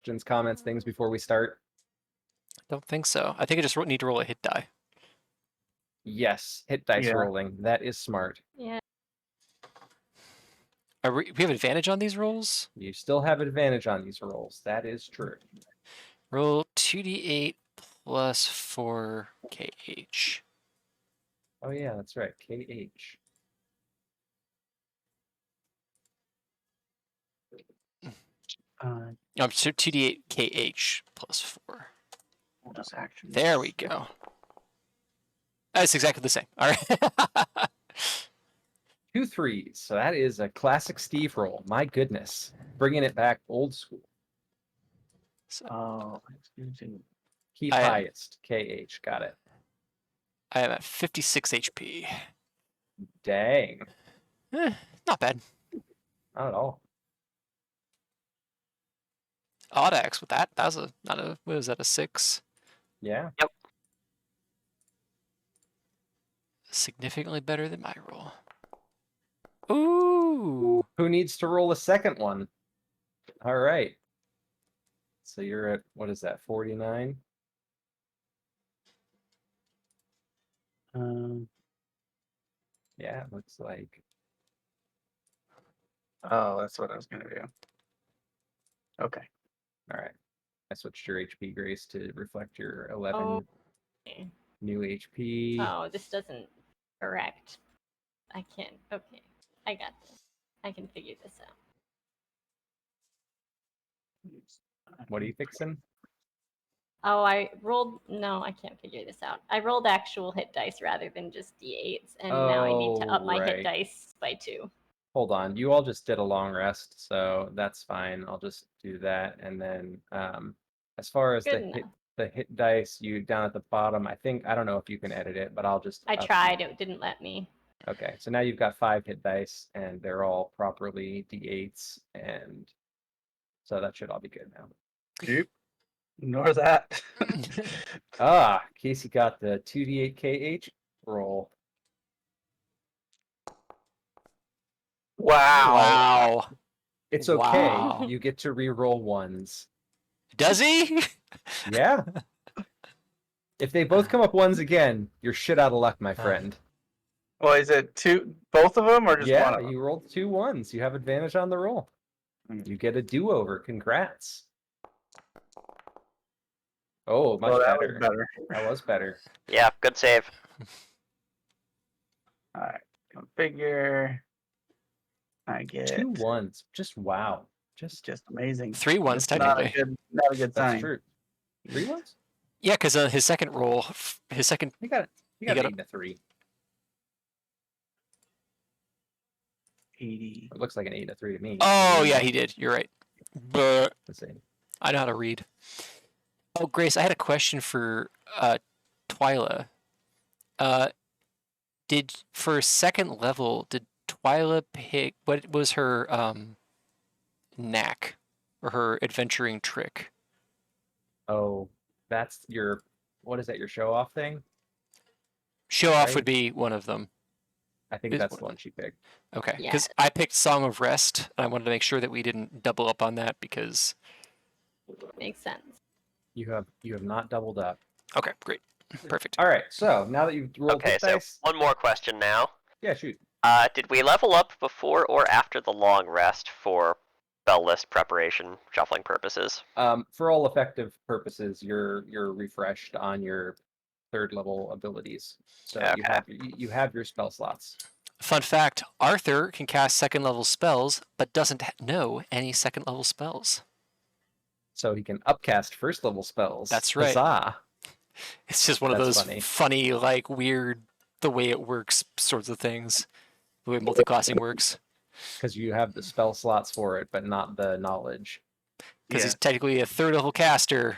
questions, comments, things before we start? Don't think so. I think I just need to roll a hit die. Yes, hit dice rolling. That is smart. Yeah. We have advantage on these rolls? You still have advantage on these rolls. That is true. Roll 2d8 plus 4 KH. Oh yeah, that's right. KH. So 2d8 KH plus 4. Actions. There we go. That's exactly the same. All right. 2 3s. So that is a classic Steve roll. My goodness. Bringing it back old school. So Keep highest. KH. Got it. I am at 56 HP. Dang. Not bad. Not at all. Audax with that. That was what was that, a 6? Yeah. Yep. Significantly better than my roll. Ooh. Who needs to roll a second one? All right. So you're at, what is that, 49? Yeah, it looks like. Oh, that's what I was gonna do. Okay. All right. I switched your HP, Grace, to reflect your 11 Okay. new HP. Oh, this doesn't correct. I can't. Okay. I got this. I can figure this out. What are you fixing? Oh, I rolled. No, I can't figure this out. I rolled actual hit dice rather than just d8s, and now I need to up my hit right. dice by 2. Hold on. You all just did a long rest, so that's fine. I'll just do that. And then as far as Good the hit dice, you down at the bottom, I don't know if you can edit it, but I'll just I tried. It didn't let me. Okay, so now you've got 5 hit dice, and they're all properly d8s, and so that should all be good now. Nope. Ignore that. Casey got the 2d8 KH roll. Wow. It's okay. Wow. You get to re-roll ones. Does he? Yeah. If they both come up ones again, you're shit out of luck, my friend. Well, is it both of them, or just one of them? You rolled 2 1s. You have advantage on the roll. You get a do-over. Congrats. Oh, much better. That was better. Yeah, good save. All right. Configure. I get 2 1s. Just wow. Just amazing. 3 1s Not technically. a good sign. That's true. 3 1s? Yeah, because his second roll, You got an 8 and a 3. 80. It looks like an 8 and a 3 to me. Oh yeah, he did. You're right. But Let's see. I know how to read. Oh, Grace, I had a question for Twyla. For second level, did Twyla pick, what was her knack or her adventuring trick? Oh, that's your, what is that, your show-off thing? Show off Right. would be one of them. I think that's the one she picked. Okay, Yeah. because I picked Song of Rest, and I wanted to make sure that we didn't double up on that because. Makes sense. You have not doubled up. Okay, great, perfect. All right, so now that you've rolled Okay, hit so dice, one more question now. yeah, shoot. Did we level up before or after the long rest for spell list preparation, shuffling purposes? For all effective purposes, you're refreshed on your 3rd level abilities. So you have your spell slots. Fun fact: Arthur can cast second level spells, but doesn't know any second level spells. So he can upcast 1st level spells. That's right. Huzzah. It's just one of That's those funny, like weird, the way it works sorts of things. The way multiclassing works. Because you have the spell slots for it, but not the knowledge. Because he's technically a 3rd level caster.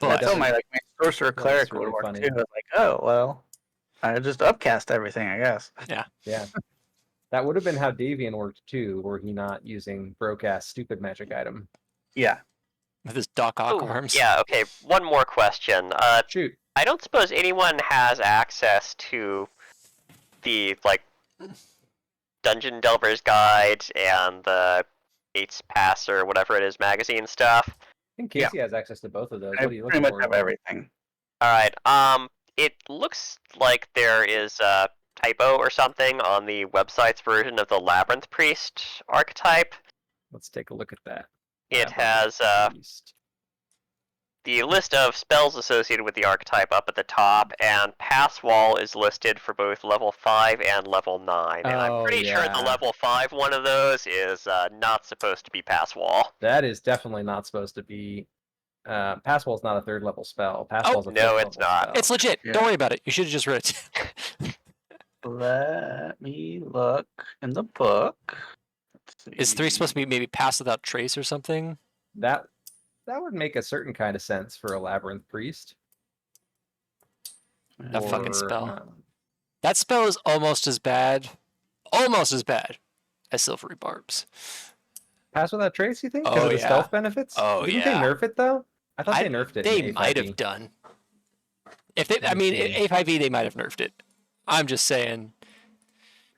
That's how my sorcerer cleric really would work funny. too. I was like, oh well, I just upcast everything, I guess. Yeah. That would have been how Davian worked too, were he not using broke-ass stupid magic item. Yeah. With his Doc Ock Ooh, arms. Yeah, okay, one more question. Shoot. I don't suppose anyone has access to the, Dungeon Delver's Guide and the Gates Pass or whatever it is magazine stuff. I think Casey has access to both of those. I What are you pretty looking much for? have everything. All right. It looks like there is a typo or something on the website's version of the Labyrinth Priest archetype. Let's take a look at that. It Labyrinth has Priest. the list of spells associated with the archetype up at the top, and Pass Wall is listed for both level 5 and level 9. And I'm Oh, pretty sure the yeah. level 5 one of those is not supposed to be Pass Wall. That is definitely not supposed to be. Passwall is not a third level spell. Passwall is a no, fifth it's level not. spell. It's legit. Yeah. Don't worry about it. You should have just read it. Let me look in the book. Let's Is 3 see. supposed to be maybe pass without trace or something? That would make a certain kind of sense for a Labyrinth Priest. That fucking Or, spell. That spell is almost as bad as Silvery Barbs. Pass without trace, you think? Because Oh, of the yeah. stealth benefits? Oh, Didn't yeah. they nerf it though? I thought they nerfed it. They in might A5e. have done. If they, I Let me mean, see. A5e they might have nerfed it. I'm just saying.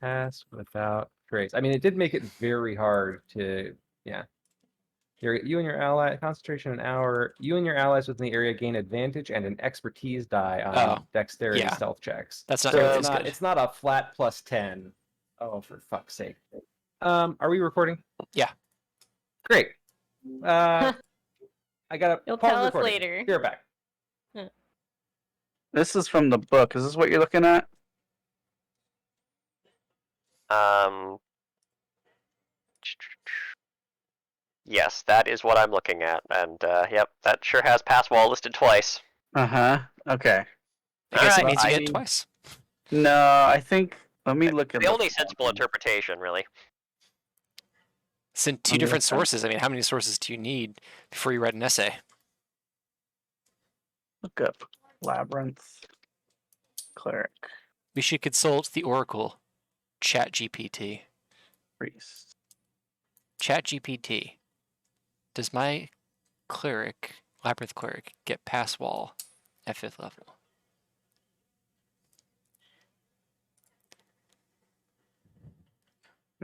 Pass without trace. I mean, it did make it very hard to, yeah. You and your ally, concentration an hour. You and your allies within the area gain advantage and an expertise die on Oh, dexterity yeah. stealth checks. That's not So nearly it's as not, good. it's not a flat plus 10. Oh, for fuck's sake. Are we recording? Yeah. Great. I gotta You'll pause tell us recording. later. Be right back. This is from the book. Is this what you're looking at? Yes, that is what I'm looking at, and yep, that sure has Pass Wall listed twice. Uh-huh. Okay. I guess it Alright, means you I get it mean- twice. No, I think. Let me look at The only form. sensible interpretation, really. It's in two I'm different gonna- sources. I mean, how many sources do you need before you write an essay? Look up Labyrinth Cleric We should consult the Oracle, ChatGPT. Priest. ChatGPT. Does my cleric, Labyrinth Cleric, get Pass Wall at 5th level?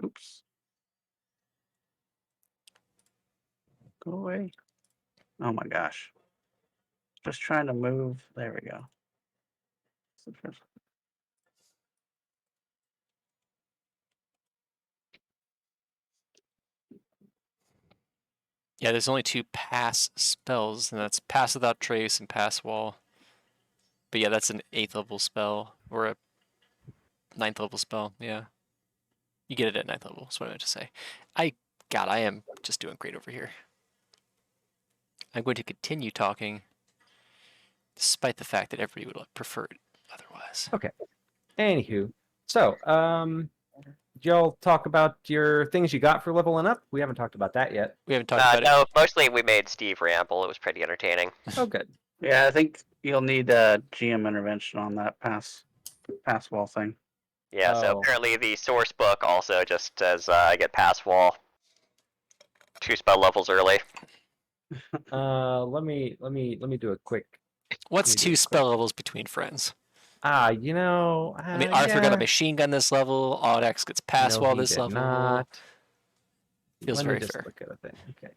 Oops. Go away. Oh my gosh. Just trying to move. There we go. Yeah, there's only 2 pass spells, and that's Pass Without Trace and Pass Wall. But yeah, that's an 8th level spell, or a 9th level spell, yeah. You get it at 9th level, that's what I meant to say. God, I am just doing great over here. I'm going to continue talking, despite the fact that everybody would prefer it otherwise. Anywho, so, did y'all talk about your things you got for leveling up? We haven't talked about that yet. We haven't talked about No, mostly we made Steve ramble. It was pretty entertaining. Oh, good. Yeah, I think you'll need a GM intervention on that pass wall thing. Yeah, so Oh. apparently the source book also just says I get Pass Wall 2 spell levels early. Let me do a quick. it. What's Let me do 2 a quick- spell levels between friends? I I mean, Arthur got a machine gun this level, Auryx gets Pass Wall this level. Not. Feels Let very me just fair. look at a thing. Okay.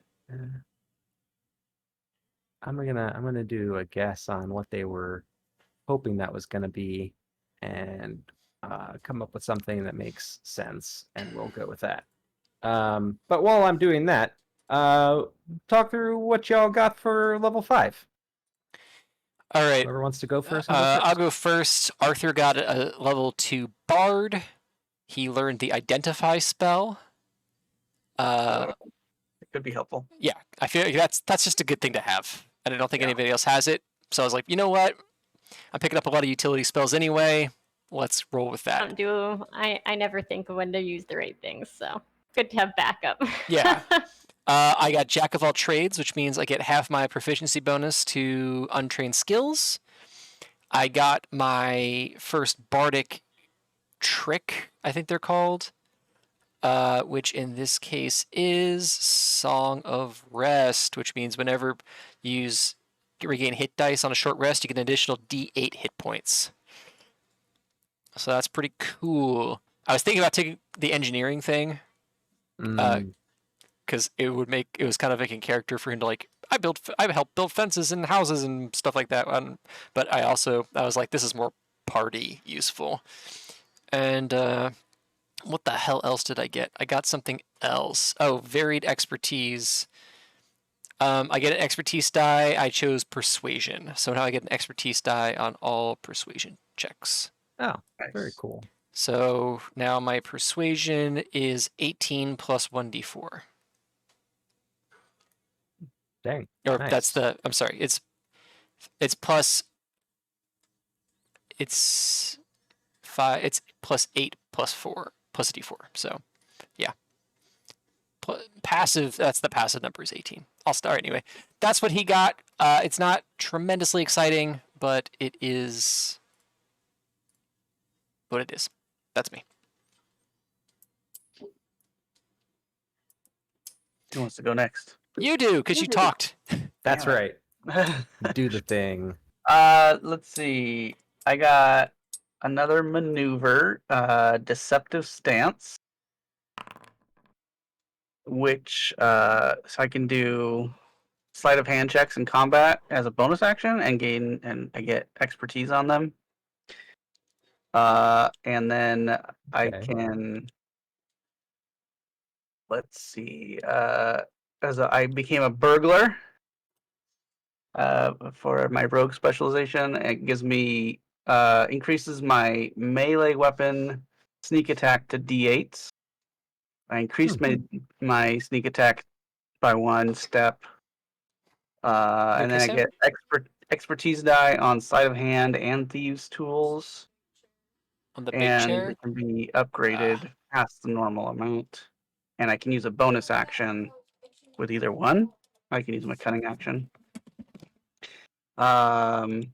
I'm gonna do a guess on what they were hoping that was gonna be, and come up with something that makes sense, and we'll go with that. But while I'm doing that, talk through what y'all got for level 5. All right, Whoever wants to go first. Can go first. I'll go first. Arthur got a level 2 Bard. He learned the Identify spell. It could be helpful. Yeah, I feel like that's just a good thing to have, and I don't think Yeah. anybody else has it. So I was like, you know what? I'm picking up a lot of utility spells anyway. Let's roll with that. I never think of when to use the right things, so good to have backup. Yeah. I got Jack of all trades, which means I get half my proficiency bonus to untrained skills. I got my first bardic trick, I think they're called, which in this case is Song of Rest, which means whenever you regain hit dice on a short rest, you get an additional D8 hit points. So that's pretty cool. I was thinking about taking the engineering thing. because it was kind of making character for him to like I helped build fences and houses and stuff like that. But I was like, this is more party useful. And what the hell else did I get? I got something else. Oh, varied expertise. I get an expertise die. I chose persuasion, so now I get an expertise die on all persuasion checks. Oh, Nice. very cool. So now my persuasion is 18 plus 1d4. Dang. Or nice. that's the. I'm sorry. It's plus. It's 5. It's plus 8 plus 4 plus a d4. So, yeah. Passive. That's the passive number is 18. I'll start anyway. That's what he got. It's not tremendously exciting, but it is what it is. That's me. Who wants to go next? You do, because you talked. That's Damn right. Do the thing. Let's see. I got another maneuver, deceptive stance, which so I can do sleight of hand checks in combat as a bonus action and I get expertise on them. And then I Okay. can, let's see, I became a burglar for my rogue specialization. It gives me increases my melee weapon sneak attack to D8. I increased my sneak attack by 1 step. And then I Lucas, get expertise die on sleight of hand and thieves tools. on the big And chair. it can be upgraded past the normal amount. And I can use a bonus action with either one. I can use my cunning action. And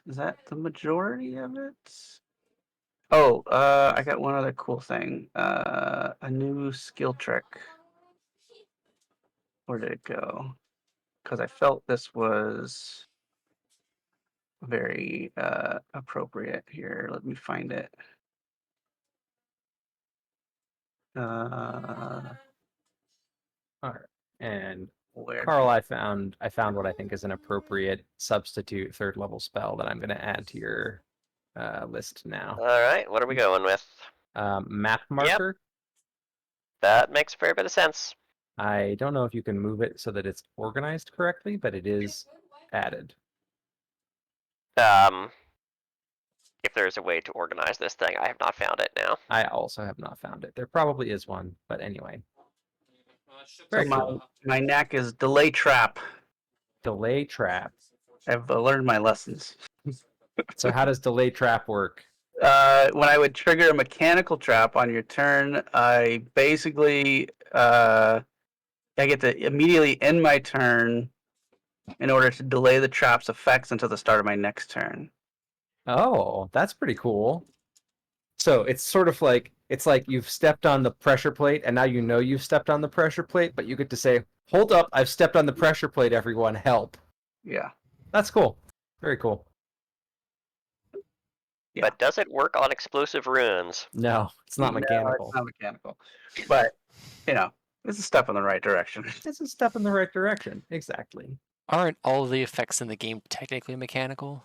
is that the majority of it? Oh, I got one other cool thing. A new skill trick. Where did it go? Because I felt this was very appropriate here. Let me find it. All right. And Where? Carl, I found what I think is an appropriate substitute third level spell that I'm going to add to your list now. All right, what are we going with? Map marker. That makes a fair bit of sense. I don't know if you can move it so that it's organized correctly, but it is added. If there's a way to organize this thing, I have not found it now. I also have not found it. There probably is one, but anyway. So Very cool. my knack is delay trap. Delay trap. I've learned my lessons. So how does delay trap work? When I would trigger a mechanical trap on your turn, I basically I get to immediately end my turn in order to delay the trap's effects until the start of my next turn. Oh, that's pretty cool. So it's sort of like you've stepped on the pressure plate, and now you know you've stepped on the pressure plate, but you get to say, "Hold up! I've stepped on the pressure plate. Everyone, help!" Yeah. That's cool. Very cool. Yeah. But does it work on explosive runes? No, it's not mechanical. No, it's not mechanical. But, it's a step in the right direction. It's a step in the right direction. Exactly. Aren't all of the effects in the game technically mechanical?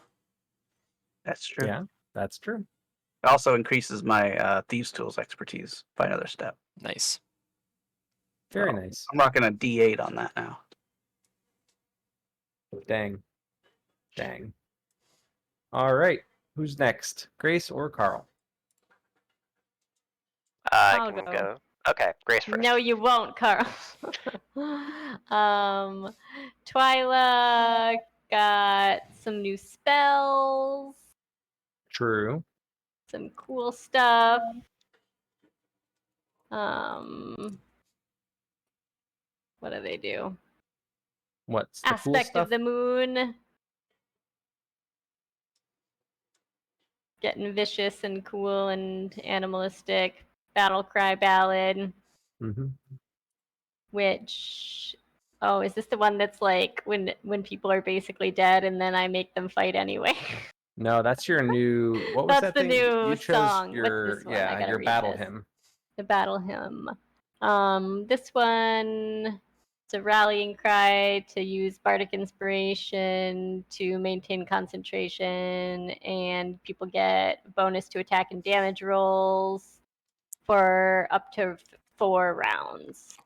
That's true. Yeah, that's true. It also increases my thieves tools expertise by another step. Nice. Very So, nice. I'm rocking a D8 on that now. Dang. Dang. All right. Who's next? Grace or Carl? I I'll can go. go. Okay, Grace first. No, you won't, Carl. Twyla got some new spells, True. some cool stuff. What do they do? What's the cool Aspect stuff? of the moon. Getting vicious and cool and animalistic. Battle cry ballad. Mm-hmm. Which, is this the one that's like when people are basically dead and then I make them fight anyway? No, that's your new. What was That's that the thing? new You chose song. What's your this one? I gotta your read battle this. hymn. The battle hymn. This one, it's a rallying cry to use bardic inspiration to maintain concentration, and people get bonus to attack and damage rolls for up to 4 rounds.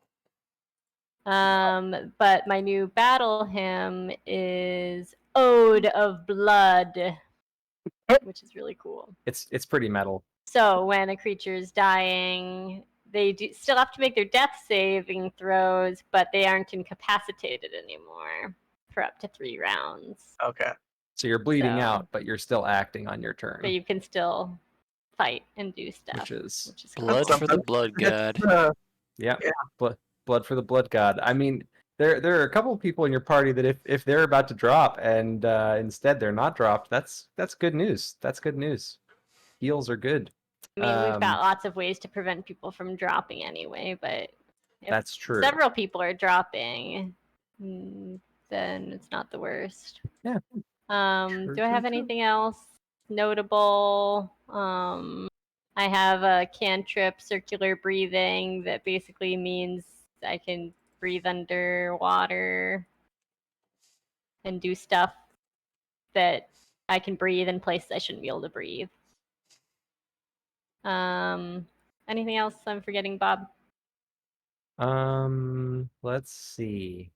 But my new battle hymn is Ode of Blood, which is really cool. It's pretty metal. So when a creature is dying, they still have to make their death saving throws, but they aren't incapacitated anymore for up to 3 rounds. Okay. So you're bleeding So- out, but you're still acting on your turn, But you can still fight and do stuff, which is cool. Blood for the something. blood god. yeah, Yeah. blood for the blood god. I mean, there are a couple of people in your party that if they're about to drop and instead they're not dropped, that's good news. That's good news. Heals are good. I mean, we've got lots of ways to prevent people from dropping anyway, but if That's true. several people are dropping, then it's not the worst. Yeah. Do I have True. anything else notable? I have a cantrip circular breathing that basically means I can breathe underwater and do stuff that I can breathe in places I shouldn't be able to breathe. Anything else I'm forgetting, Bob? Let's see.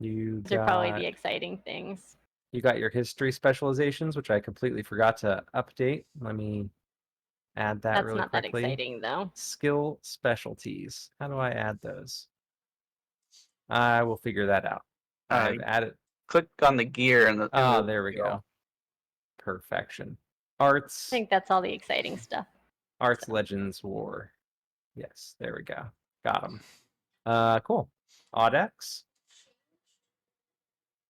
Those are probably the exciting things. You got your history specializations, which I completely forgot to update. Let me add that That's really not quickly. that exciting, though. Skill specialties. How do I add those? I will figure that out. I've added. Click on the gear and the. Ah, there we go. Perfection. Arts. I think that's all the exciting stuff. Arts, Legends, War. Yes, there we go. Got them. Cool. Audex.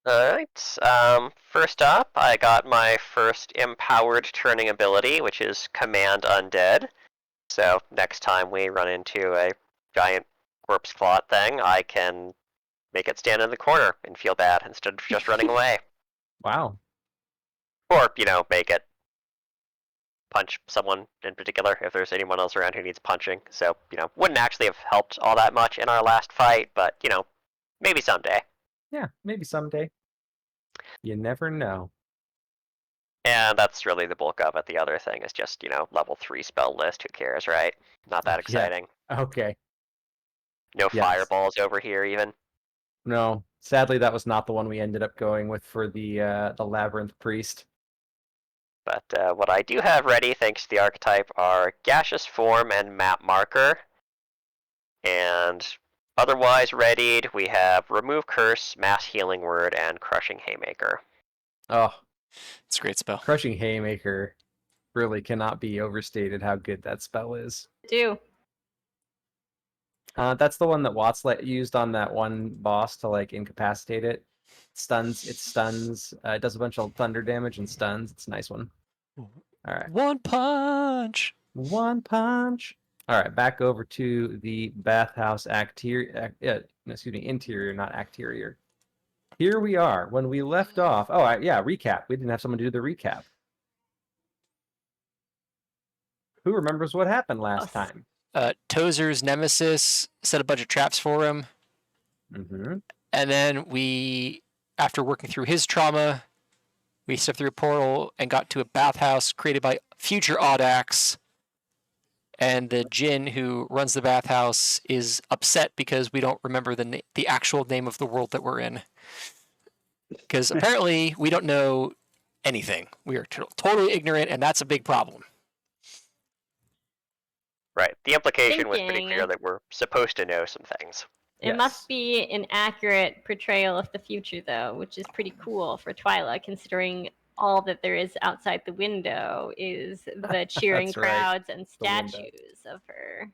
Alright, first up, I got my first empowered turning ability, which is Command Undead. So next time we run into a giant corpse clot thing, I can make it stand in the corner and feel bad instead of just running away. Wow. Or, make it punch someone in particular if there's anyone else around who needs punching. So, wouldn't actually have helped all that much in our last fight, but, maybe someday. Yeah, maybe someday. You never know. And that's really the bulk of it. The other thing is just, level 3 spell list. Who cares, right? Not that exciting. Okay. No Yes. fireballs over here, even. No, sadly, that was not the one we ended up going with for the Labyrinth Priest. But what I do have ready, thanks to the archetype, are Gaseous Form and Map Marker. And otherwise readied, we have Remove Curse, Mass Healing Word, and Crushing Haymaker. Oh, It's a great spell. Crushing Haymaker really cannot be overstated how good that spell is. Do. That's the one that Watts used on that one boss to incapacitate it. It stuns. It does a bunch of thunder damage and stuns. It's a nice one. All right. One punch. One punch. All right, back over to the Bathhouse interior, not exterior. Here we are. When we left off. Oh, recap. We didn't have someone do the recap. Who remembers what happened last time? Tozer's nemesis set a bunch of traps for him. Mm-hmm. And then we, after working through his trauma, we stepped through a portal and got to a bathhouse created by Future Auryx. And the djinn who runs the bathhouse is upset because we don't remember the actual name of the world that we're in. Because apparently we don't know anything. We are totally ignorant, and that's a big problem. Right. The implication was pretty Thinking. clear that we're supposed to know some things. It Yes. must be an accurate portrayal of the future, though, which is pretty cool for Twyla, considering all that there is outside the window is the cheering That's right. crowds and The window. statues of her.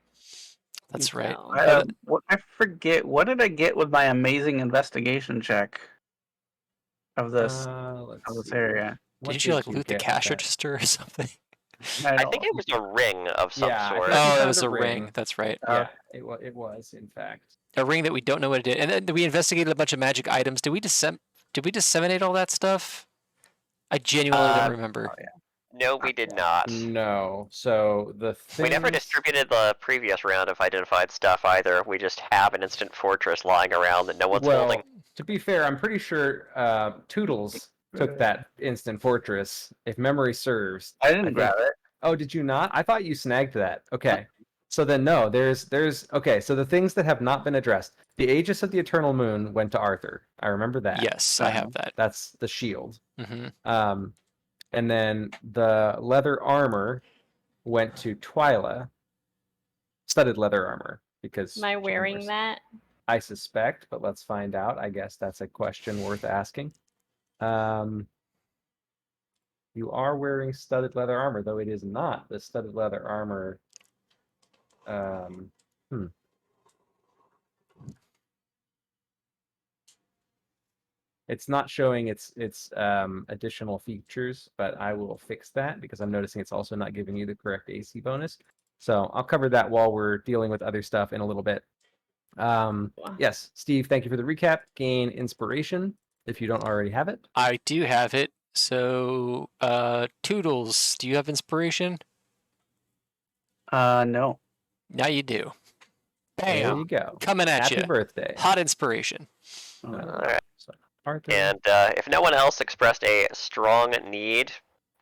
That's right. So- I forget. What did I get with my amazing investigation check of this Let's see. area? What Didn't you loot the get cash with that? register or something? I think it was a ring of some Yeah, I sort. think- Oh, found it was a a ring. ring. That's right. Yeah, it was in fact. A ring that we don't know what it did. And then we investigated a bunch of magic items. Did we disseminate all that stuff? I genuinely don't Uh, remember. Oh, yeah. No, we did not. No. So the We never things- distributed the previous round of identified stuff either. We just have an instant fortress lying around that no one's well, holding. to be fair, I'm pretty sure Toodles took that instant fortress, if memory serves. I didn't think- grab it. Oh, did you not? I thought you snagged that. Okay. So then no, there's okay, so the things that have not been addressed. The Aegis of the Eternal Moon went to Arthur. I remember that. Yes, I have that. That's the shield. Hmm. And then the leather armor went to Twyla. Studded leather armor, because Am I wearing Chambers- that? I suspect, but let's find out. I guess that's a question worth asking. You are wearing studded leather armor, though it is not the studded leather armor. It's not showing its additional features, but I will fix that because I'm noticing it's also not giving you the correct AC bonus. So I'll cover that while we're dealing with other stuff in a little bit. Yes, Steve, thank you for the recap. Gain inspiration if you don't already have it. I do have it. So, Toodles, do you have inspiration? No. Now you do. There Bam! you go. Coming at Happy you. birthday. Hot inspiration. Alright. So, Arthur. And if no one else expressed a strong need,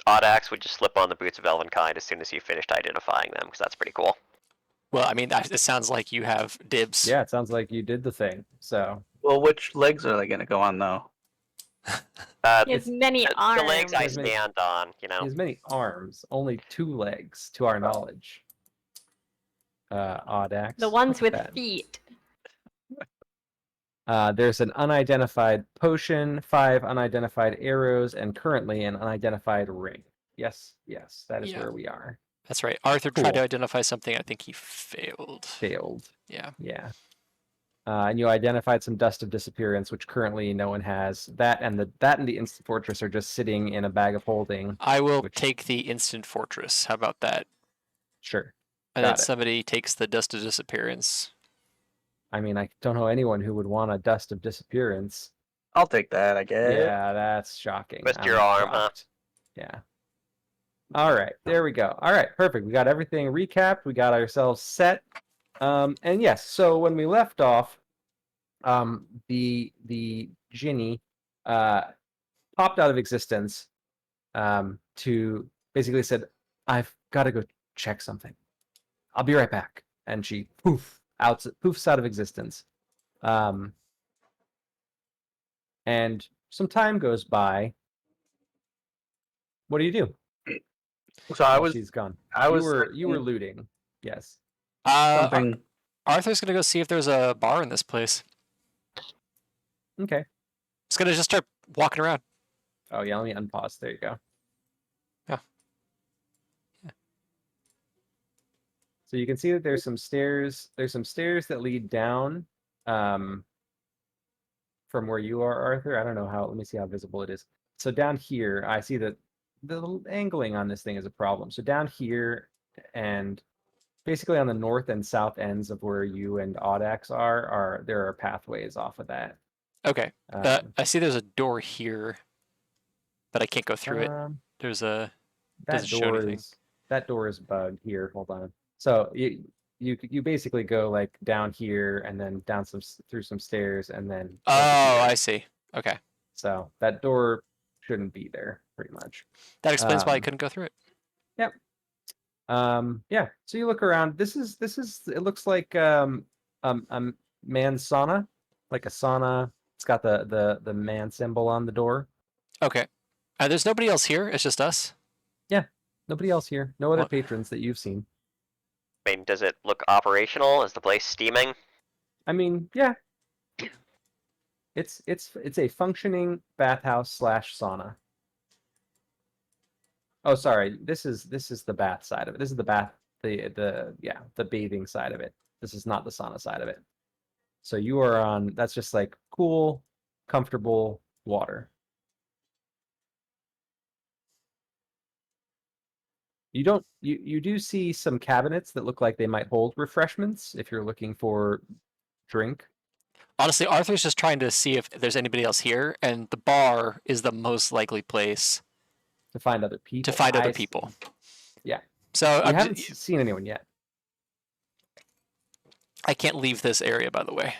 Audax would just slip on the boots of Elvenkind as soon as you finished identifying them, because that's pretty cool. Well, I mean, it sounds like you have dibs. Yeah, it sounds like you did the thing. So Well, which legs are they going to go on, though? He has many arms. The legs I There's many- stand on, you he know. has many arms, only 2 legs, to our knowledge. Audax. The ones look with at that. feet. There's an unidentified potion, 5 unidentified arrows, and currently an unidentified ring. Yes, that is Yeah. where we are. That's right. Arthur tried Cool. to identify something. I think he failed. Failed. Yeah. Yeah. And you identified some dust of disappearance, which currently no one has. That and the instant fortress are just sitting in a bag of holding. I will Which- take the instant fortress. How about that? Sure. And then Got it. somebody takes the dust of disappearance. I mean, I don't know anyone who would want a dust of disappearance. I'll take that, I guess. Yeah, that's shocking. Twist I'm your arm, huh? shocked. Yeah. All right, there we go. All right, perfect. We got everything recapped. We got ourselves set. And yes, so when we left off, the Ginny popped out of existence to basically said, "I've got to go check something. I'll be right back." And she poofs out of existence. And some time goes by. What do you do? So I while was, she's gone. I was You were thinking looting. Yes. something. Arthur's gonna go see if there's a bar in this place. Okay. He's gonna just start walking around. Oh yeah, let me unpause. There you go. Yeah. So you can see that there's some stairs. There's some stairs that lead down from where you are, Arthur. I don't know how. Let me see how visible it is. So down here, I see that the little angling on this thing is a problem. So down here and basically on the north and south ends of where you and Audax are there are pathways off of that. Okay. Um, I see there's a door here, but I can't go through it. um, There's a. that doesn't show anything. door is bugged here. Hold on. So you basically go like down here and then down through some stairs and then over Oh, here. I see. Okay. So that door shouldn't be there pretty much. That explains why I Um, couldn't go through it. Yeah, so you look around. This is it looks like a man's sauna, like a sauna. It's got the man symbol on the door. Okay. There's nobody else here. It's just us. Nobody else here. No other What? patrons that you've seen. I mean, does it look operational? Is the place steaming? I mean, yeah. It's a functioning bathhouse / sauna. Oh, sorry. This is the bath side of it. This is the bath the bathing side of it. This is not the sauna side of it. So you are on that's just like cool, comfortable water. You do see some cabinets that look like they might hold refreshments if you're looking for drink. Honestly, Arthur's just trying to see if there's anybody else here, and the bar is the most likely place To find other people. to find other I see. people. Yeah. So You I'm haven't seen anyone yet. I can't leave this area, by the way.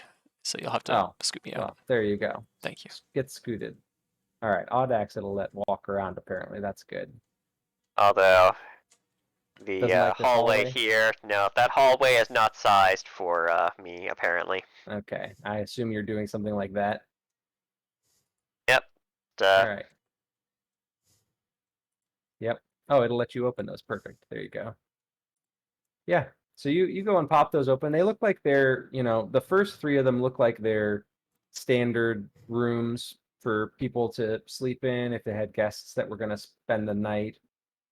So you'll have to Oh, scoop me out. Well, there you go. Thank you. Get scooted. All right, Audax it'll let walk around. Apparently, that's good. Although the Doesn't like this hallway hallway? here, no, that hallway is not sized for me apparently. Okay, I assume you're doing something like that. Yep. All right. Yep. Oh, it'll let you open those. Perfect. There you go. Yeah. So you go and pop those open. They look like they're, the first three of them look like they're standard rooms for people to sleep in if they had guests that were going to spend the night.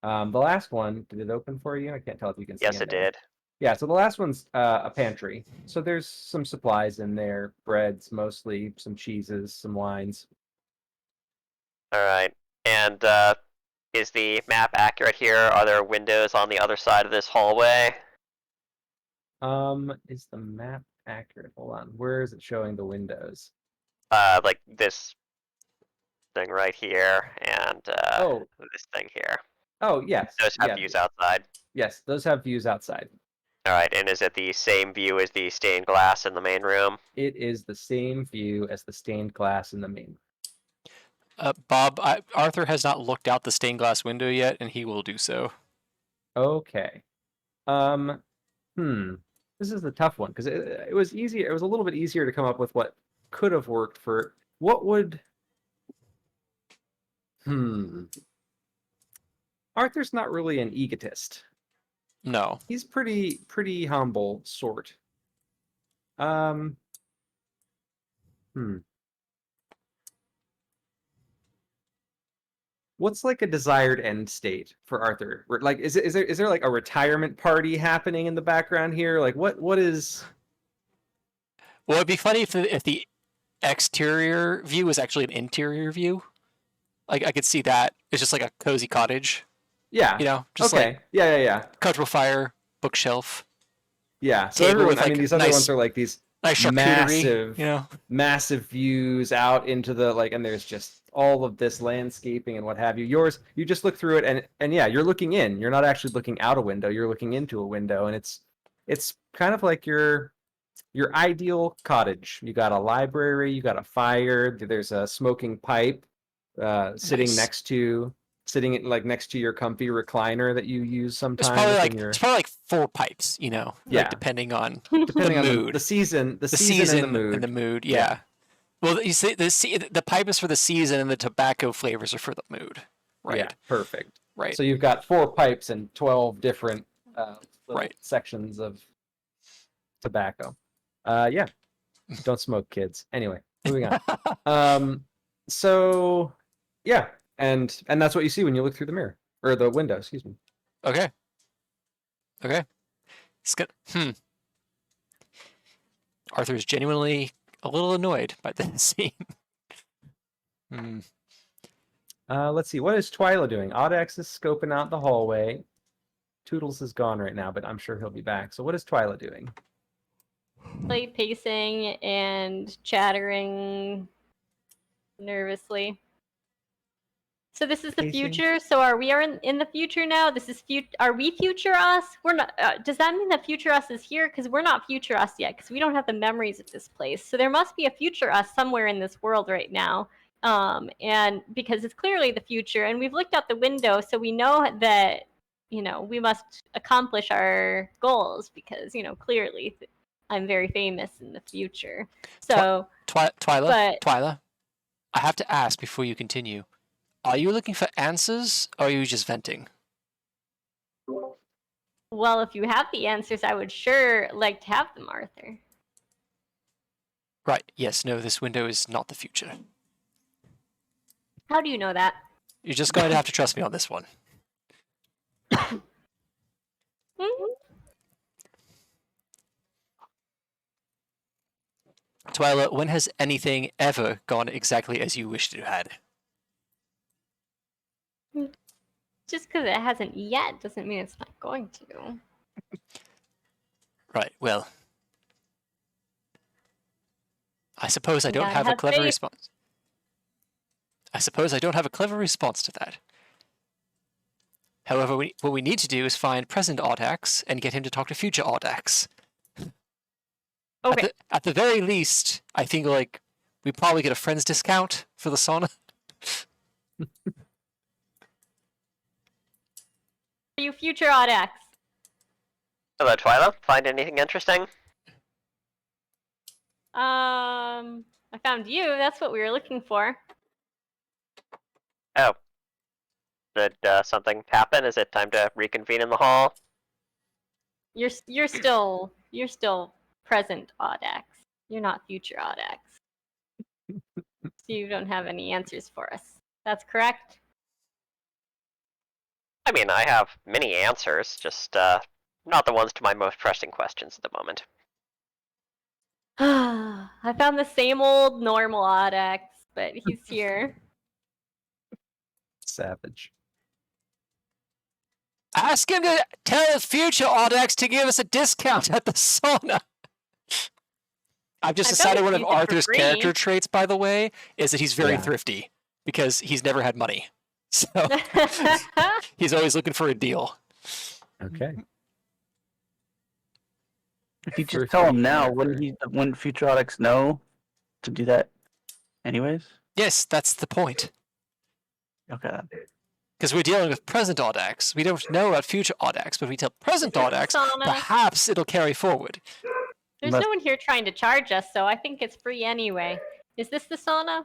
The last one, did it open for you? I can't tell if you can see Yes, in it there. did. Yeah, so the last one's a pantry. So there's some supplies in there, breads mostly, some cheeses, some wines. All right. And is the map accurate here? Are there windows on the other side of this hallway? Is the map accurate? Hold on. Where is it showing the windows? Like this thing right here and Oh, this thing here. oh yes. Those have Yeah, views outside. yes, those have views outside. All right, and is it the same view as the stained glass in the main room? It is the same view as the stained glass in the main. Bob, Arthur has not looked out the stained glass window yet, and he will do so. Okay. This is the tough one because it was easier. It was a little bit easier to come up with what could have worked for what would. Arthur's not really an egotist. No. He's pretty humble sort. What's like a desired end state for Arthur? Like, is there like a retirement party happening in the background here? Like, what is? Well, it'd be funny if the exterior view was actually an interior view. Like I could see that. It's just like a cozy cottage. Yeah. Just okay. like Yeah. comfortable fire, bookshelf. Yeah. So Table everyone, with, like, these other nice- ones are like these Nice charcuterie. massive views out into the and there's just all of this landscaping and what have you. Yours, you just look through it and yeah, you're looking in. You're not actually looking out a window. You're looking into a window, and it's kind of like your ideal cottage. You got a library, you got a fire. There's a smoking pipe sitting Nice. sitting next to your comfy recliner that you use It's sometimes. probably like 4 pipes, Yeah. like depending on Depending on mood. the season, the season and the mood. Yeah. Well, you see, the pipe is for the season, and the tobacco flavors are for the mood. Right. Yeah, perfect. Right. So you've got 4 pipes and 12 different Right. sections of tobacco. Yeah. Don't smoke, kids. Anyway, moving on. So yeah, and that's what you see when you look through the mirror or the window, excuse me. Okay. It's good. Arthur's genuinely a little annoyed by this scene. Let's see. What is Twyla doing? Audax is scoping out the hallway. Toodles is gone right now, but I'm sure he'll be back. So what is Twyla doing? Like pacing and chattering nervously. So this is the Pacing? future. So are we in the future now? This is Are we future us? We're not. Does that mean that future us is here? Because we're not future us yet. Because we don't have the memories of this place. So there must be a future us somewhere in this world right now. And because it's clearly the future, and we've looked out the window, so we know that we must accomplish our goals because clearly I'm very famous in the future. So Twyla, I have to ask before you continue. Are you looking for answers, or are you just venting? Well, if you have the answers, I would sure like to have them, Arthur. Right. Yes. No. This window is not the future. How do you know that? You're just going to have to trust me on this one. Twyla, when has anything ever gone exactly as you wished it had? Just because it hasn't yet doesn't mean it's not going to. Right. Well, I suppose I don't gotta have a have clever faith. response. I suppose I don't have a clever response to that. However, what we need to do is find present Audax and get him to talk to future Audax. Okay. At the very least, I think like we probably get a friend's discount for the sauna. You future Audax. Hello, Twyla. Find anything interesting? I found you. That's what we were looking for. Oh. Did something happen? Is it time to reconvene in the hall? You're still present Audax. You're not future Audax. So you don't have any answers for us. That's correct. I mean, I have many answers, just not the ones to my most pressing questions at the moment. I found the same old normal Audax, but he's here. Savage. Ask him to tell future Audax to give us a discount at the sauna. I've just I've decided got one to of use it for Arthur's free. character traits, by the way, is that he's very Yeah. thrifty because he's never had money. So he's always looking for a deal. Okay. If you For just tell him future now, Arthur. wouldn't Future Auryx know to do that anyways? Yes, that's the point. Okay. Because we're dealing with present Audax. We don't know about future Audax, but if we tell present Is it Audax, sauna? perhaps it'll carry forward. There's Unless- no one here trying to charge us, so I think it's free anyway. Is this the sauna?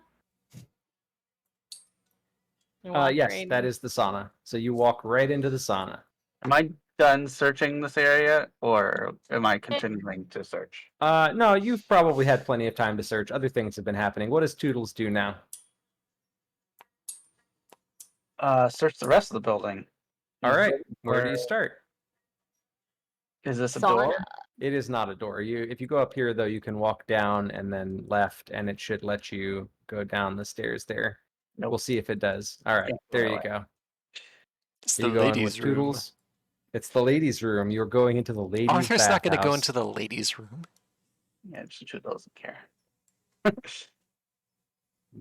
I walk Yes, right that in. is the sauna. So you walk right into the sauna. Am I done searching this area, or am I continuing to search? No, you've probably had plenty of time to search. Other things have been happening. What does Toodles do now? Search the rest of the building. All right. Where do Where- you start? Is this a Sauna. door? It is not a door. If you go up here though, you can walk down and then left, and it should let you go down the stairs there. Nope. We'll see if it does. All right, Yeah, there you really. go. It's Are the you going ladies' with room. Toodles? It's the ladies' room. You're going into the ladies' Arthur's not going to go bathhouse. into the ladies' room. Yeah, Future doesn't care.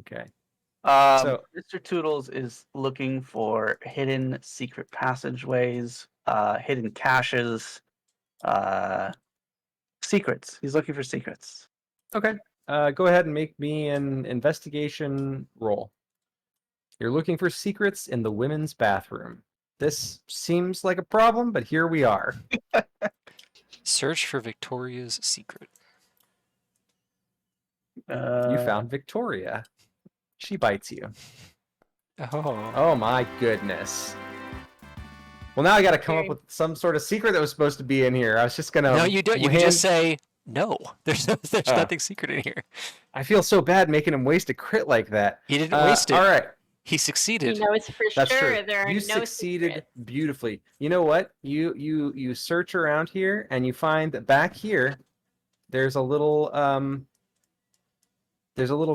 Okay. So So- Mr. Toodles is looking for hidden secret passageways, hidden caches, secrets. He's looking for secrets. Okay. Go ahead and make me an investigation roll. You're looking for secrets in the women's bathroom. This seems like a problem, but here we are. Search for Victoria's secret. You found Victoria. She bites you. Oh. Oh my goodness. Well, now I got to come up with some sort of secret that was supposed to be in here. I was just gonna. No, you don't. You can just say no. There's Oh. nothing secret in here. I feel so bad making him waste a crit like that. He didn't waste it. All right, He He succeeded. knows for that's sure true. there are You no succeeded secrets. beautifully. You know what? You search around here and you find that back here, there's a little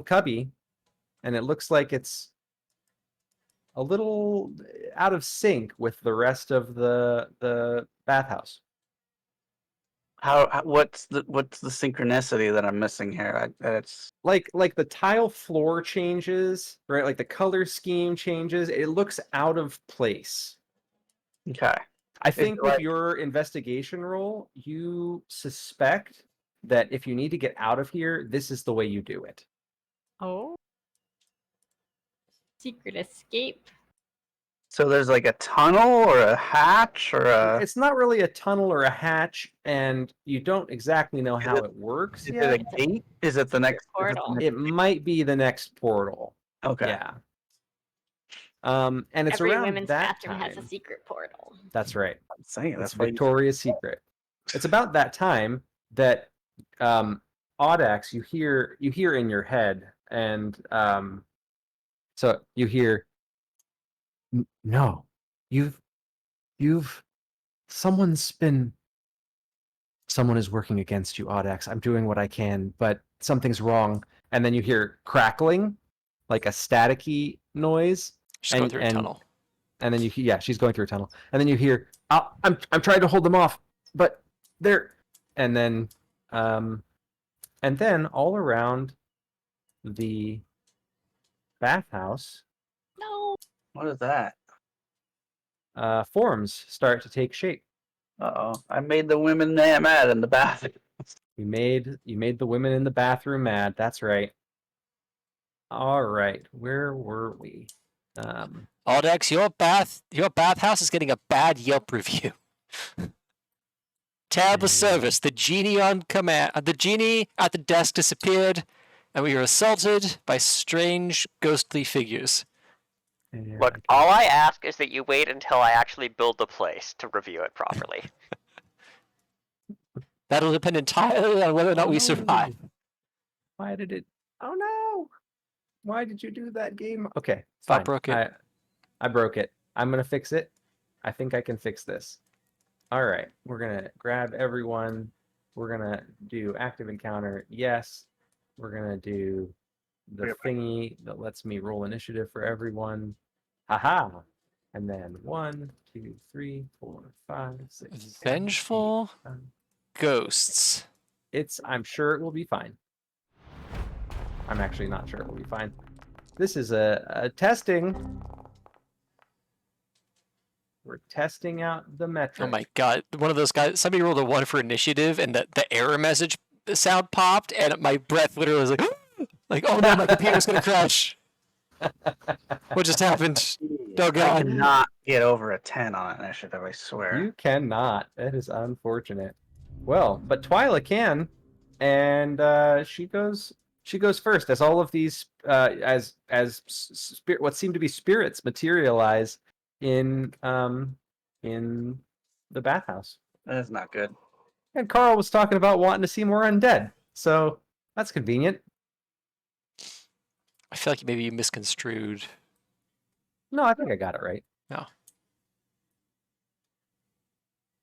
cubby, and it looks like it's a little out of sync with the rest of the bathhouse. What's the synchronicity that I'm missing here? It's Like the tile floor changes, right? Like the color scheme changes. It looks out of place. okay. I think like- with your investigation roll, you suspect that if you need to get out of here, this is the way you do it. Oh. Secret escape. So there's like a tunnel or a hatch or a. It's not really a tunnel or a hatch, and you don't exactly know how it works Is yet. it a gate? Is it the next portal. It might be the next portal. Okay. Yeah. And it's Every around women's that bathroom time. has a secret portal. That's right. I'm saying That's that's why. Victoria's Secret. It's about that time that Audax you hear in your head, and so you hear, no, you've someone is working against you, Audax. I'm doing what I can, but something's wrong. And then you hear crackling, like a staticky noise. She's going through a tunnel. And then she's going through a tunnel. And then you hear, I'm trying to hold them off, but they're, and then all around the bathhouse, No. What is that? forms start to take shape. Uh-oh. I made the women mad in the bath. You made the women in the bathroom mad. That's right. All right, where were we? Audex, your bathhouse is getting a bad Yelp review. Terrible service. The genie on command. The genie at the desk disappeared, and we were assaulted by strange, ghostly figures. Look, all I ask is that you wait until I actually build the place to review it properly. That'll depend entirely on whether or not we survive. Why did it? Oh no! Why did you do that, game? Okay, I fine. broke it. I broke it. I'm gonna fix it. I think I can fix this. All right, we're gonna grab everyone. We're gonna do active encounter. Yes. We're gonna do the thingy that lets me roll initiative for everyone. Haha! And then 1, 2, 3, 4, 5, 6, 7, 8, Vengeful 9. ghosts. I'm sure it will be fine. I'm actually not sure it will be fine. This is a testing. We're testing out the metric. Oh my god! One of those guys. Somebody rolled a 1 for initiative, and the error message sound popped, and my breath literally was like, oh no, my computer's gonna crash. What just happened? Oh I god! cannot get over a 10 on initiative, I swear. You cannot. That is unfortunate. Well, but Twyla can, and she goes first as all of these as spirit what seem to be spirits materialize in the bathhouse. That's not good. And Carl was talking about wanting to see more undead, so that's convenient. I feel like maybe you misconstrued. No, I think I got it right. No.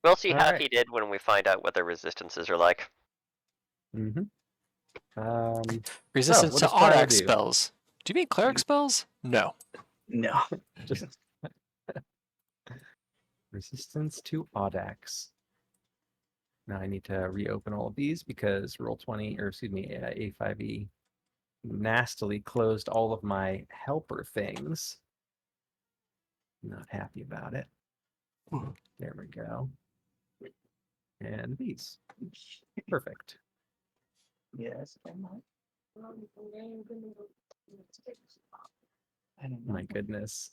We'll see how Alright. he did when we find out what the resistances are like. Mm-hmm. Resistance what to does Twyla automatic do? spells. Do you mean cleric spells? No. No. Just resistance to Audax. Now I need to reopen all of these because Roll20, or excuse me, A5E nastily closed all of my helper things. Not happy about it. There we go. And these. Perfect. Yes. My goodness.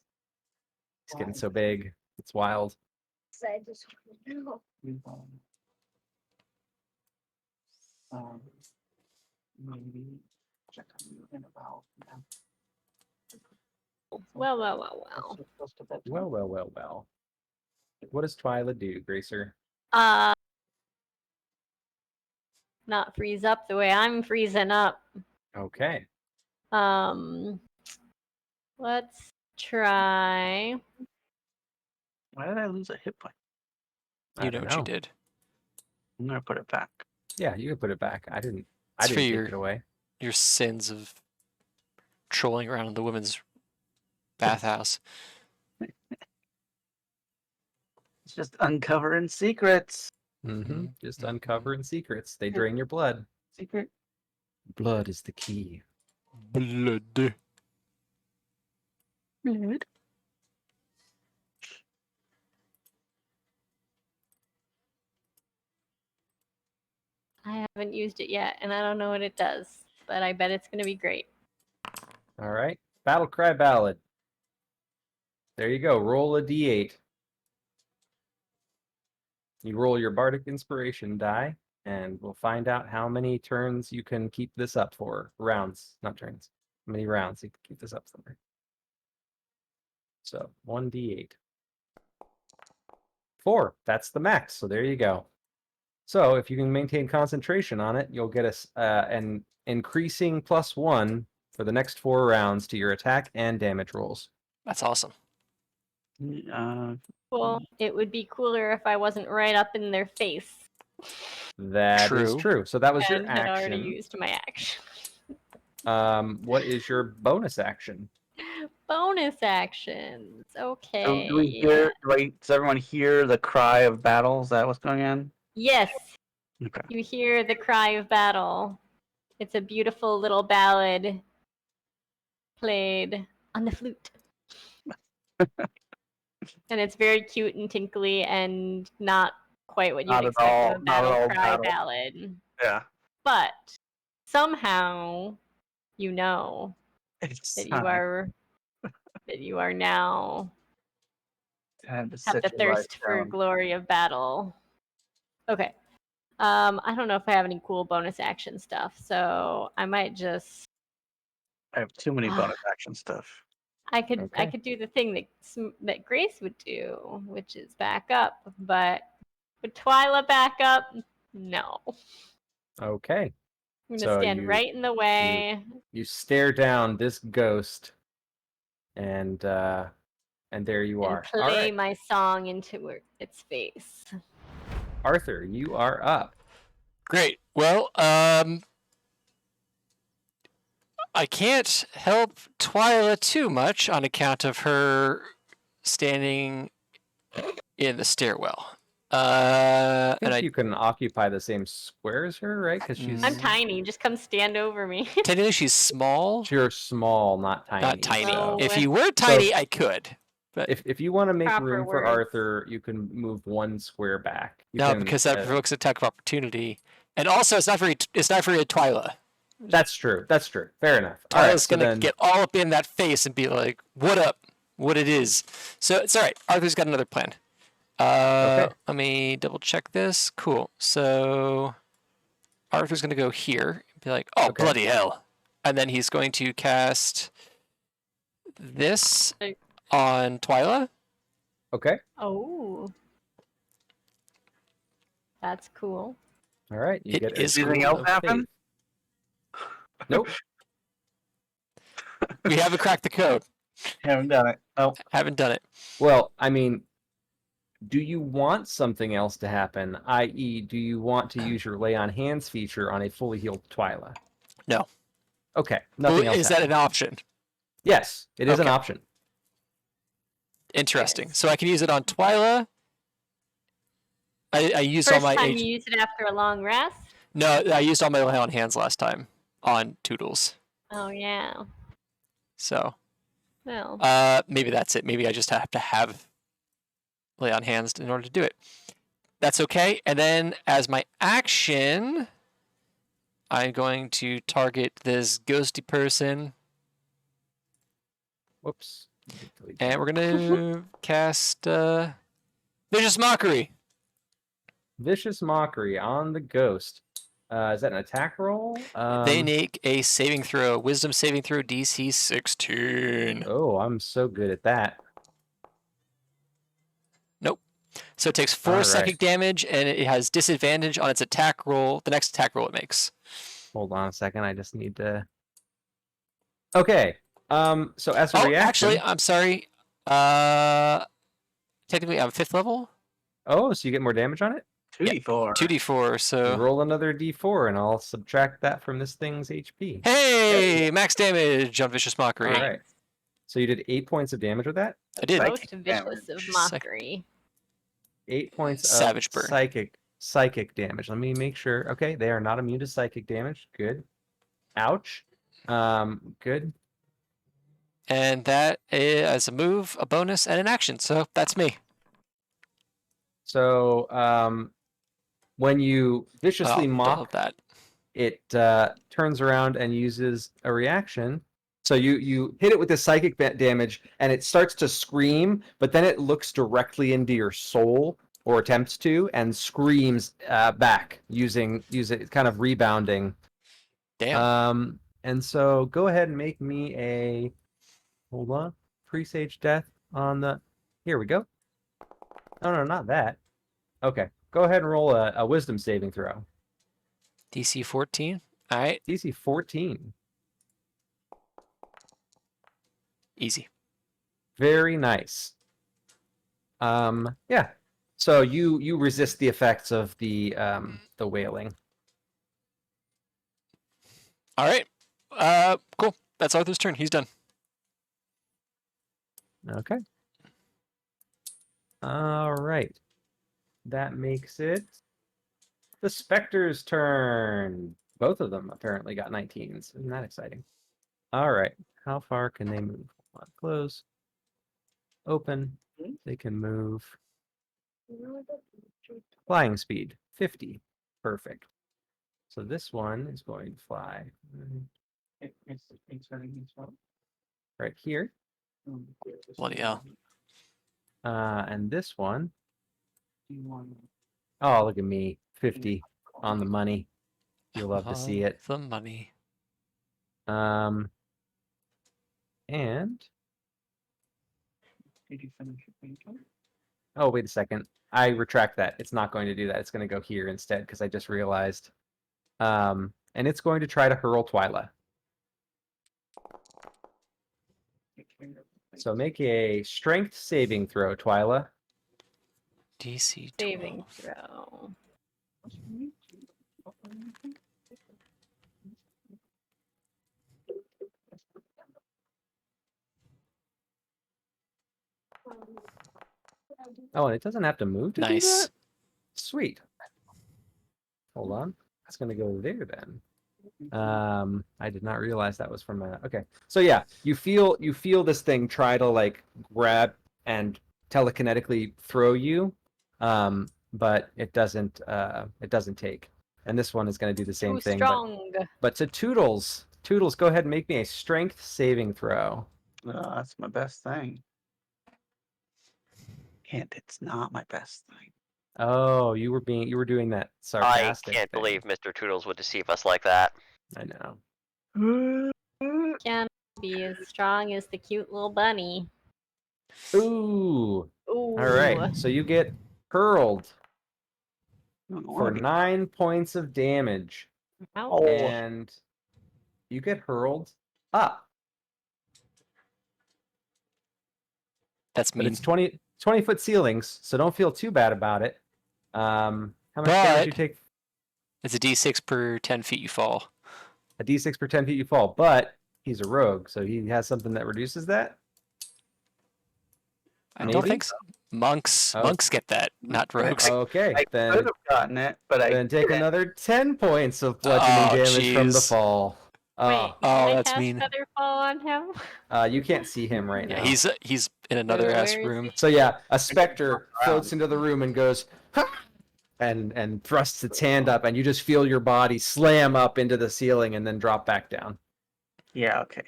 It's getting so big. It's wild. I just want to know. Maybe check on you in about. Well. Well. What does Twyla do, Gracer? Not freeze up the way I'm freezing up. Okay. Let's try. Why did I lose a hit point? I You know don't what you did. I'm gonna put it back. Yeah, you can put it back. I didn't It's for take your- it away. Your sins of trolling around in the women's bathhouse. It's just uncovering secrets. Mm-hmm. Just uncovering secrets. They drain your blood. Secret. Blood is the key. Blood. Good. I haven't used it yet, and I don't know what it does, but I bet it's going to be great. All right. Battle Cry Ballad. There you go. Roll a d8. You roll your Bardic Inspiration die, and we'll find out how many turns you can keep this up for. Rounds, not turns. How many rounds you can keep this up for. So, 1d8. 4. That's the max, so there you go. So, if you can maintain concentration on it, you'll get an increasing +1 for the next 4 rounds to your attack and damage rolls. That's awesome. Well, it would be cooler if I wasn't right up in their face. That is True. true. So that was your And had already action. used my action. What is your bonus action? Bonus actions. Okay. So do we hear? Does everyone hear the cry of battle? Is that what's going on? Yes, Okay. you hear the cry of battle. It's a beautiful little ballad played on the flute. And it's very cute and tinkly and not quite what you'd Not at expect all- of a not at battle all cry battle. ballad. Yeah. But somehow you know It's that you are now time to have set the your life thirst for down. glory of battle. Okay. I don't know if I have any cool bonus action stuff, so I might just I have too many bonus action stuff. I Okay. could do the thing that Grace would do, which is back up, but would Twyla back up? No. Okay. I'm gonna So stand you- right in the way. You stare down this ghost, and there you And are. All play right, my song into its face. Arthur, you are up. Great. Well, I can't help Twyla too much on account of her standing in the stairwell. I And think you can occupy the same square as her, right? Because she's I'm tiny. Just come stand over me. technically she's small, you're small, not tiny. not tiny. so- If you were tiny, I could. But If you want to make Proper room for words. Arthur, you can move one square back. You no, can, because that provokes attack of opportunity, and also it's not very Twyla. That's true. That's true. Fair enough. All right, Twyla's so gonna then get all up in that face and be like, "What up? What it is?" So it's all right. Arthur's got another plan. Okay. Let me double check this. Cool. So Arthur's gonna go here and be like, "Oh Okay. bloody hell!" And then he's going to cast this Hey. on Twyla. okay. Oh. That's cool. All right, you It get is a Anything roll else of happen? faith. Nope. We haven't cracked the code. Haven't done it. Oh, Haven't done it. Well, I mean, do you want something else to happen? I.e., do you want to use your lay on hands feature on a fully healed Twyla? No. Okay, Well, nothing else. is that happened. an option? Yes, it is an Okay. option. Interesting. Yes. So I can use it on Twyla. I used all First my time you use it after a long rest? No, I used all my lay on hands last time on Toodles. Oh yeah. So Well. maybe that's it. Maybe I just have to have lay on hands in order to do it. That's okay. And then as my action, I'm going to target this ghosty person, Whoops. and we're gonna cast Vicious Mockery. Vicious Mockery on the ghost. Is that an attack roll? They make a saving throw, Wisdom saving throw, DC 16. Oh, I'm so good at that. Nope. So it takes 4 All right. psychic damage, and it has disadvantage on its attack roll, the next attack roll it makes. Hold on a second. I just need to. Okay. So as a Oh, reaction. actually, I'm sorry. Technically, I'm 5th level. Oh, so you get more damage on it? 2d4. 2d4. So Roll another d4, and I'll subtract that from this thing's HP. hey, max damage on Vicious Mockery. All right. So you did 8 points of damage with that. I did. Psychic Most vicious of damage. mockery. 8 points Savage of burn. psychic damage. Let me make sure. Okay, they are not immune to psychic damage. Good. Ouch. Good. And that is a move, a bonus, and an action. So that's me. So when you viciously Oh, mock, love that. it turns around and uses a reaction. So you hit it with the psychic damage, and it starts to scream, but then it looks directly into your soul, or attempts to, and screams back using kind of rebounding. Damn. And so go ahead and make me a hold on presage death on the. Here we go. No, not that. Okay, go ahead and roll a wisdom saving throw. DC 14. All right. DC 14. Easy. Very nice. Yeah. So you resist the effects of the wailing. All right. Cool. That's Arthur's turn. He's done. Okay. All right. That makes it the Spectre's turn. Both of them apparently got 19s. Isn't that exciting? All right. How far can they move? Hold on. Close. Open. They can move flying speed 50. Perfect. So this one is going to fly right here. Bloody hell. And this one. Oh, look at me. 50 on the money. You'll love to see it. The money. And oh, wait a second. I retract that. It's not going to do that. It's going to go here instead because I just realized. And it's going to try to hurl Twyla. So make a strength saving throw, Twyla. DC 12. Saving throw. Oh, and it doesn't have to move to do Nice. that? Sweet. Hold on. That's going to go there then. I did not realize that was from a. Okay, so yeah, you feel this thing try to like grab and telekinetically throw you, but it doesn't take. And this one is going to do the same Too thing. strong. But to Toodles, go ahead and make me a strength saving throw. That's my best thing. And it's not my best thing. Oh, you were doing that I sarcastic can't thing. believe Mr. Toodles would deceive us like that. I know. Can't be as strong as the cute little bunny. Ooh. Ooh. All right. So you get hurled for Alrighty. 9 points of damage, Ouch. and you get hurled up. That's But mean. it's 20-foot ceilings, so don't feel too bad about it. How much damage do you But- take? It's a D6 per 10 feet you fall. A D6 per 10 feet you fall, but he's a rogue, so he has something that reduces that. I Maybe? don't think so. Monks Oh. monks get that, not rogues. Okay, I could then have gotten it, but I take didn't. another 10 points of bludgeoning Oh, damage from the jeez. fall. Wait, Oh, can I that's cast mean. Feather Fall on him? You can't see him right Yeah, now. he's in another Where ass is room. he? So yeah, a specter floats into the room and goes, "Ha!" and thrusts its hand up, and you just feel your body slam up into the ceiling and then drop back down. Yeah, okay.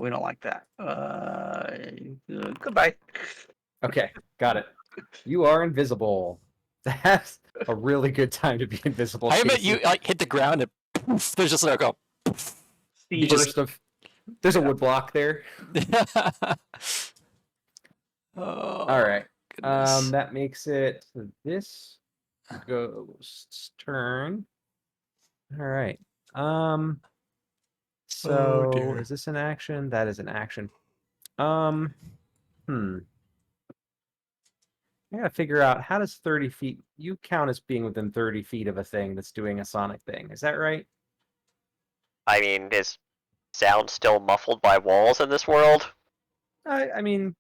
We don't like that. Goodbye. Okay, got it. You are invisible. That's a really good time to be invisible. I bet Casey. you like hit the ground and poof, there's just like a poof. You just- burst of. There's a wood block there. Oh, All right. goodness. That makes it this ghost's turn. All right. So dear. is this an action? That is an action. I gotta figure out how does 30 feet. You count as being within 30 feet of a thing that's doing a sonic thing. Is that right? I mean, is sound still muffled by walls in this world? I mean,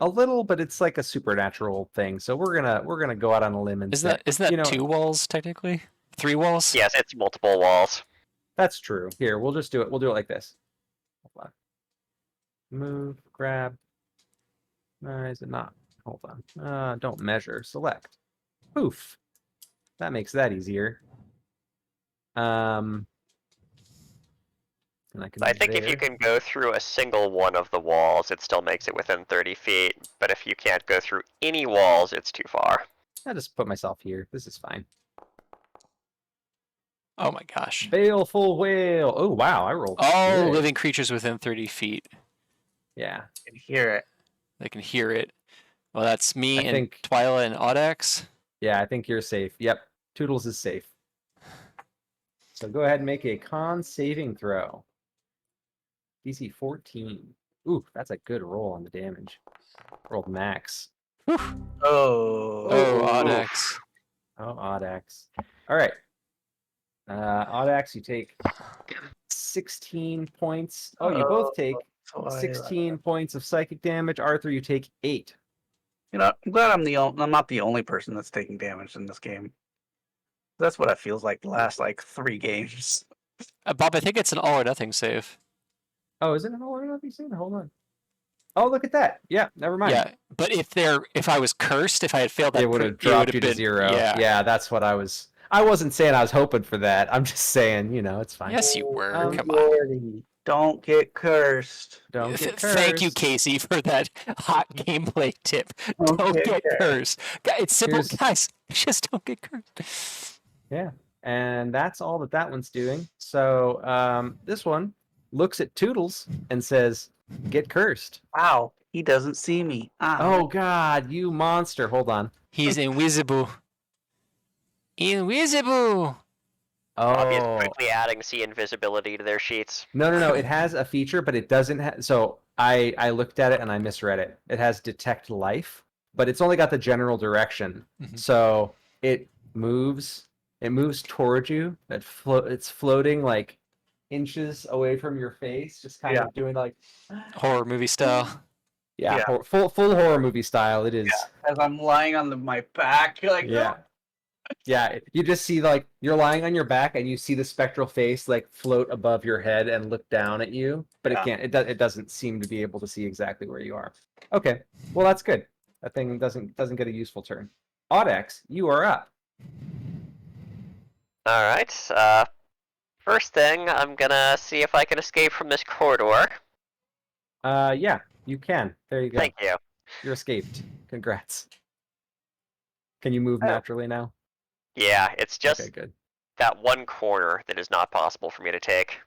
a little, but it's like a supernatural thing. So we're gonna go out on a limb and say, Isn't that you know, 2 walls technically? 3 walls? Yes, it's multiple walls. that's true. Here, we'll just do it. We'll do it like this. Hold on. Move, grab. Is it not? Hold on. Don't measure. Select. Poof. That makes that easier. And I think if you can go through a single one of the walls, it still makes it within 30 feet. But if you can't go through any walls, it's too far. I just put myself here. This is fine. Oh my gosh. Baleful whale. Oh wow, I rolled. All good. living creatures within 30 feet. Yeah. I can hear it. They can hear it. Well, that's me I and think- Twyla and Audax. Yeah, I think you're safe. Yep. Toodles is safe. So go ahead and make a con saving throw. DC 14. Ooh, that's a good roll on the damage. Rolled max. Oh. Oh, Audax. Oh, Audax. All right. Audax, you take 16 points. Oh, you both take 16 points of psychic damage. Arthur, you take 8. You know, I'm glad I'm not the only person that's taking damage in this game. That's what it feels like the last like 3 games. Bob, I think it's an all or nothing save. Oh, is it an all or nothing save? Hold on. Oh, look at that. Yeah, never mind. Yeah, but if I was cursed, if I had failed that, It would have it dropped would've you to been, 0. Yeah. Yeah, that's what I was. I wasn't saying I was hoping for that. I'm just saying, it's fine. Yes, you were. Um, Come on. Lordy, don't get cursed. Don't get cursed. Thank you, Casey, for that hot gameplay tip. Don't get cursed. It's simple, Here's- guys. Just don't get cursed. Yeah, and that's all that one's doing. So this one looks at Toodles and says, "Get cursed." Wow, he doesn't see me. Oh God, you monster! Hold on. He's invisible. Invisible. Robbie is Oh quickly adding C invisibility to their sheets. no! It has a feature, but it doesn't have. So I looked at it and I misread it. It has detect life, but it's only got the general direction. Mhm. So it moves. It moves towards you. It's floating like inches away from your face, just kind of doing like Horror movie style. yeah, Yeah. full horror movie style. It is. As I'm lying on my back, you're like, Yeah. Yeah, you just see like you're lying on your back and you see the spectral face like float above your head and look down at you, but Yeah. it can't. It doesn't seem to be able to see exactly where you are. Okay, well that's good. That thing doesn't get a useful turn. Auryx, you are up. Alright, first thing, I'm gonna see if I can escape from this corridor. Yeah, you can. There you go. Thank you. You're escaped. Congrats. Can you move Oh. naturally now? Yeah, it's just Okay, good. that one corner that is not possible for me to take.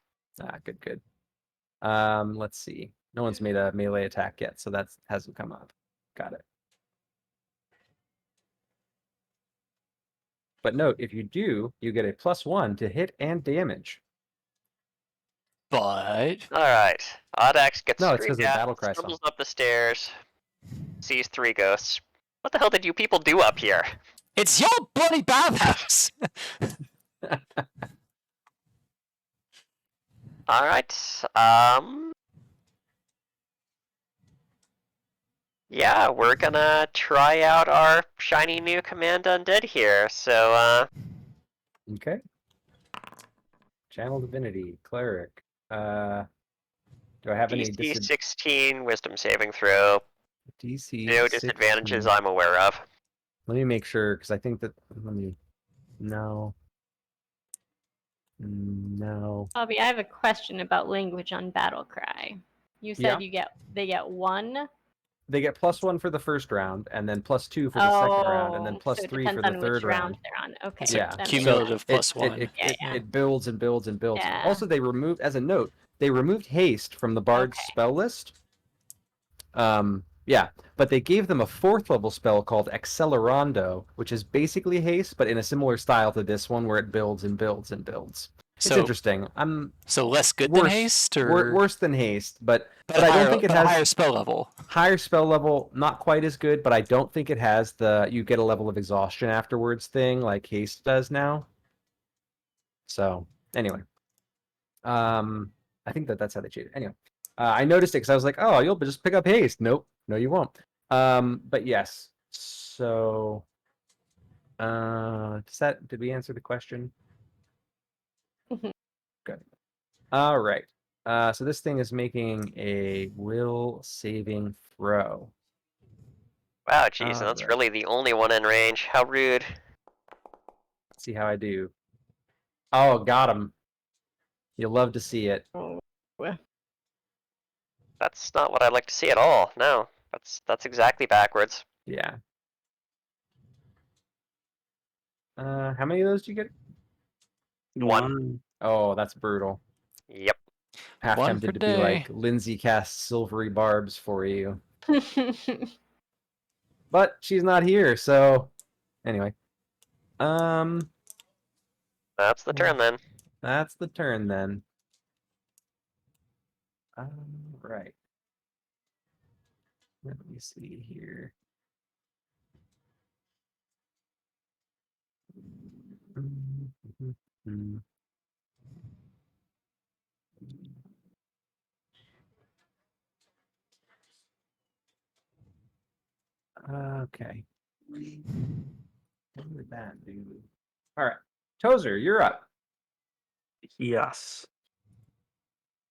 Good. Let's see. No one's made a melee attack yet, so that hasn't come up. Got it. But note, if you do, you get a +1 to hit and damage. But Alright, Audax gets No, it's 'cause screamed of the at, battle cry stumbles song. up the stairs, sees 3 ghosts. What the hell did you people do up here? it's your bloody bathhouse. Alright, yeah, we're gonna try out our shiny new command undead here, so, Okay. Channel Divinity, Cleric. Do I have any DC 16 wisdom saving throw, DC? no disadvantages 16. I'm aware of. Let me make sure, because I think that. Let me. No. No. Bobby, I have a question about language on Battle Cry. You said they get 1. They get +1 for the first round, and then +2 for the second round, and then So it +3 depends for the on third which round. they're on. Okay. It's Yeah, a that makes cumulative sense. +1. It builds and builds and builds. Yeah. Also, they removed, as a note, they removed haste from the bard's Okay. spell list. Yeah, but they gave them a 4th level spell called Accelerando, which is basically haste, but in a similar style to this one, where it builds and builds and builds. It's So interesting. so less good than haste, or worse than haste, but I higher, don't think it has higher spell level. higher spell level. Not quite as good, but I don't think it has the you get a level of exhaustion afterwards thing like haste does now. So anyway, I think that's how they cheated. Anyway, I noticed it because I was like, oh, you'll just pick up haste. Nope, no, you won't. But yes. So, did we answer the question? Mhm. Good. All right. So this thing is making a will saving throw. Wow, jeez, and that's Alright. really the only one in range. How rude. Let's see how I do. Oh, got him. You'll love to see it. Oh, That's not what I'd like to see at all. No, that's exactly backwards. Yeah. How many of those do you get? One. Oh, that's brutal. Yep. Half One tempted per to day. be like Lindsay casts silvery barbs for you, but she's not here. So anyway, That's the turn then. that's the turn then. Right. Let me see here. Okay. What did that do? All right. Tozer, you're up. yes.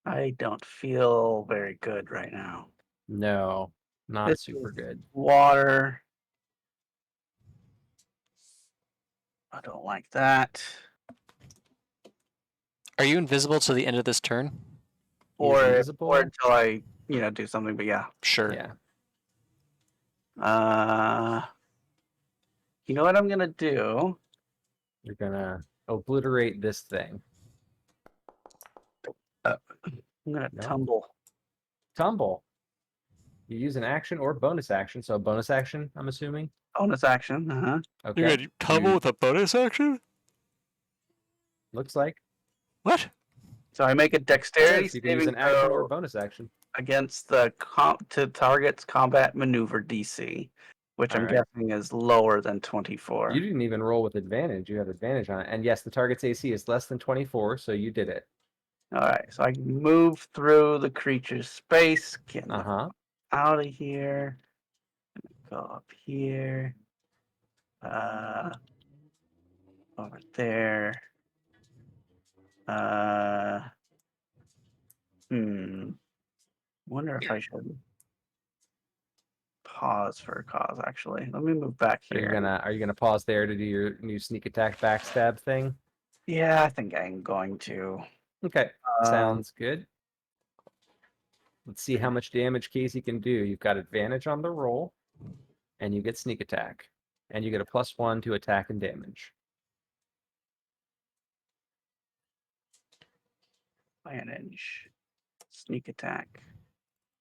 I don't feel very good right now. No, not This super is good. water. I don't like that. Are you invisible to the end of this turn? He is Or invisible? until I, do something. But yeah. Sure. Yeah. You know what I'm gonna do? You're gonna obliterate this thing. I'm gonna No. tumble. Tumble. You use an action or bonus action. So a bonus action, I'm assuming. Bonus action. Okay. You're gonna tumble You- with a bonus action? Looks like. What? So I make a It dexterity says you can use saving an action or throw bonus action. against the to target's combat maneuver DC, which I'm All right. guessing is lower than 24. You didn't even roll with advantage. You have advantage on it. And yes, the target's AC is less than 24, so you did it. All right, so I can move through the creature's space, get Uh-huh. out of here, go up here, over there. Wonder if I should pause for a cause. Actually, let me move back Are you here. gonna pause there to do your new sneak attack backstab thing? Yeah, I think I'm going to. Okay. Um, Sounds good. Let's see how much damage Casey can do. You've got advantage on the roll, and you get sneak attack. And you get a +1 to attack and damage. Advantage, sneak attack,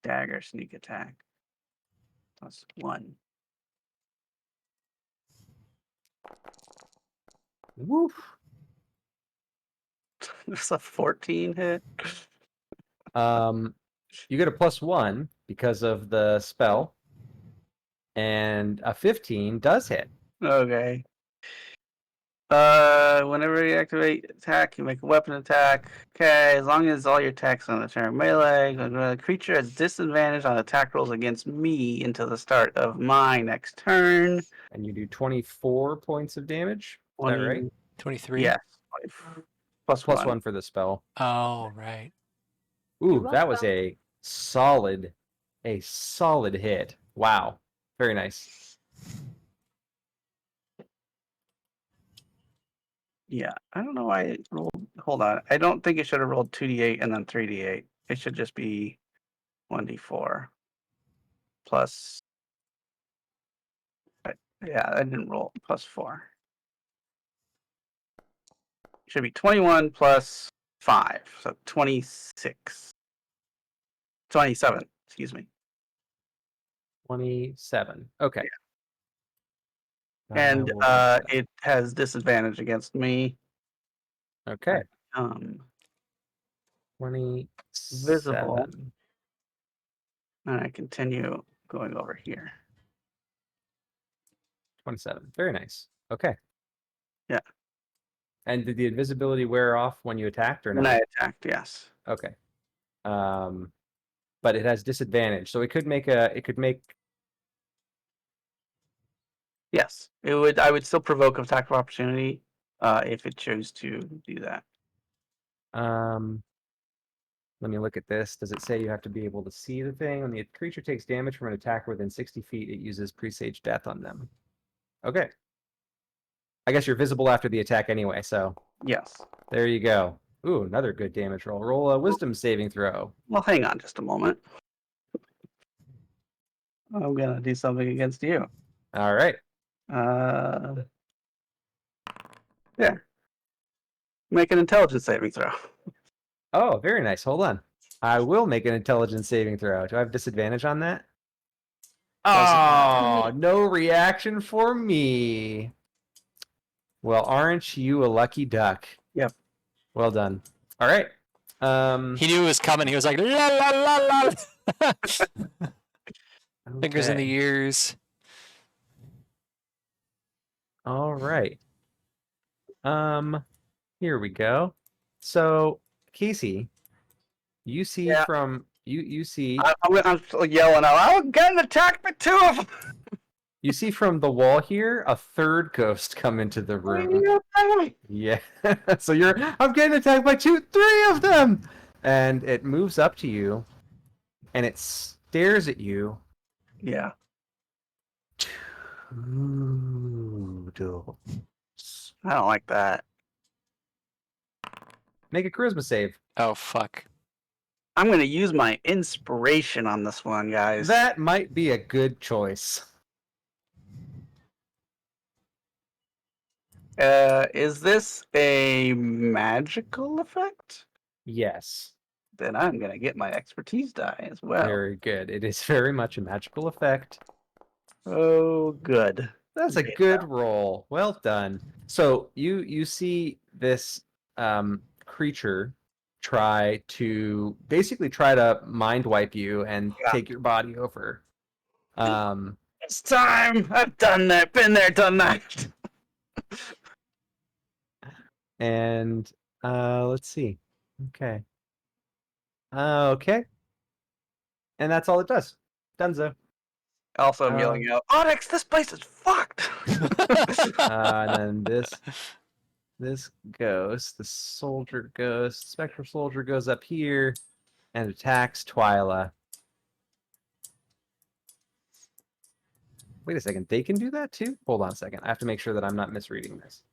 dagger, sneak attack, +1. Woof. There's a 14 hit. You get a +1 because of the spell, and a 15 does hit. Okay. Whenever you activate attack, you make a weapon attack. Okay, as long as all your attacks on the turn melee, the creature has disadvantage on attack rolls against me until the start of my next turn. And you do 24 points of damage. Is that right? 23? Yes. Plus Plus one. 1 for the spell. Oh, right. Ooh, that was a solid hit. Wow. Very nice. Yeah, I don't know why it rolled. Hold on. I don't think it should have rolled 2d8 and then 3d8. It should just be 1d4 plus. Yeah, I didn't roll +4. It should be 21 plus 5, so 26. 27, excuse me. 27. Okay. And We'll go with that. it has disadvantage against me. Okay. 27. Visible. And I continue going over here. 27. Very nice. Okay. Yeah. And did the invisibility wear off when you attacked or When not? I attacked, yes. Okay. But it has disadvantage, so it could make Yes. It would. I would still provoke attack of opportunity if it chose to do that. let me look at this. Does it say you have to be able to see the thing? When the creature takes damage from an attacker within 60 feet, it uses presage death on them. Okay. I guess you're visible after the attack anyway, so Yes. there you go. Ooh, another good damage roll. Roll a wisdom saving throw. Well, hang on just a moment. I'm gonna do something against you. All right. Yeah. Make an intelligence saving throw. Oh, very nice. Hold on. I will make an intelligence saving throw. Do I have disadvantage on that? Oh, no reaction for me. Well, aren't you a lucky duck? Yep. Well done. All right. He knew it was coming. He was like, la la la la. Fingers in the okay. ears. All right. Here we go. So, Casey, you see Yeah. from you see I'm yelling out, I'm getting attacked by 2 of them! you see from the wall here a third ghost come into the room. Yeah. So I'm getting attacked by 3 of them. And it moves up to you and stares at you. Yeah. Toodles. I don't like that. Make a charisma save. Oh fuck. I'm gonna use my inspiration on this one, guys. That might be a good choice. Is this a magical effect? Yes. Then I'm gonna get my expertise die as well. Very good. It is very much a magical effect. Oh, good. That's a Great. good roll. Well done. So you see this creature basically try to mind wipe you and Yeah. take your body over. It's time. I've done that. Been there, done that. And let's see. Okay. Okay. And that's all it does. Dunzo. Also, I'm yelling out, Auryx, this place is fucked. And then this ghost, the soldier ghost, spectral soldier goes up here and attacks Twyla. Wait a second, they can do that too? Hold on a second. I have to make sure that I'm not misreading this.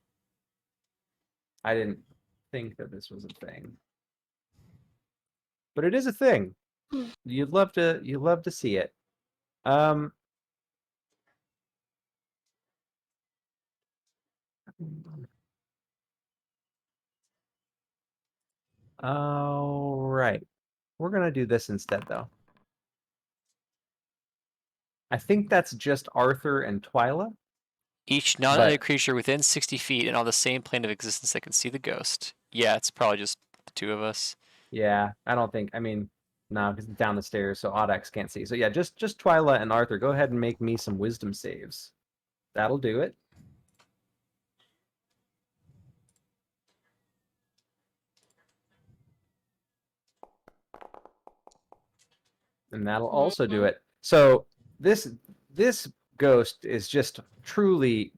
I didn't think that this was a thing. But it is a thing. You'd love to see it. All right. We're gonna do this instead though. I think that's just Arthur and Twyla. Each non-undead creature within 60 feet and on the same plane of existence that can see the ghost. Yeah, it's probably just the two of us. Yeah, I don't think. I mean, no, because it's down the stairs, so Audex can't see. So yeah, just Twyla and Arthur. Go ahead and make me some wisdom saves. That'll do it. And that'll also do it. So this ghost is just truly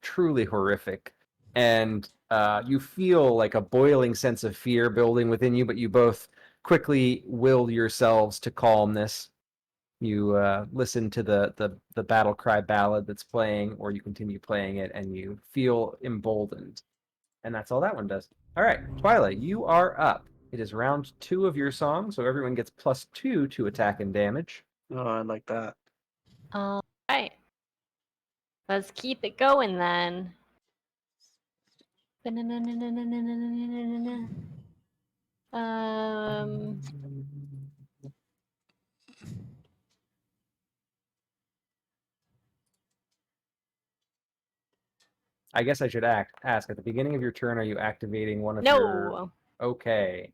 horrific, and you feel like a boiling sense of fear building within you, but you both quickly will yourselves to calmness. You listen to the battle cry ballad that's playing, or you continue playing it, and you feel emboldened. And that's all that one does. All right, Twilight, you are up. It is round 2 of your song, so everyone gets +2 to attack and damage. Oh, I like that. All right. Let's keep it going then. Um, I guess I should ask at the beginning of your turn, are you activating one of your... no, Okay.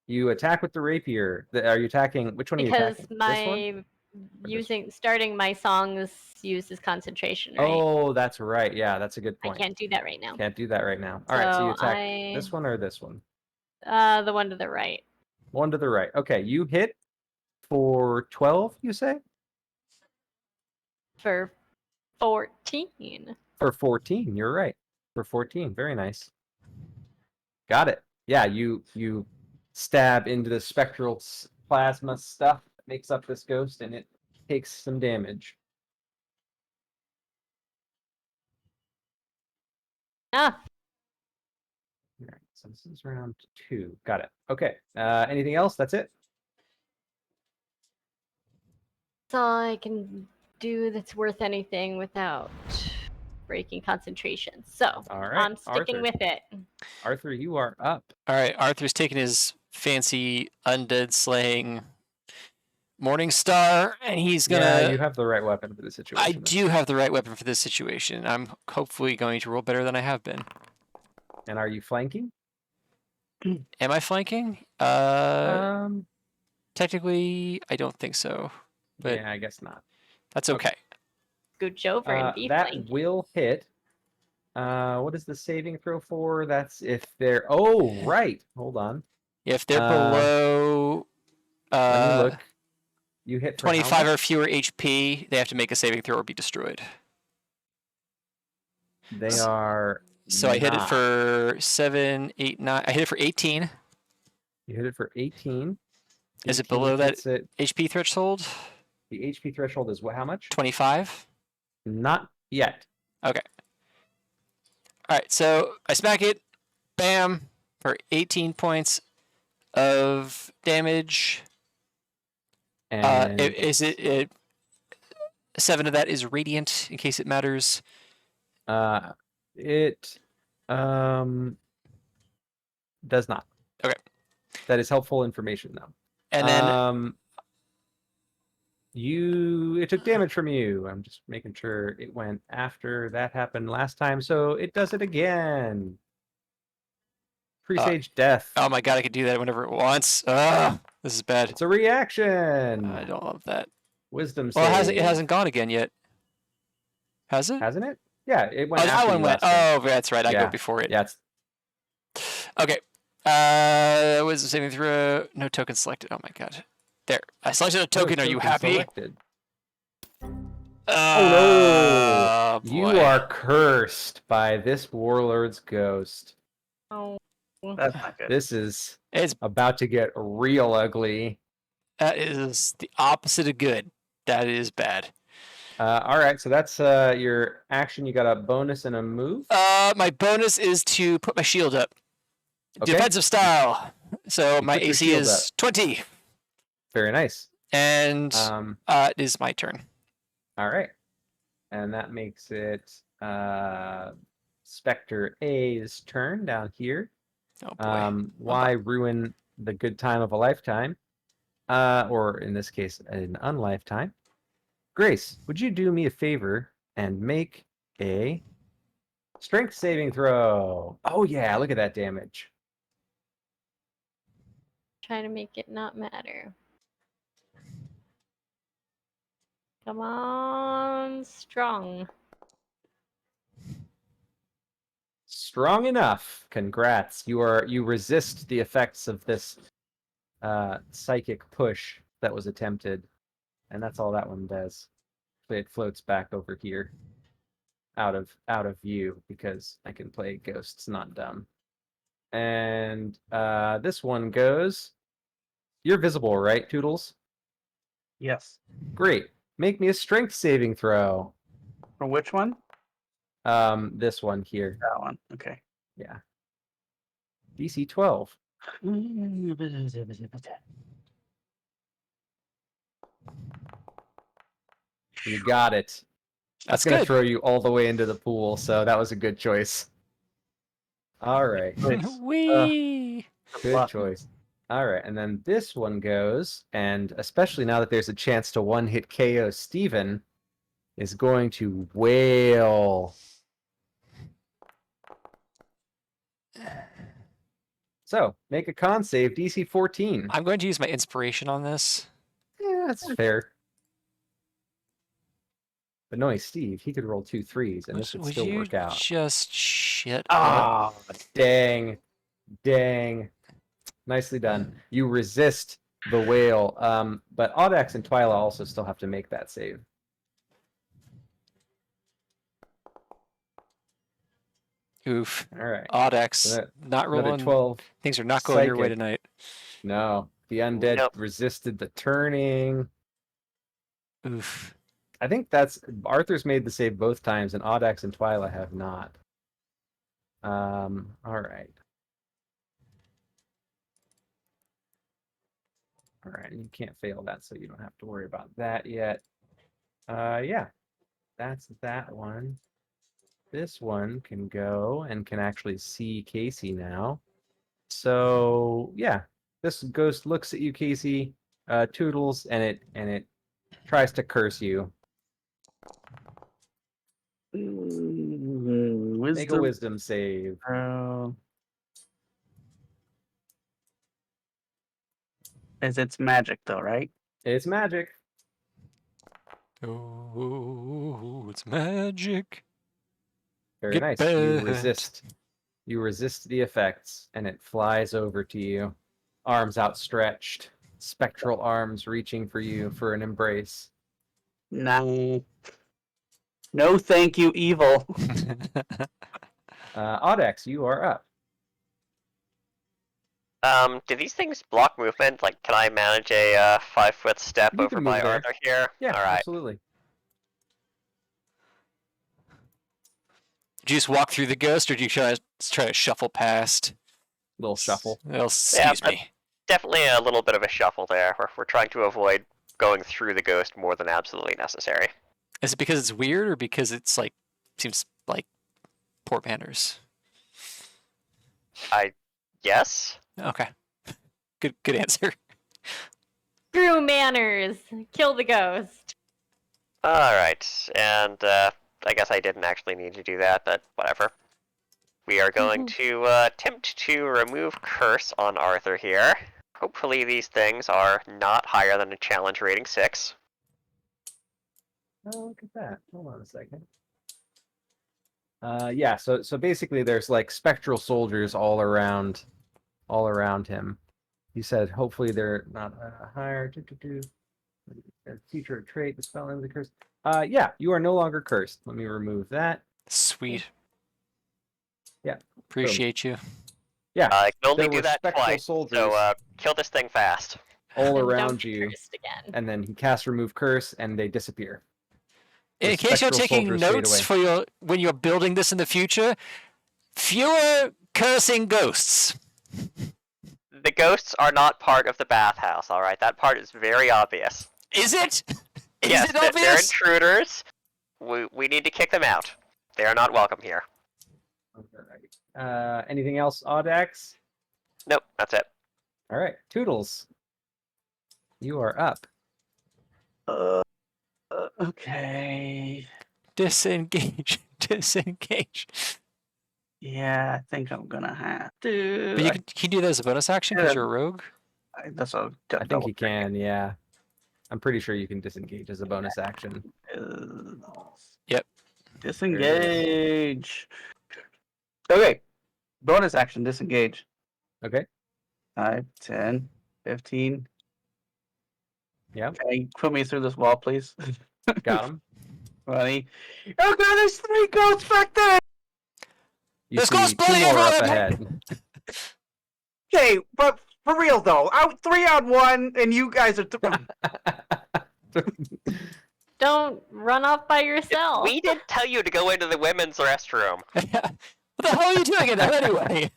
You attack with the rapier. Are you attacking... Which one are you because attacking? This one? my starting my songs uses concentration, right? Oh, that's right. Yeah, that's a good I point. can't do that right now. Can't do that right now. All right, so you So attack this one or this one? The one to the right. One to the right. Okay, you hit for 12, you say? For 14. For 14, you're right. For 14, very nice. Got it. Yeah, you stab into the spectral plasma stuff that makes up this ghost, and it takes some damage. Ah, All right, so this is round 2. Got it. Okay. Anything else? That's it? that's all I can do that's worth anything without breaking concentration. So All right, I'm sticking Arthur. with it. Arthur, you are up. All right, Arthur's taking his fancy undead slaying Morning Star, and he's gonna. Yeah, you have the right weapon for the situation. I do have the right weapon for this situation. I'm hopefully going to roll better than I have been. And are you flanking? Am I flanking? Technically, I don't think so, but yeah, I guess not. that's okay. Scooch over and be That flanking. will hit. What is the saving throw for? That's if they're... Oh, right. Hold on. If they're Let below me look. You hit for how 25 or much? fewer HP, they have to make a saving throw or be destroyed. They are... So I hit it not. for 7, 8, 9. I hit it for 18. You hit it for 18. Is it 18 below that hits it. HP threshold? The HP threshold is how much? 25? Not yet. Okay. Alright, so I smack it. Bam! For 18 points of damage. And Is it 7 of that is radiant, in case it matters. it does not. Okay. That is helpful information, though. And then it took damage from you. I'm just making sure it went after that happened last time, so it does it again. Presage death. oh my god, I could do that whenever it wants. This is bad. It's a reaction. I don't love that. Wisdom Well, save. it hasn't gone again yet. Has it? Hasn't it? Yeah, it went Oh, that after one you went. last time. Oh, that's right. I Yeah. go before it. Yeah, it's Okay. Wisdom saving throw. No token selected. Oh my god. There. I selected a token. Are you happy? Selected. Oh You boy. are cursed by this warlord's ghost. Oh. That's not good. This is It's about to get real ugly. that is the opposite of good. That is bad. All right, so that's your action. You got a bonus and a move. My bonus is to put my shield up. Okay. Defensive style. So You my put your AC shield is 20. Very nice. And it is my turn. All right, and that makes it Spectre A's turn down here. Oh boy. Why ruin the good time of a lifetime? Or in this case, an unlifetime. Grace, would you do me a favor and make a strength saving throw? Oh yeah, look at that damage. Trying to make it not matter. Come on, strong. Strong enough. Congrats. You resist the effects of this psychic push that was attempted. And that's all that one does. It floats back over here. Out of view because I can play ghosts, not dumb. And this one goes. You're visible, right, Toodles? Yes. Great. Make me a strength saving throw. For which one? This one here. That one. Okay. Yeah. DC 12. You got it. That's gonna good. throw you all the way into the pool, so that was a good choice. All right. Wee. Good choice. All right, and then this one goes, and especially now that there's a chance to one-hit KO Steven, is going to wail. So, make a con save, DC 14. I'm going to use my inspiration on this. Yeah, that's fair. But knowing Steve, he could roll 2 3s, and this would Would still you work out. just shit up? Ah, dang. Dang. Nicely done. You resist the whale. But Audax and Twyla also still have to make that save. Oof. All right. Audax. So Not another rolling. 12. Things are not going your way Psychic. tonight. No. The undead Nope. resisted the turning. Oof. I think that's Arthur's made the save both times, and Audax and Twyla have not. All right. All right, and you can't fail that, so you don't have to worry about that yet. Yeah, that's that one. This one can go and can actually see Casey now. So yeah, this ghost looks at you, Casey, toodles, and it tries to curse you. Make a wisdom save. Is it's magic though, right? It's magic. Oh, it's magic. Very Get nice. You resist the effects, and it flies over to you, arms outstretched, spectral arms reaching for you for an embrace. No. No, thank you, evil. Audax, you are up. Do these things block movement? Like, can I manage a 5-foot step You over can by move there. Arthur here? Yeah, All right. absolutely. Do you just walk through the ghost, or do you try to shuffle past? Little shuffle. Well, excuse me. Definitely a little bit of a shuffle there. We're trying to avoid going through the ghost more than absolutely necessary. Is it because it's weird, or because it's like seems like poor manners? Yes. Okay. Good answer. Screw manners. Kill the ghost. All right, and I guess I didn't actually need to do that, but whatever. We are going to attempt to remove curse on Arthur here. Hopefully these things are not higher than a challenge rating 6. Oh, look at that. Hold on a second. Yeah, so basically there's like spectral soldiers all around him. He said hopefully they're not higher. Future trait, the spell ends the curse. Yeah, you are no longer cursed. Let me remove that. Sweet. Yeah. Appreciate you. Yeah, I can only there do were that spectral twice, soldiers so kill this thing fast. all And around don't get you, cursed again. and then he casts remove curse, and they disappear. In The case you're spectral taking soldiers fade notes away. for when you're building this in the future, fewer cursing ghosts. The ghosts are not part of the bathhouse, alright? That part is very obvious. Is it? Is Yes, it they're obvious? intruders. We need to kick them out. They are not welcome here. Anything else, Audax? Nope, that's it. All right, Toodles. You are up. Okay. Disengage. Disengage. Yeah, I think I'm gonna have to. But can you do that as a bonus action because Yeah. you're a rogue? That's a I think you can, yeah. I'm pretty sure you can disengage as a bonus action. Yep. Disengage. Okay. Bonus action, disengage. Okay. 5, 10, 15. Yep. Can you put me through this wall, please? Got him. 20. Oh god, there's 3 ghosts back there! You Let's see go 2 split more up everyone! ahead. Okay, but for real though, out 3 on 1, and you guys are. Don't run off by yourself. We did tell you to go into the women's restroom. What the hell are you doing in there anyway?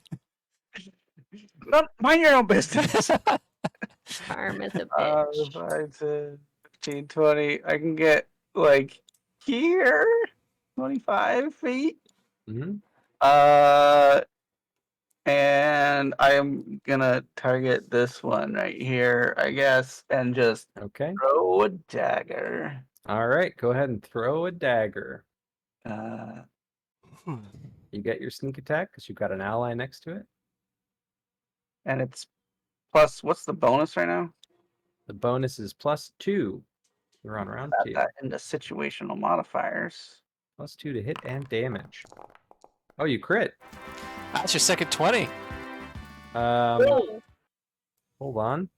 Mind your own business. Charm is a bitch. 5, 10, 15, 20. I can get like here, 25 feet. Mhm. And I am gonna target this one right here, I guess, and just Okay. throw a dagger. All right, go ahead and throw a dagger. Uh, You get your sneak attack because you've got an ally next to it. and it's plus. What's the bonus right now? The bonus is +2. You're on round Add 2. that into situational modifiers. +2 to hit and damage. Oh, you crit. That's your second 20. Oh, Hold on.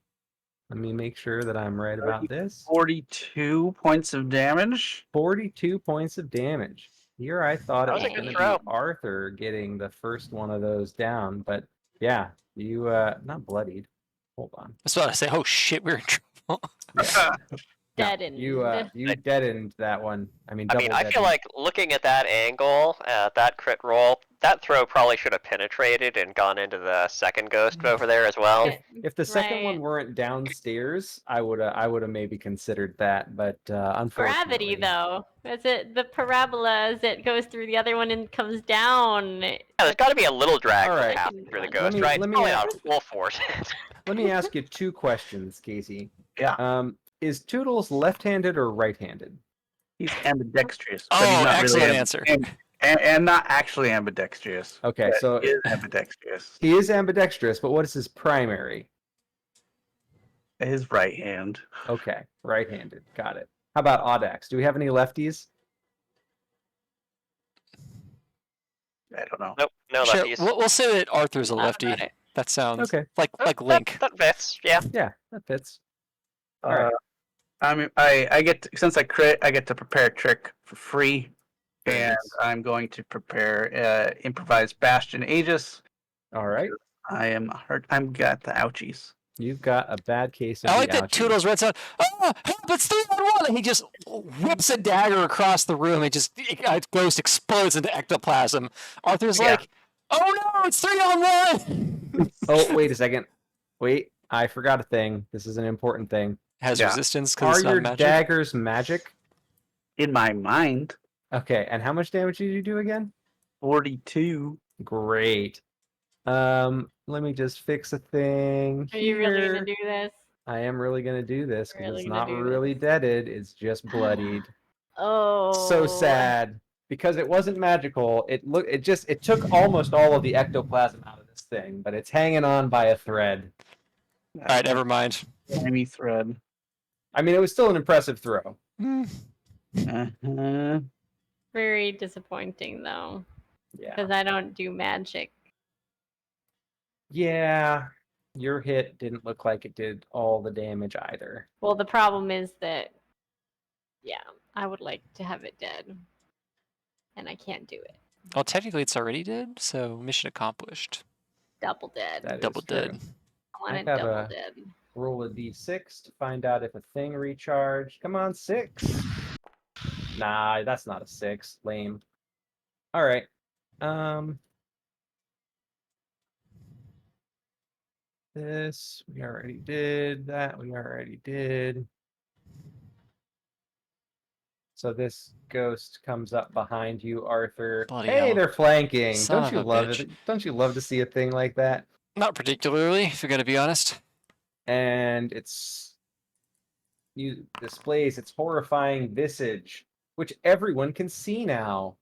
Let me make sure that I'm right about this. 42 points of damage. 42 points of damage. Here I thought That it was a was good going to throw. be Arthur getting the first one of those down, but yeah, you not bloodied. Hold on. I was about to say, oh shit, we're in trouble. Yeah. No, deadened. you deadened that one. I mean, I mean, double I feel deadened. like looking at that angle, that crit roll, that throw probably should have penetrated and gone into the second ghost over there as well. If the second one Right. weren't downstairs, I would have maybe considered that, but unfortunately, Gravity, though. Is it the parabola as it goes through the other one and comes down? Yeah, there's got to be a little drag All from right. passing through the Let ghost, me- right? let It's me probably ask- not full force. Let me ask you 2 questions, Casey. Yeah. Is Toodles left-handed or right-handed? He's ambidextrous. but Oh, he's not excellent really answer. and not actually ambidextrous. Okay, but so he is ambidextrous. he is ambidextrous, but what is his primary? His right hand. Okay, right-handed. Got it. How about Audax? Do we have any lefties? I don't know. Nope, no Sure, lefties. we'll say that Arthur's a lefty. Alright. That sounds Okay. like Link. That fits, yeah. Yeah, that fits. All right. I get to, since I crit, I get to prepare a trick for free, Very and nice. I'm going to prepare improvised Bastion Aegis. All right. I am hurt. I'm got the ouchies. You've got a bad case of I the like that ouchies. Toodles runs out. Oh, help! It's 3-on-1! And he just whips a dagger across the room and just Ghost explodes into ectoplasm. Arthur's Yeah. like, "Oh no! It's 3-on-1!" Oh, wait a second. Wait, I forgot a thing. This is an important thing. Has Yeah. resistance because Are it's not your magic. daggers magic? In my mind, Okay, and how much damage did you do again? 42. Great. Let me just fix a thing Are you really gonna here. do this? I am really gonna do this because Really it's gonna not do really this. deaded. It's just bloodied. Oh. So sad because it wasn't magical. It took almost all of the ectoplasm out of this thing, but it's hanging on by a thread. All right, never mind. Slimy thread. I mean, it was still an impressive throw. Uh-huh. Very disappointing though, Yeah. because I don't do magic. Yeah. Your hit didn't look like it did all the damage either. Well, the problem is that, yeah, I would like to have it dead, and I can't do it. Well, technically, it's already dead, so mission accomplished. Double dead. That is Double true. dead. I want I it have double a- dead. Roll a d6 to find out if a thing recharged. Come on, 6. Nah, that's not a 6. Lame. All right. This we already did. That we already did. So this ghost comes up behind you, Arthur. Bloody Hey, hell. they're flanking. Son Don't of you a love bitch. it? Don't you love to see a thing like that? Not particularly, if you're gonna be honest. And you displays its horrifying visage, which everyone can see now.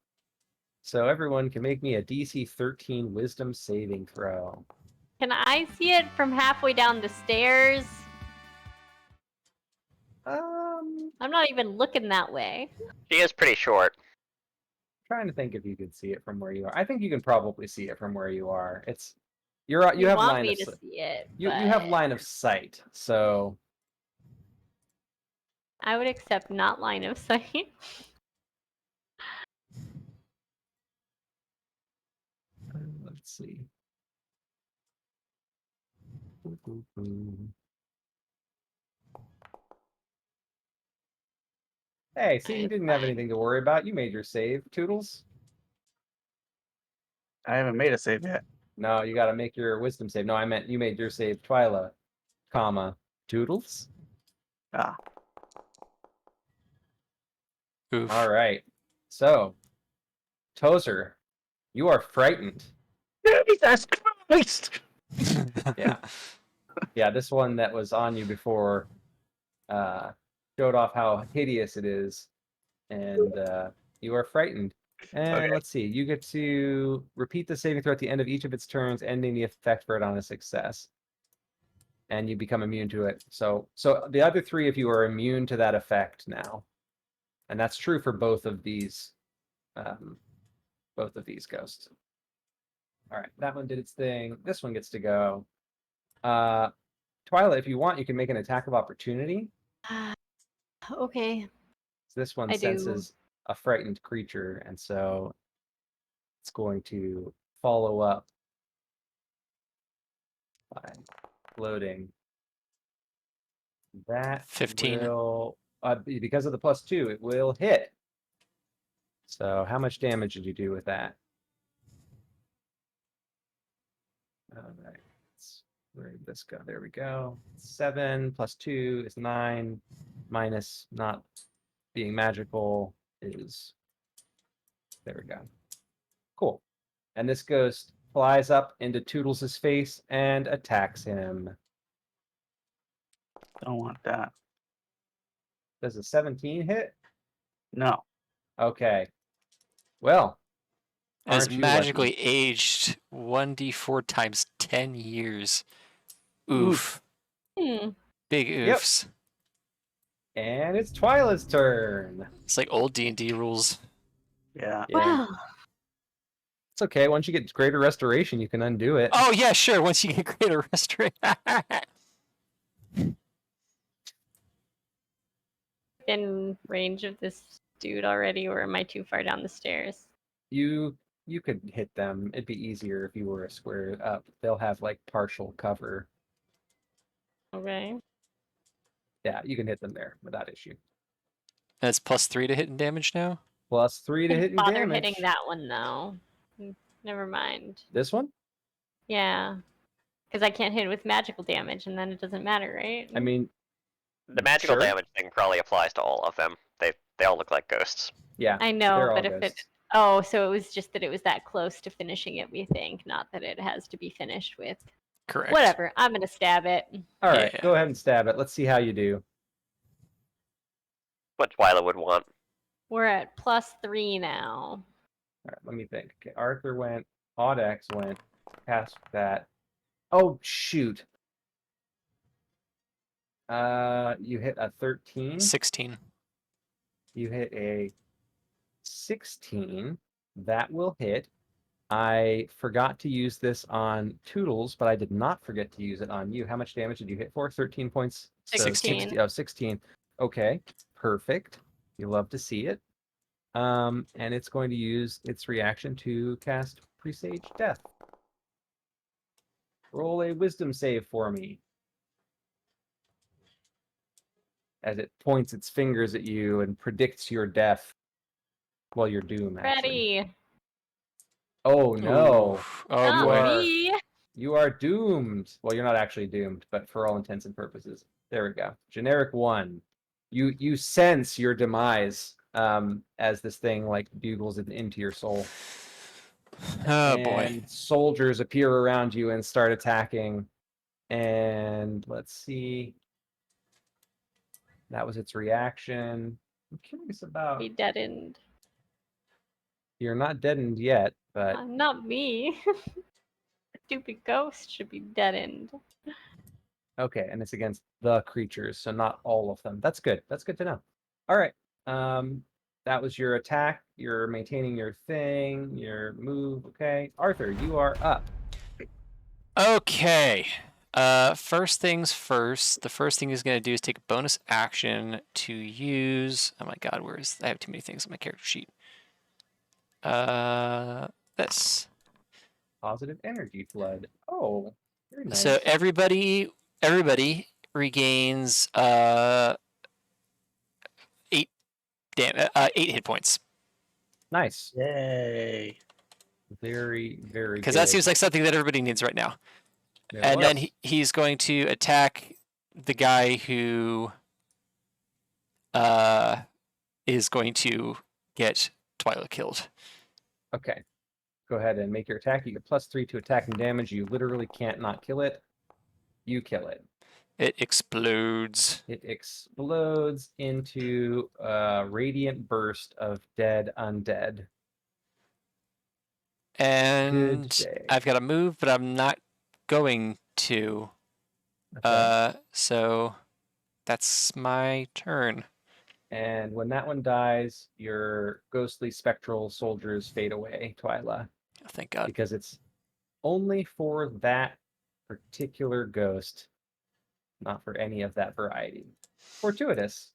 So everyone can make me a DC 13 Wisdom saving throw. Can I see it from halfway down the stairs? I'm not even looking that way. She is pretty short. Trying to think if you could see it from where you are. I think you can probably see it from where you are. You You have want line me of to sight. see it, You have but line of sight, so I would accept not line of sight. let's see. Hey, see, you It's didn't have fine. anything to worry about. You made your save, Toodles. I haven't made a save yet. No, you got to make your wisdom save. No, I meant you made your save, Twyla, comma, Toodles. Ah. Oof. All right. So, Tozer, you are frightened. Jesus Christ! Yeah. Yeah, this one that was on you before showed off how hideous it is, and you are frightened. And Okay. let's see, you get to repeat the saving throw at the end of each of its turns, ending the effect for it on a success. And you become immune to it. So the other 3 of you are immune to that effect now. And that's true for both of these ghosts. All right, that one did its thing. This one gets to go. Twyla, if you want, you can make an attack of opportunity. Okay. So this one I do. senses a frightened creature, and so it's going to follow up by loading. That 15. will, because of the +2, it will hit. So how much damage did you do with that? All right. Where did this go? There we go. 7 + 2 is 9, minus not being magical is, there we go. Cool. And this ghost flies up into Toodles' face and attacks him. Don't want that. Does a 17 hit? No. Okay. Well, As aren't you magically lucky? aged 1d4 times 10 years. Oof. Hmm. Big Yep. oofs. And it's Twyla's turn. It's like old D&D rules. Yeah. Yeah. Wow. It's okay. Once you get greater restoration, you can undo it. Oh, yeah, sure. Once you get greater restoration. In range of this dude already, or am I too far down the stairs? You You could hit them. It'd be easier if you were a square up. They'll have like partial cover. Okay. Yeah, you can hit them there without issue. That's +3 to hit and damage now. +3 to Didn't hit and bother damage. hitting that one though. Never mind. This one? Yeah. Because I can't hit with magical damage, and then it doesn't matter, right? I mean, The magical sure. damage thing probably applies to all of them. They all look like ghosts. Yeah, I know, they're all but if it. ghosts. Oh, so it was just that it was that close to finishing it, we think, not that it has to be finished with. Correct. Whatever. I'm gonna stab it. All right, Yeah. go ahead and stab it. Let's see how you do. What Twyla would want. We're at +3 now. All right, let me think. Okay, Arthur went. Audax went. Cast that. Oh shoot. You hit a 13. 16. You hit a 16. That will hit. I forgot to use this on Toodles, but I did not forget to use it on you. How much damage did you hit for? 13 points? So 16. 60 oh, 16. Okay, perfect. You love to see it. And it's going to use its reaction to cast Presage Death. Roll a wisdom save for me. As it points its fingers at you and predicts your death. Well, your doom, actually. Ready. Oh no. Oof. Oh Not boy. me. You are doomed. Well, you're not actually doomed, but for all intents and purposes. There we go. Generic 1. You sense your demise as this thing like bugles it into your soul. Oh and boy. soldiers appear around you and start attacking. And let's see. That was its reaction. I'm curious about. Be deadened. You're not deadened yet, but Not me. Stupid ghost should be deadened. okay, and it's against the creatures, so not all of them. That's good. That's good to know. All right. That was your attack. You're maintaining your thing, your move. Okay. Arthur, you are up. Okay. First things first. The first thing he's gonna do is take a bonus action to use. Oh my god, where is? I have too many things on my character sheet. This. Positive energy flood. Oh, very nice. So everybody regains 8 hit points. Nice. Yay. Very, very Because good. that seems like something that everybody needs right now. There And was. then he's going to attack the guy who is going to get Twyla killed. Okay. Go ahead and make your attack. You get +3 to attack and damage. You literally can't not kill it. You kill it. It explodes. It explodes into a radiant burst of dead undead. And day. I've got to move, but I'm not going to. Okay. So that's my turn. And when that one dies, your ghostly spectral soldiers fade away, Twyla, Oh, thank God. because it's only for that particular ghost, not for any of that variety. Fortuitous.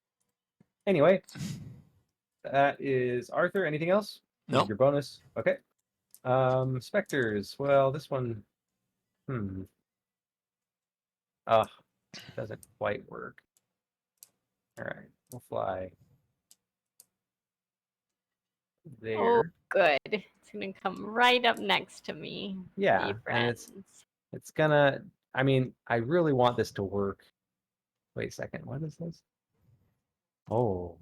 Anyway, that is Arthur. Anything else? Nope. Your bonus. Okay. Specters. Well, this one. Doesn't quite work. All right, we'll fly there. Oh, good. It's gonna come right up next to me. Yeah, Be and friends. it's gonna. I mean, I really want this to work. Wait a second. What is this? Oh.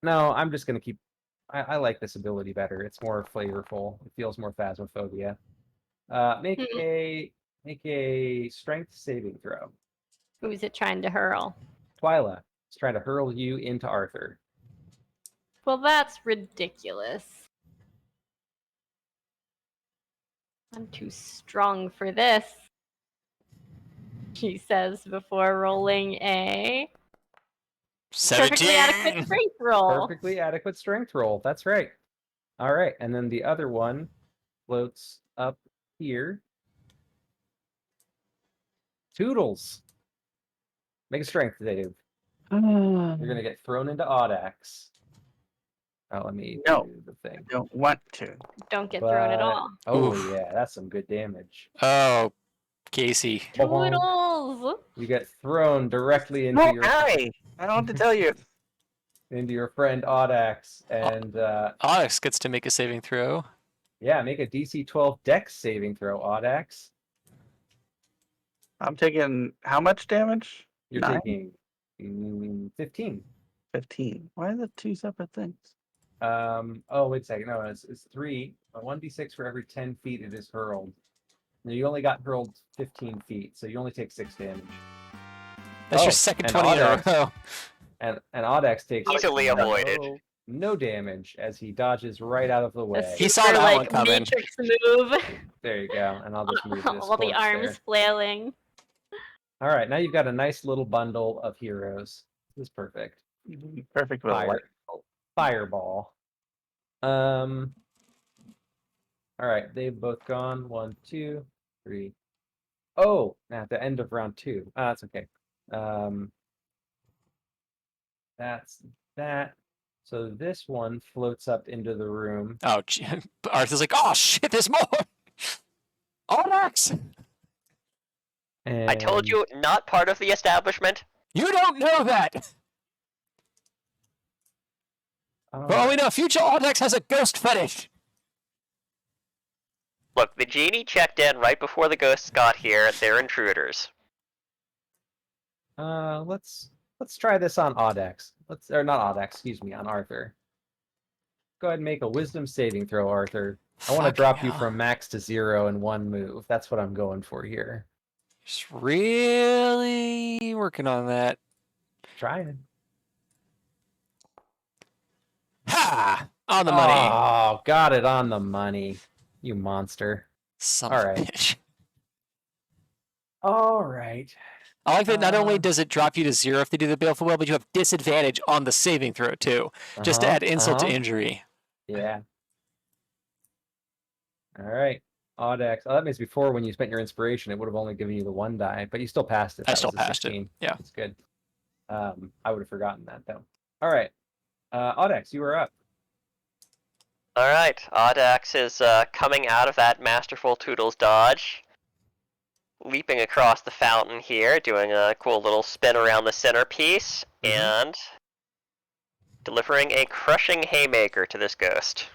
No, I'm just gonna keep. I like this ability better. It's more flavorful. It feels more phasmophobia. Make a strength saving throw. Who's it trying to hurl? Twyla is trying to hurl you into Arthur. Well, that's ridiculous. I'm too strong for this, she says before rolling a 17. perfectly adequate strength roll. Perfectly adequate strength roll. That's right. All right, and then the other one floats up here. Toodles. Make a strength save. You're gonna get thrown into Audax. Oh, let me No. do the thing. Don't want to. Don't get thrown at all. Oh Oof. yeah, that's some good damage. Oh, Casey. Toodles! You get thrown directly into No, your I don't know what to tell you. into your friend Audax, and Alex gets to make a saving throw. yeah, make a DC 12 Dex saving throw, Audax. I'm taking how much damage? You're 9? taking 15. 15. Why are the two separate things? Oh, wait a second. No, it's 3. 1d6 for every 10 feet it is hurled. Now, you only got hurled 15 feet, so you only take 6 damage. That's Oh, your second and 20 in a Audax- row. And Audax takes Easily avoided. no damage as he dodges right out of the A way. He saw super, that like, one coming. Matrix move. There you go. And I'll just move this All the corpse arms there. flailing. All right, now you've got a nice little bundle of heroes. This is perfect. Perfect with a light. Fireball. All right, they've both gone. 1, 2, 3. Oh, at the end of round 2. Ah, that's okay. That's that. So this one floats up into the room. Oh, Arthur's like, oh shit, there's more. Alex, And I told you, not part of the establishment. you don't know that. For all we know, Future Auryx has a ghost fetish. Look, the genie checked in right before the ghosts got here. They're intruders. Let's try this on Audax. Or not Audax, excuse me, on Arthur. Go ahead and make a wisdom saving throw, Arthur. I want to Fucking drop you hell. from max to 0 in one move. That's what I'm going for here. Just really working on that. Trying. Ha! On the money. Oh, got it on the money. You monster. Son all of a right. bitch. All right. I like that not only does it drop you to 0 if they do the baleful will, but you have disadvantage on the saving throw too. Just to add insult to injury. Yeah. All right. Audax. Oh, that means before when you spent your inspiration, it would have only given you the 1 die, but you still passed it. I That still was a passed it. 16. Yeah. That's good. I would have forgotten that though. All right. Audax, you are up. Alright, Audax is coming out of that masterful Toodles dodge. Leaping across the fountain here, doing a cool little spin around the centerpiece, and delivering a crushing haymaker to this ghost.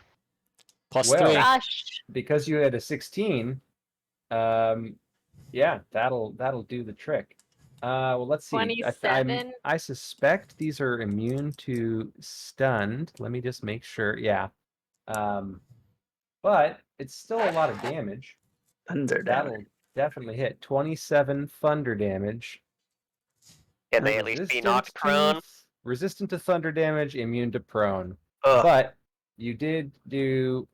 Plus Well, 3. Gosh. Because you had a 16, yeah, that'll do the trick. Well, let's see. 27. I suspect these are immune to stunned. Let me just make sure. Yeah. But it's still a lot of damage. Thunder That'll damage. definitely hit. 27 thunder damage. Can they at least be knocked prone? Resistant to thunder damage, immune to prone. Ugh. But you did do.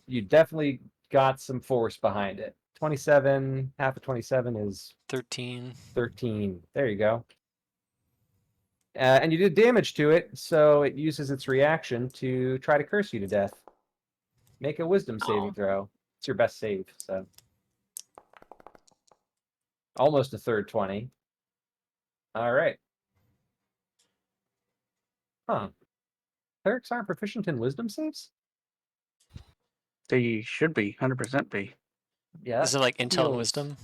You definitely got some force behind it. 27, half of 27 is 13. 13. There you go. And you did damage to it, so it uses its reaction to try to curse you to death. Make a wisdom saving throw. It's your best save, so. Almost a third 20. All right. Huh. Clerics aren't proficient in wisdom saves? They should be, 100% be. Yeah. Is it like intel and feels- wisdom?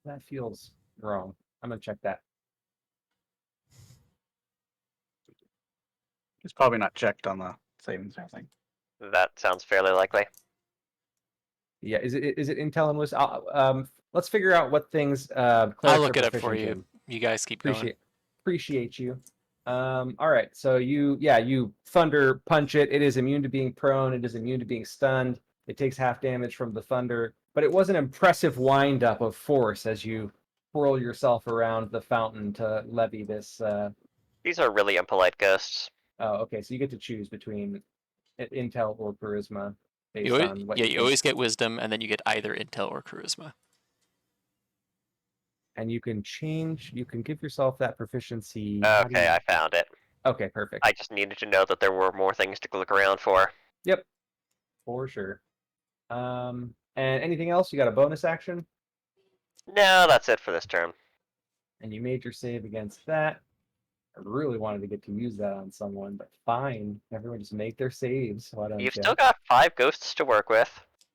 That feels wrong. I'm going to check that. It's probably not checked on the savings or thing. That sounds fairly likely. Yeah, is it intel and wisdom? Let's figure out what things I'll clerics look are it up for proficient you. in. You guys keep going. Appreciate you. All right, so you thunder punch it. It is immune to being prone. It is immune to being stunned. It takes half damage from the thunder, but it was an impressive wind up of force as you whirl yourself around the fountain to levy this. These are really impolite ghosts. Oh, okay, so you get to choose between intel or charisma based You, on what. you always get wisdom, and then you get either intel or charisma. And you can change. You can give yourself that proficiency. How do Okay, you- I found it. Okay, perfect. I just needed to know that there were more things to look around for. Yep, for sure. And anything else? You got a bonus action, No, that's it for this turn. and you made your save against that. I really wanted to get to use that on someone, but fine. Everyone just make their saves. Why don't You've you? still got 5 ghosts to work with.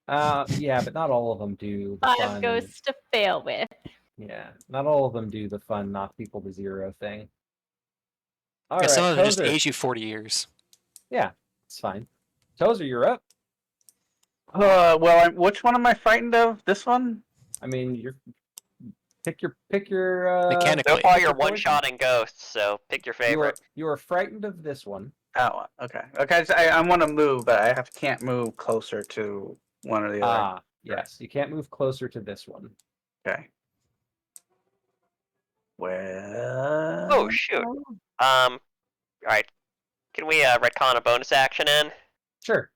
Yeah, but not all of them do the 5 fun. ghosts to fail with. Yeah, not all of them do the fun knock people to zero thing. All Yeah, right, some of them just Tozer. age you 40 years. Yeah, it's fine. Tozer, you're up. Well, which one am I frightened of? This one? I mean, you're pick your So Mechanically. far, pick you're your poison. one-shotting ghosts, so pick your favorite. You are frightened of this one. Oh, okay. Okay, so I want to move, but I can't move closer to one or the other. Ah, yes. You can't move closer to this one. Okay. Well. Oh, shoot. Alright. Can we retcon a bonus action in? Sure.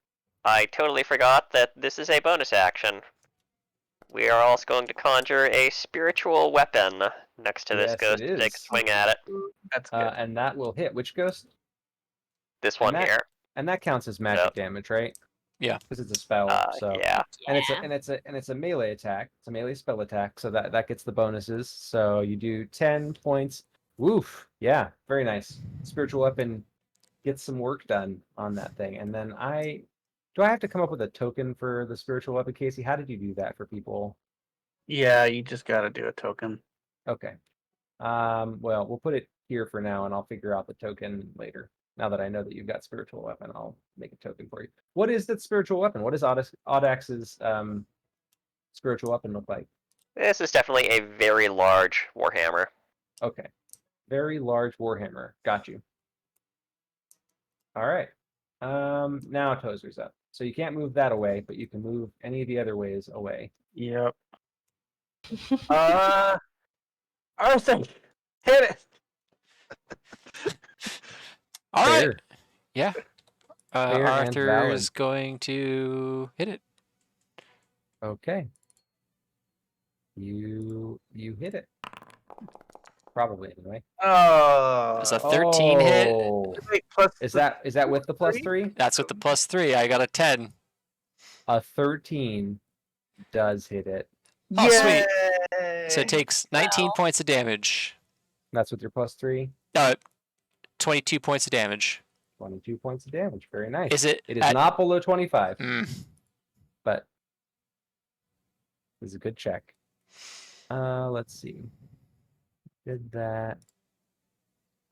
I totally forgot that this is a bonus action. We are also going to conjure a spiritual weapon next to this Yes, ghost it to take a is. swing at it. That's good. And that will hit which ghost? This one that- here. And that counts as magic damage, right? Yeah. Because it's a spell. So Yeah. and it's Yeah. a melee attack. It's a melee spell attack, so that gets the bonuses. So you do 10 points. Woof. Yeah, very nice. Spiritual weapon gets some work done on that thing. And then do I have to come up with a token for the spiritual weapon, Casey? How did you do that for people? Yeah, you just got to do a token. Okay. Well, we'll put it here for now, and I'll figure out the token later. Now that I know that you've got spiritual weapon, I'll make a token for you. What is that spiritual weapon? What does Audax's spiritual weapon look like? This is definitely a very large warhammer. Okay. Very large warhammer. Got you. All right. Now Tozer's up. So you can't move that away, but you can move any of the other ways away. Yep. Arthur, hit it. All right. Fair. Yeah. Fair and Arthur valid. is going to hit it. Okay. You hit it. Probably anyway. Oh. That's a 13 hit. Oh. Wait, plus Is that with the plus 3? That's with the +3. I got a 10. A 13 does hit it. Oh, sweet. Yay! So it takes 19 points of damage. That's with your plus 3. 22 points of damage. 22 points of damage. Very nice. Is it? It is not below 25, Mm. but it's a good check. Let's see. Did that.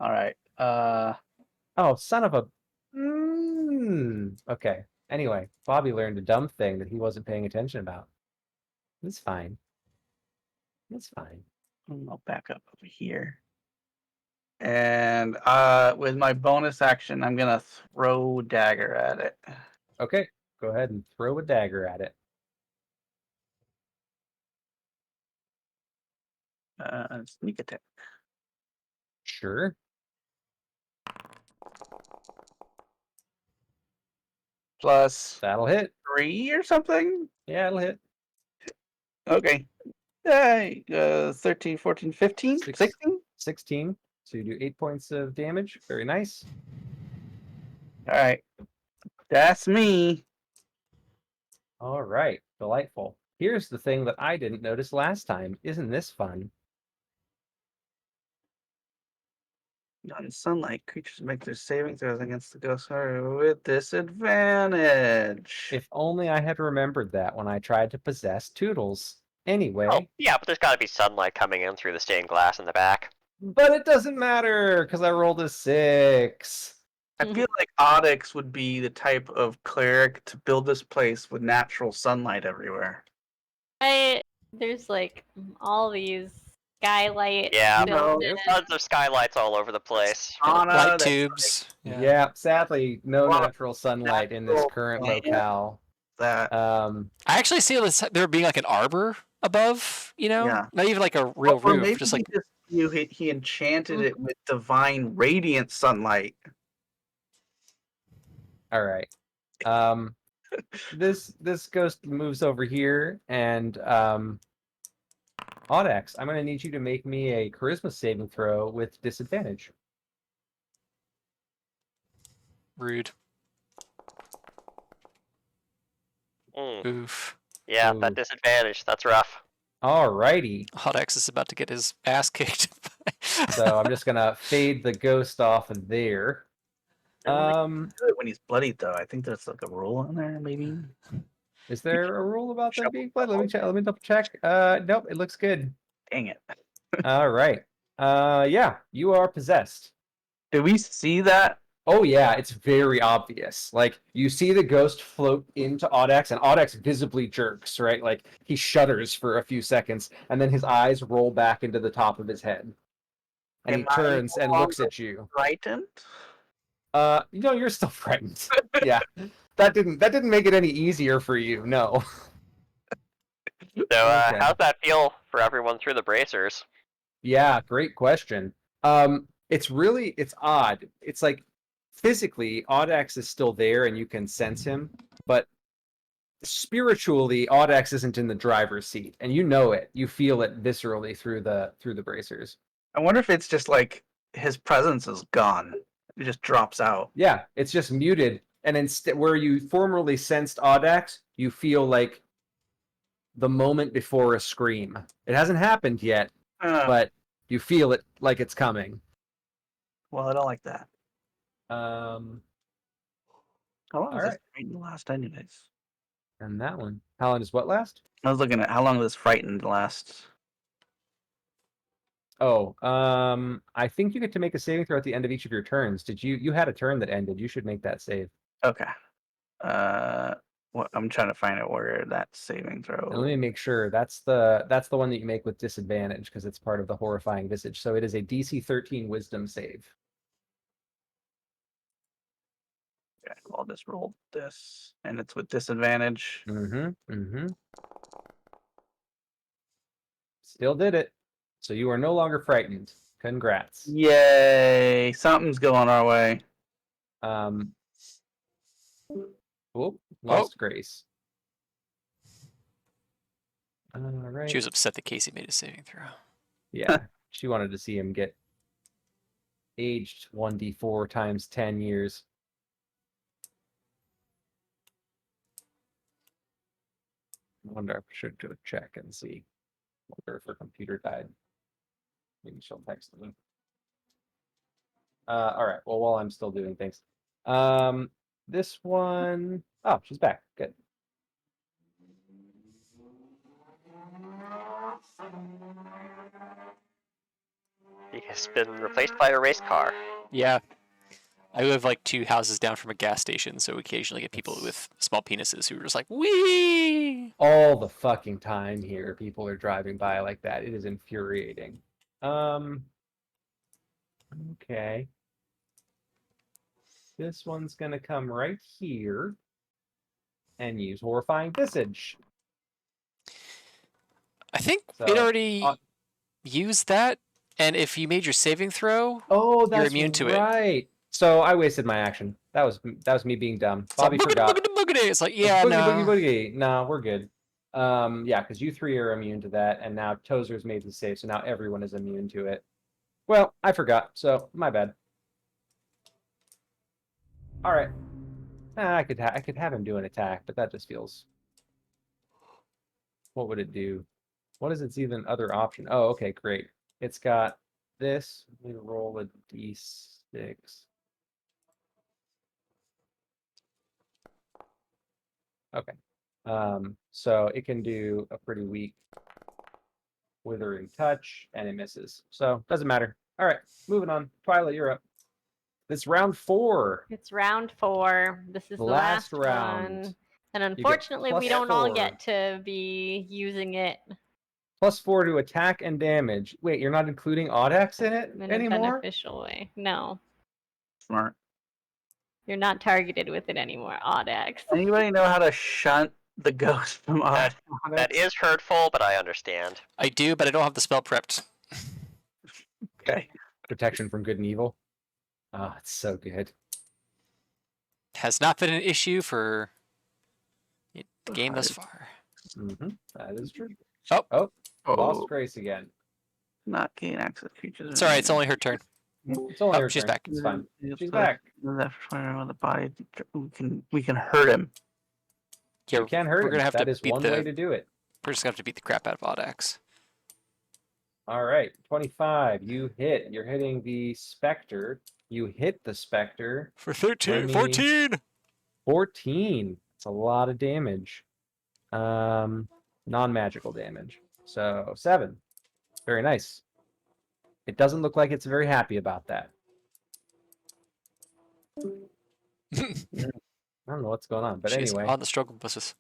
All right. Oh, son of a. Okay. Anyway, Bobby learned a dumb thing that he wasn't paying attention about. It's fine. It's fine. I'll back up over here. And with my bonus action, I'm gonna throw dagger at it. Okay. Go ahead and throw a dagger at it. Sneak attack. Sure. Plus That'll hit. 3 or something. Yeah, it'll hit. Okay. Hey, 13, 14, 15, Six. 16. 16. So you do 8 points of damage. Very nice. All right. That's me. All right. Delightful. Here's the thing that I didn't notice last time. Isn't this fun? On sunlight, creatures make their saving throws against the ghost horror with disadvantage. If only I had remembered that when I tried to possess Toodles. Anyway. Oh, yeah, but there's got to be sunlight coming in through the stained glass in the back. But it doesn't matter because I rolled a 6. I feel like Auryx would be the type of cleric to build this place with natural sunlight everywhere. There's like all these skylight. Yeah, built there's in. tons of skylights all over the place. Anna, Light that's tubes. Yeah. Sadly, no Well, natural sunlight in this natural current light. locale. that. I actually see there being like an arbor above, Yeah. Not even like a real Or roof, maybe just like he enchanted it with divine radiant sunlight. All right. This ghost moves over here, and Audax, I'm gonna need you to make me a charisma saving throw with disadvantage. rude. Mm, Oof. yeah, Ooh. that disadvantage, that's rough. All righty. Hot X is about to get his ass kicked by So I'm just gonna fade the ghost off of there. Do it when he's bloodied, though. I think there's like a rule on there, maybe. Is there a rule about them Shovel being blood? Let me check. Let me double check. Nope, it looks good. Dang it! All right. Yeah, you are possessed. Did we see that? Oh yeah, it's very obvious. Like you see the ghost float into Audax, and Audax visibly jerks, right? Like he shudders for a few seconds, and then his eyes roll back into the top of his head, and he Am I turns no and looks longer at you. frightened? You're still frightened. Yeah, that didn't make it any easier for you. No. So, Okay. how's that feel for everyone through the bracers? Yeah, great question. It's odd. It's like physically, Audax is still there and you can sense him, but spiritually, Audax isn't in the driver's seat, and you know it. You feel it viscerally through the bracers. I wonder if it's just like his presence is gone. It just drops out. Yeah, it's just muted, and instead, where you formerly sensed Audax, you feel like the moment before a scream. It hasn't happened yet, but you feel it like it's coming. Well, I don't like that. Um, How long was All this frightened last, anyways? and that one. How long does what last? I was looking at how long this frightened last. Oh, I think you get to make a saving throw at the end of each of your turns. You had a turn that ended. You should make that save. Okay. What I'm trying to find out where that saving throw. And let me make sure that's the one that you make with disadvantage because it's part of the horrifying visage. So it is a DC 13 Wisdom save. Okay, I'll just roll this, and it's with disadvantage. Still did it. So you are no longer frightened. Congrats. Yay! Something's going our way. Whoop, lost Grace. All right. She was upset that Casey made a saving throw. Yeah, she wanted to see him get aged 1d4 times 10 years. I wonder if I should do a check and see. Wonder if her computer died. Maybe she'll text me. All right. Well, while I'm still doing things, this one, oh, she's back. Good. He has been replaced by a race car. Yeah. I live like 2 houses down from a gas station, so we occasionally get people with small penises who are just like, wee! All the fucking time here, people are driving by like that. It is infuriating. Okay. This one's gonna come right here and use Horrifying Visage. I think So, it already used that, and if you made your saving throw, oh, that's you're immune to it. right. So I wasted my action. That was me being dumb. It's like, Bobby forgot. boogity. It's like, yeah, Boogie, no. boogie, boogie. No, we're good. Yeah, because you three are immune to that, and now Tozer's made the save, so now everyone is immune to it. Well, I forgot, so my bad. All right. I could have him do an attack, but that just feels. What would it do? What is its even other option? Oh, okay, great. It's got this. Let me roll a d6. Okay. So it can do a pretty weak withering touch, and it misses. So doesn't matter. All right, moving on. Twilight, you're up. This round 4. It's round 4. This is the last round. one. And unfortunately, we don't all get to be using it. +4 to attack and damage. Wait, you're not including Audax in it In a anymore? beneficial way. No. Smart. You're not targeted with it anymore, Audax. Anybody know how to shunt the ghost from That, Audax? that is hurtful, but I understand. I do, but I don't have the spell prepped. Okay. Protection from good and evil. Oh, it's so good. Has not been an issue for the game thus far. That is true. Oh. Lost Grace again. Not gain access to creatures. It's alright, it's only her turn. It's only her she's turn. back. It's fine. She's back. That for the body. We can hurt him. Yeah, You can't hurt we're him. gonna have That to is beat one way to do it. We're just gonna have to beat the crap out of Audax. All right, 25. You hit. You're hitting the Spectre. You hit the Spectre. For 13, Let me- 14. 14. It's a lot of damage. Non-magical damage. So 7. Very nice. It doesn't look like it's very happy about that. I don't know what's going on, but She's anyway. on the struggle buses.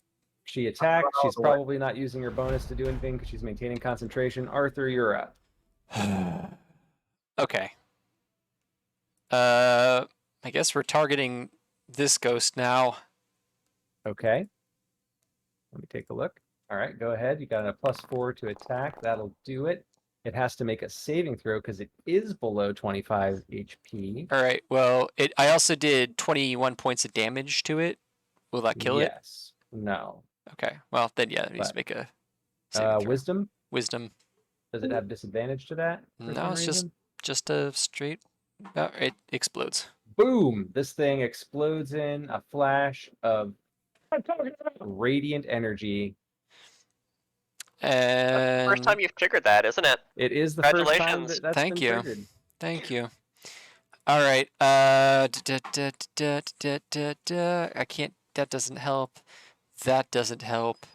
She attacked. She's probably not using her bonus to do anything because she's maintaining concentration. Arthur, you're up. Okay. I guess we're targeting this ghost now. Okay. Let me take a look. All right, go ahead. You got a +4 to attack. That'll do it. It has to make a saving throw because it is below 25 HP. All right. Well, I also did 21 points of damage to it. Will that kill it? Yes. No. Okay. Well, then yeah, it needs to But, make a saving throw. Wisdom? Wisdom. Does it have disadvantage to that? For No, some it's reason? just a straight. Oh, it explodes. Boom! This thing explodes in a flash of radiant energy. And First time you've triggered that, isn't it? It is the first time Congratulations. that that's Thank been you. triggered. Thank you. All right. I can't. That doesn't help. That doesn't help.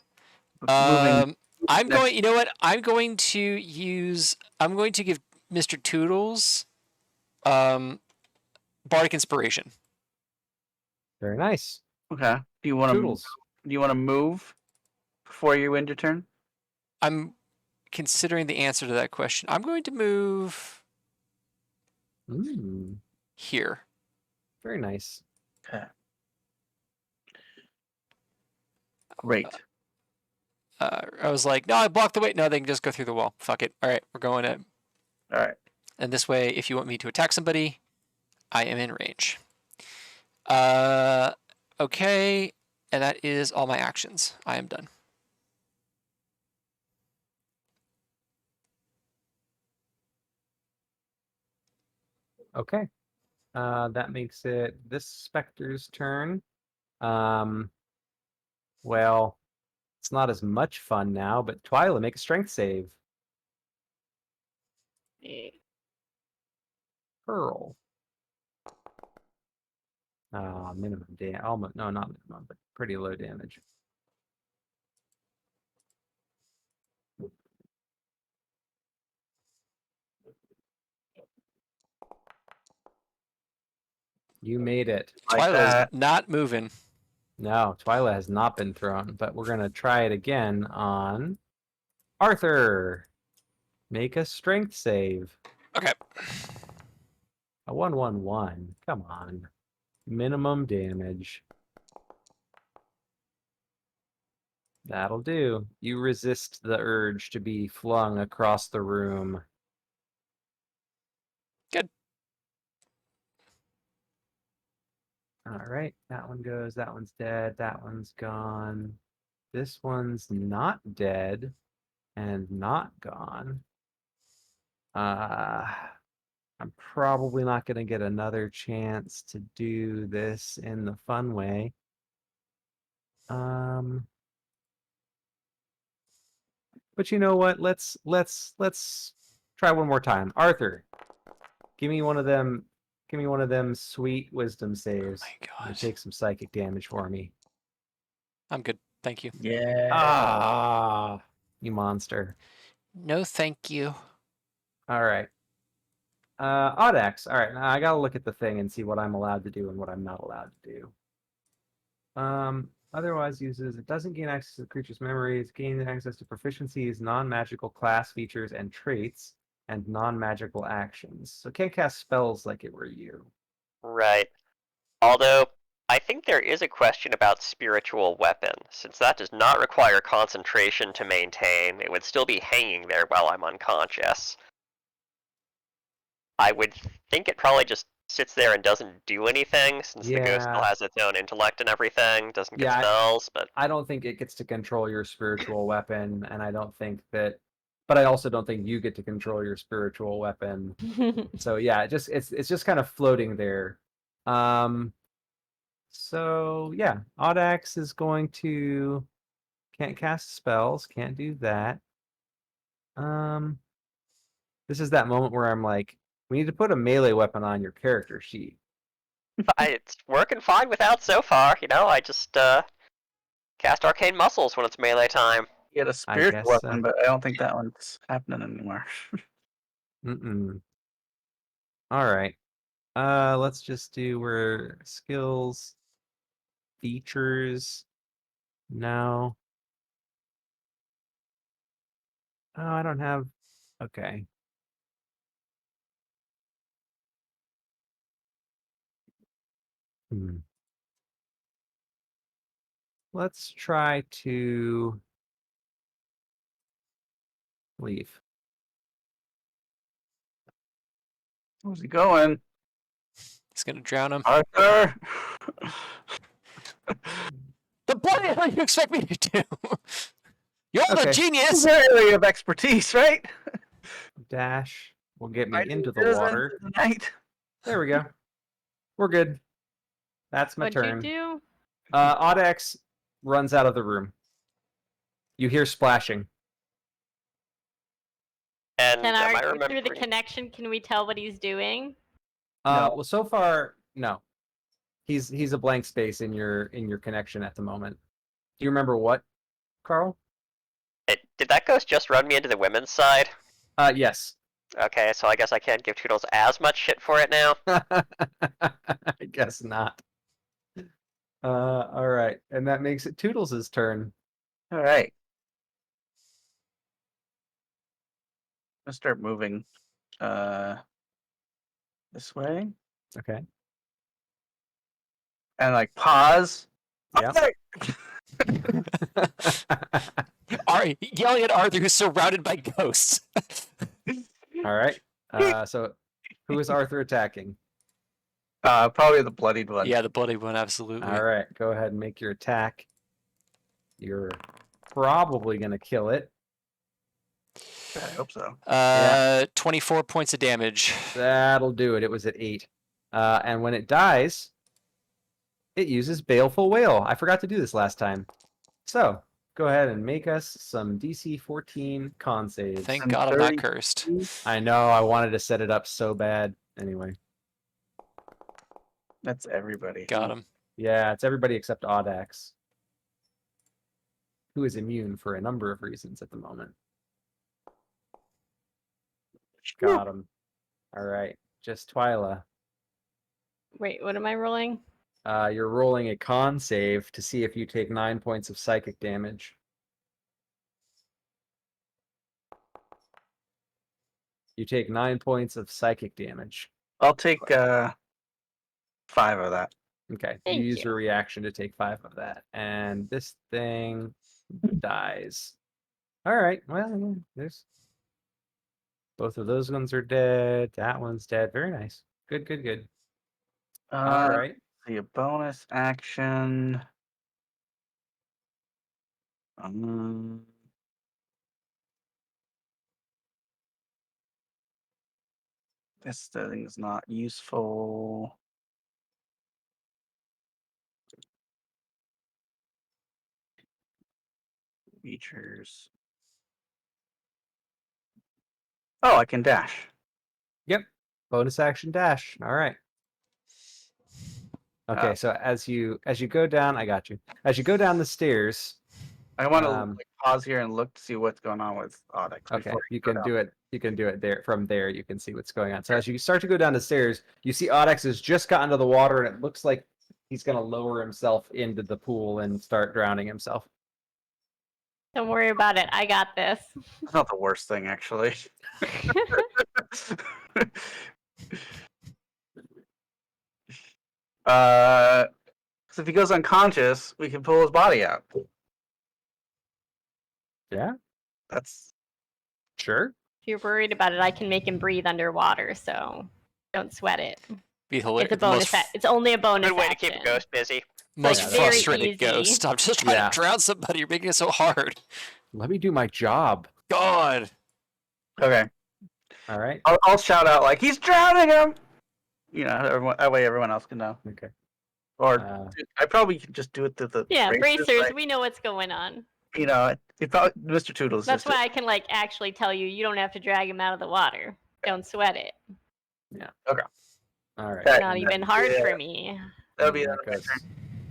Moving. I'm next- going. You know what? I'm going to use. I'm going to give Mr. Toodles, bardic inspiration. Very nice. Okay. Do you want to? Toodles. Do you want to move before you end your turn? I'm considering the answer to that question. I'm going to move Mm, here. very nice. Okay. Great. I was like, no, I blocked the way. No, they can just go through the wall. Fuck it. All right, we're going in. All right. And this way, if you want me to attack somebody, I am in range. Okay, and that is all my actions. I am done. Okay. That makes it this Spectre's turn. Well, it's not as much fun now, but Twyla, make a strength save. Pearl. Minimum damage. Almost, no, not minimum, but pretty low damage. You made it. Like Twyla's that. not moving. No, Twyla has not been thrown, but we're going to try it again on Arthur. Make a strength save. Okay. A 1-1-1. Come on. Minimum damage. That'll do. You resist the urge to be flung across the room. Good. All right, that one goes. That one's dead. That one's gone. This one's not dead and not gone. I'm probably not going to get another chance to do this in the fun way. But you know what? Let's try one more time. Arthur, give me one of them. Give me one of them sweet wisdom saves. Oh my And God. take some psychic damage for me. I'm good. Thank you. Yeah. Ah, you monster. No, thank you. All right. Audax. All right. Now I gotta look at the thing and see what I'm allowed to do and what I'm not allowed to do. Otherwise uses, it doesn't gain access to the creature's memories, gain access to proficiencies, non-magical class features and traits, and non-magical actions. So can't cast spells like it were you. Right. Although, I think there is a question about spiritual weapon. Since that does not require concentration to maintain, it would still be hanging there while I'm unconscious. I would think it probably just sits there and doesn't do anything, since the ghost still Yeah. has its own intellect and everything, doesn't get Yeah, spells, but I don't think it gets to control your spiritual weapon, and I don't think that, but I also don't think you get to control your spiritual weapon. So yeah, it's just kind of floating there. So yeah, Audax is going to can't cast spells, can't do that. This is that moment where I'm like, we need to put a melee weapon on your character sheet. It's working fine without so far. I just cast Arcane Muscles when it's melee time. You had a I spiritual guess weapon, but I don't think that one's happening anymore. Mm-mm. All right. Let's just do where skills, features. No. Oh, I don't have. Okay. Hmm. Let's try to leave. Where's he going? He's gonna drown him. Arthur! The bloody hell you expect me to do? You're the Okay. It's genius. your area of expertise, right? Dash will get me Right into the citizens water. of the night. There we go. We're good. That's my What'd turn. you do? Audex runs out of the room. You hear splashing. And Can am I through the remembering? connection, can we tell what he's doing? No. Well, so far, no. He's a blank space in your connection at the moment. Do you remember what, Carl? Did that ghost just run me into the women's side? Yes. Okay, so I guess I can't give Toodles as much shit for it now. I guess not. All right, and that makes it Toodles' turn. All right. I'm gonna start moving this way Okay. and like pause. Yeah. Yelling at Arthur, who's surrounded by ghosts. All right. So who is Arthur attacking? Probably the bloodied one. Yeah, the bloody one, absolutely. All right, go ahead and make your attack. You're probably gonna kill it. I hope so. 24 points of damage. That'll do it. It was at 8. And when it dies, it uses Baleful Whale. I forgot to do this last time. So, go ahead and make us some DC 14 con saves. Thank I'm God I'm not 30. cursed. I know, I wanted to set it up so bad. Anyway. That's everybody. Got him. Yeah, it's everybody except Audax, who is immune for a number of reasons at the moment. Got him. All right, just Twyla. Wait, what am I rolling? You're rolling a con save to see if you take 9 points of psychic damage. You take 9 points of psychic damage. I'll take 5 of that. Okay, Thank you use you. your reaction to take 5 of that, and this thing dies. All right, well, yeah, there's both of those ones are dead. That one's dead. Very nice. Good, good, good. All right. See a bonus action. This thing is not useful. Features. Oh, I can dash. Yep. Bonus action dash. All right. Okay, so as you go down, I got you. As you go down the stairs, I want to Um, pause here and look to see what's going on with Audex. okay, before you go can down. do it. You can do it there. From there, you can see what's going on. So as you start to go down the stairs, you see Audex has just gotten to the water, and it looks like he's going to lower himself into the pool and start drowning himself. Don't worry about it. I got this. It's not the worst thing, actually. Because if he goes unconscious, we can pull his body out. Yeah, That's sure. If you're worried about it, I can make him breathe underwater, so don't sweat it. Be hilarious. It's a bonus. It's only a bonus Good way to action. keep a ghost busy. Most like very frustrated easy. ghost. I'm just trying Yeah. to drown somebody. You're making it so hard. Let me do my job. God. okay. All right. I'll shout out like he's drowning him. You know, everyone, that way everyone else can know. Okay. Or Uh, I probably could just do it through the Yeah, bracers. right? We know what's going on. You know, if Mr. Toodles. That's just why I can like actually tell you you don't have to drag him out of the water. Don't sweat it. All right. Okay. Not even hard Yeah. for me. That'll be that goes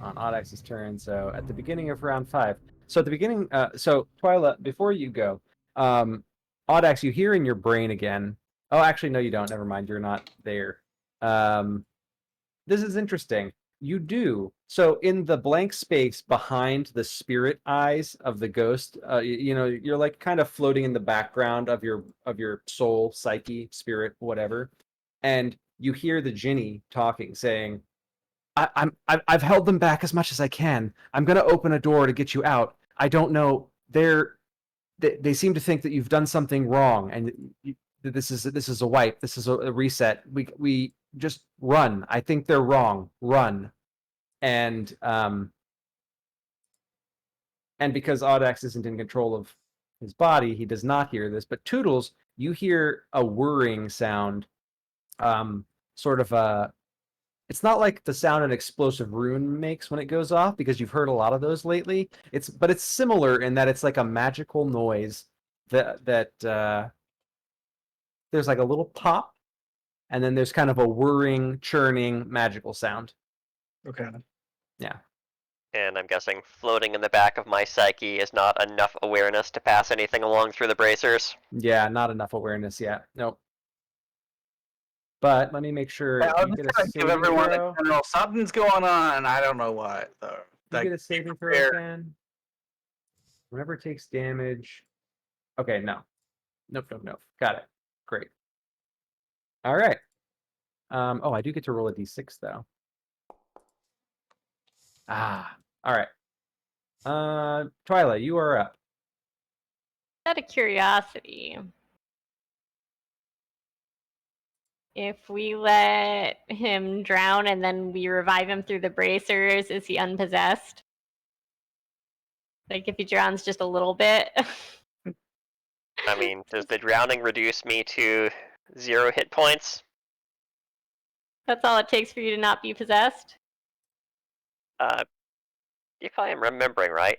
on Audax's turn. So at the beginning of round 5. So at the beginning, so Twyla, before you go, Audax, you hear in your brain again. Oh, actually, no, you don't. Never mind. You're not there. This is interesting. You do. So in the blank space behind the spirit eyes of the ghost, you know, you're like kind of floating in the background of your soul, psyche, spirit, whatever, and you hear the Jinni talking, saying, I've held them back as much as I can. I'm gonna open a door to get you out. I don't know. They seem to think that you've done something wrong, and that this is a wipe. This is a reset. We just run. I think they're wrong. Run. And because Audax isn't in control of his body, he does not hear this. But Toodles, you hear a whirring sound, sort of a. It's not like the sound an explosive rune makes when it goes off, because you've heard a lot of those lately. But it's similar in that it's like a magical noise that there's like a little pop, and then there's kind of a whirring, churning, magical sound. Okay. Yeah. And I'm guessing floating in the back of my psyche is not enough awareness to pass anything along through the bracers. Yeah, not enough awareness yet. Nope. But let me make sure Yeah, I'll you just get a kinda give saving everyone throw. a general something's going on. I don't know what. Though. You Like, get a saving throw, prepare. Ken. Whenever it takes damage. Okay, no. Nope. Got it. Great. All right. Oh, I do get to roll a d6 though. Ah. All right. Twyla, you are up. Out of curiosity, if we let him drown and then we revive him through the bracers, is he unpossessed? Like if he drowns just a little bit? I mean, does the drowning reduce me to 0 hit points? That's all it takes for you to not be possessed? If I am remembering right.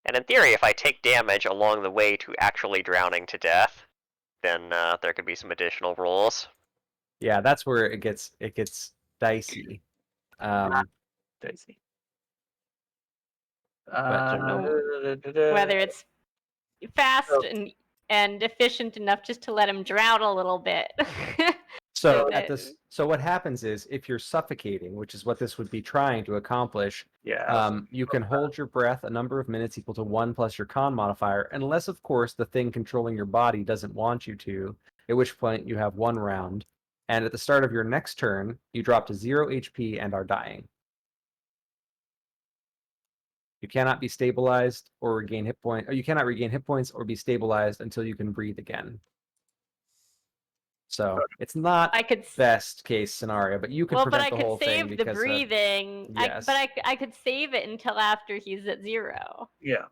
And in theory, if I take damage along the way to actually drowning to death, then there could be some additional rolls. Yeah, that's where it gets dicey. Daisy. don't know whether it's fast and efficient enough just to let him drown a little bit. So that- so what happens is, if you're suffocating, which is what this would be trying to accomplish, Yeah. you can hold your breath a number of minutes equal to 1 plus your con modifier, unless of course the thing controlling your body doesn't want you to, at which point you have 1 round. And at the start of your next turn, you drop to 0 HP and are dying. You cannot be stabilized or regain hit points, or you cannot regain hit points or be stabilized until you can breathe again. So it's not I could best case scenario, but you can well, but prevent I the whole could thing save the because breathing. yes. But I could save it until after he's at 0. Yeah.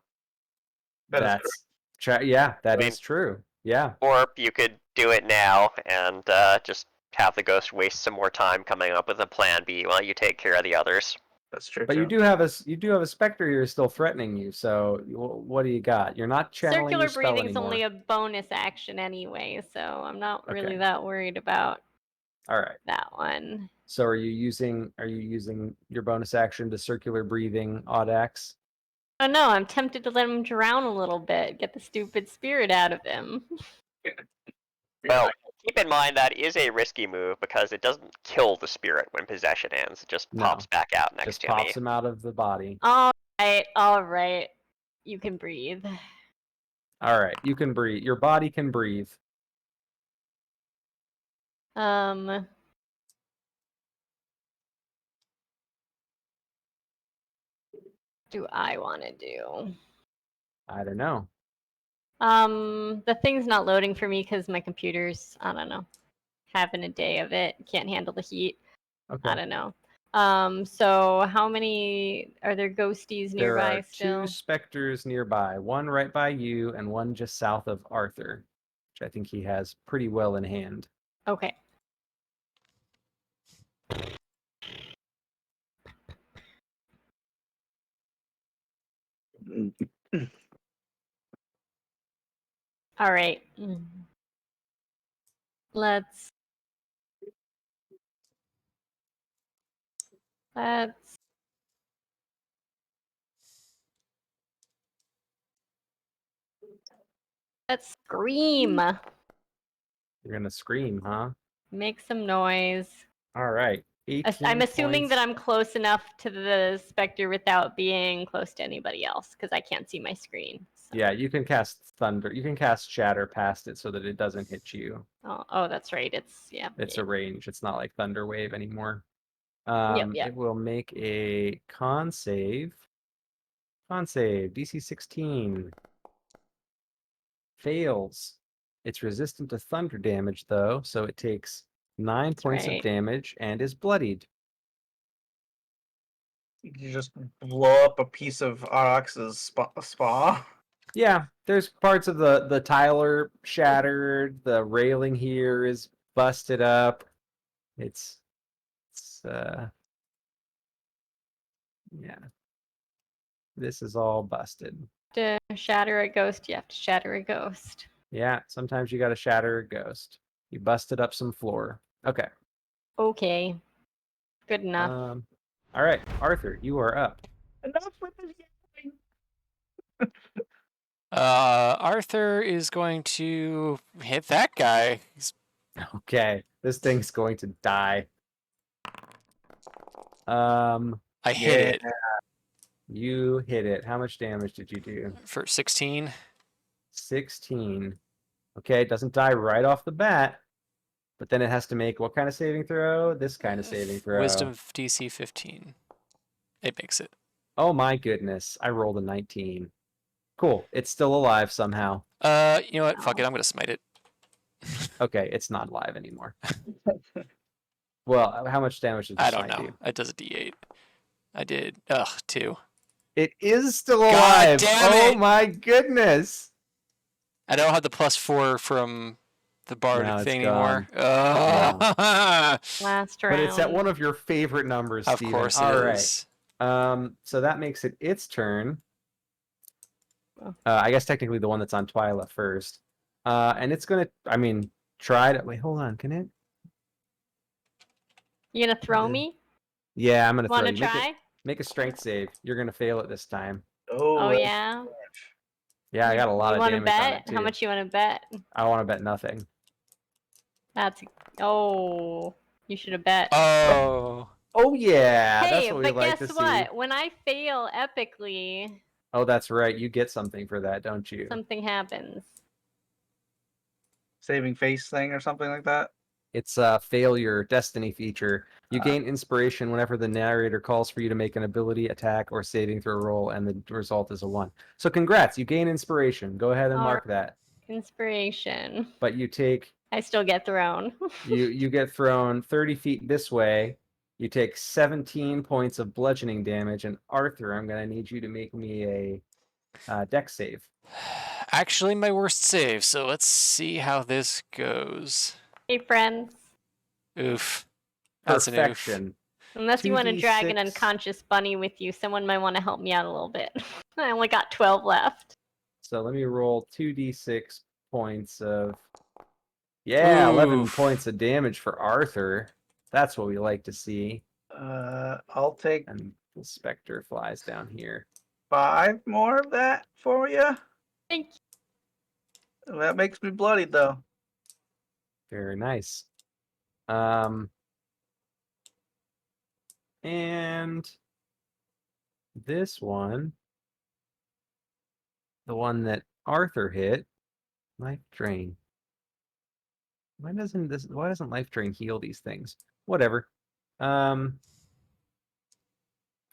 Yeah, that I mean- is true. Yeah. Or you could do it now and just have the ghost waste some more time coming up with a plan B while you take care of the others. That's true. But you do have a specter here still threatening you. So what do you got? You're not channeling Circular your spell breathing's anymore. only a bonus action anyway, so I'm not really Okay. that worried about All right. that one. So are you using your bonus action to circular breathing Audax? Oh no, I'm tempted to let him drown a little bit, get the stupid spirit out of him. Well, keep in mind that is a risky move because it doesn't kill the spirit when possession ends. It just No. pops back out next Just to pops me. him out of the body. All right. You can breathe. All right, you can breathe. Your body can breathe. Do I want to do? I don't know. The thing's not loading for me because my computer's, I don't know, having a day of it. Can't handle the heat. Okay. I don't know. So how many are there ghosties There nearby are still? 2 specters nearby, one right by you and one just south of Arthur, which I think he has pretty well in hand. Okay. All right. Let's let's scream. You're gonna scream, huh? Make some noise. All right. 18 I'm assuming that points. I'm close enough to the specter without being close to anybody else because I can't see my screen. So. Yeah, you can cast thunder. You can cast shatter past it so that it doesn't hit you. Oh, that's right. It's It's a range. It's not like thunder wave anymore. Yep. It will make a con save. Con save, DC 16. Fails. It's resistant to thunder damage though, so it takes 9 points of right. damage and is bloodied. You just blow up a piece of Auryx's spa. Yeah, there's parts of the tile are shattered. The railing here is busted up. It's yeah. This is all busted. To shatter a ghost, you have to shatter a ghost. Yeah, sometimes you got to shatter a ghost. You busted up some floor. Okay. Okay. Good enough. All right, Arthur, you are up. Enough with this yelling. Arthur is going to hit that guy. Okay, this thing's going to die. I hit it You hit it. How much damage did you do? for 16. 16. Okay, it doesn't die right off the bat, but then it has to make what kind of saving throw? This kind of saving throw. Wisdom DC 15. It makes it. Oh my goodness, I rolled a 19. Cool, it's still alive somehow. You know what? Fuck it. I'm gonna smite it. Okay, it's not alive anymore. Well, how much damage did the I don't smite know. do? It does a D8. I did. 2. It is still God alive. damn Oh it! my goodness. I don't have the +4 from the bard No, it's thing gone. anymore. Last round. But it's at one of your favorite numbers, Of Steven. course it All right. is. So that makes it its turn. I guess technically the one that's on Twyla first. And it's gonna, try to wait, hold on, can it? You gonna throw me? Yeah, I'm gonna throw Wanna you. try? Make a strength save. You're gonna fail it this time. Oh yeah. Yeah, I got a lot You of wanna damage on it bet? too. How much you wanna bet? I want to bet nothing. That's you should have bet. Oh. Oh yeah, Hey, that's what we but like guess to what? see. When I fail epically, Oh, that's right. You get something for that, don't you? something happens. Saving face thing or something like that. It's a failure destiny feature. You gain inspiration whenever the narrator calls for you to make an ability, attack, or saving throw roll, and the result is a 1. So congrats, you gain inspiration. Go ahead and mark that. Inspiration. But you take I still get thrown. you get thrown 30 feet this way. You take 17 points of bludgeoning damage, and Arthur, I'm gonna need you to make me a dex save. Actually, my worst save. So let's see how this goes. Hey, friends. Oof. That's an oof. Perfection. Unless you want to drag an 2d6. unconscious bunny with you, someone might want to help me out a little bit. I only got 12 left. So let me roll 2d6 points of. Yeah, 11 Oof. points of damage for Arthur. That's what we like to see. I'll take And the specter flies down here. 5 more of that for you. Thank you. That makes me bloody though. Very nice. And this one, the one that Arthur hit, life drain. Why doesn't life drain heal these things? Whatever.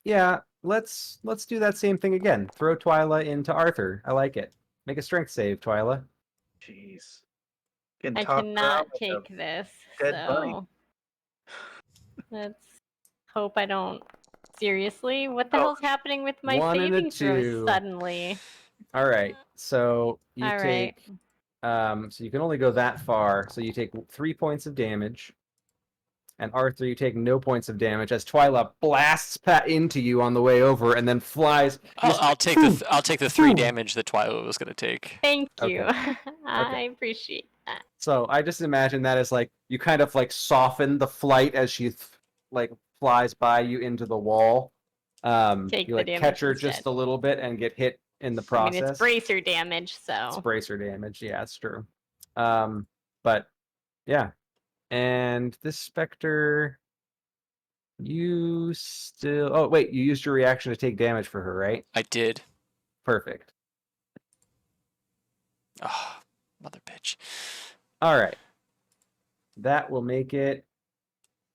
Yeah, let's do that same thing again. Throw Twyla into Arthur. I like it. Make a strength save, Twyla. Jeez. Getting I tossed cannot around like a take this. dead bunny. So let's hope I don't. Seriously? What the Oh. hell's happening with my 1 and a saving throws 2. suddenly? All right. So you All right. take so you can only go that far. So you take 3 points of damage. And Arthur, you take no points of damage as Twyla blasts into you on the way over and then flies. I'll take the 3 damage that Twilight was gonna take. Thank you. Okay. I appreciate that. So I just imagine that as like you kind of like soften the flight as she like flies by you into the wall. Take You the like damage catch her instead. just a little bit and get hit in the I mean, process. it's bracer damage, so. It's bracer damage. Yeah, it's true. But yeah, and this specter, you still. Oh wait, you used your reaction to take damage for her, right? I did. Perfect. Oh, mother bitch. All right. That will make it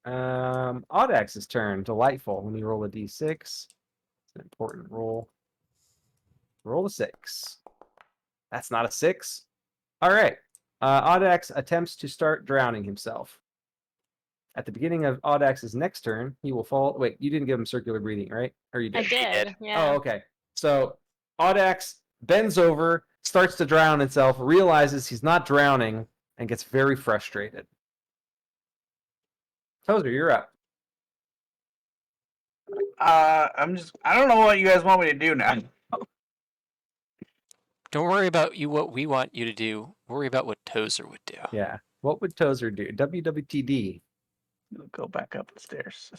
Audax's turn. Delightful. When you roll a d6, it's an important roll. Roll a 6. That's not a 6. All right. Audax attempts to start drowning himself. At the beginning of Audax's next turn, he will fall. Wait, you didn't give him circular breathing, right? Or you did? I did, did. yeah. Oh, okay. So Audax bends over, starts to drown himself, realizes he's not drowning, and gets very frustrated. Tozer, you're up. I don't know what you guys want me to do now. Don't worry about what we want you to do. Worry about what Tozer would do. Yeah. What would Tozer do? WWTD. Go back up the stairs.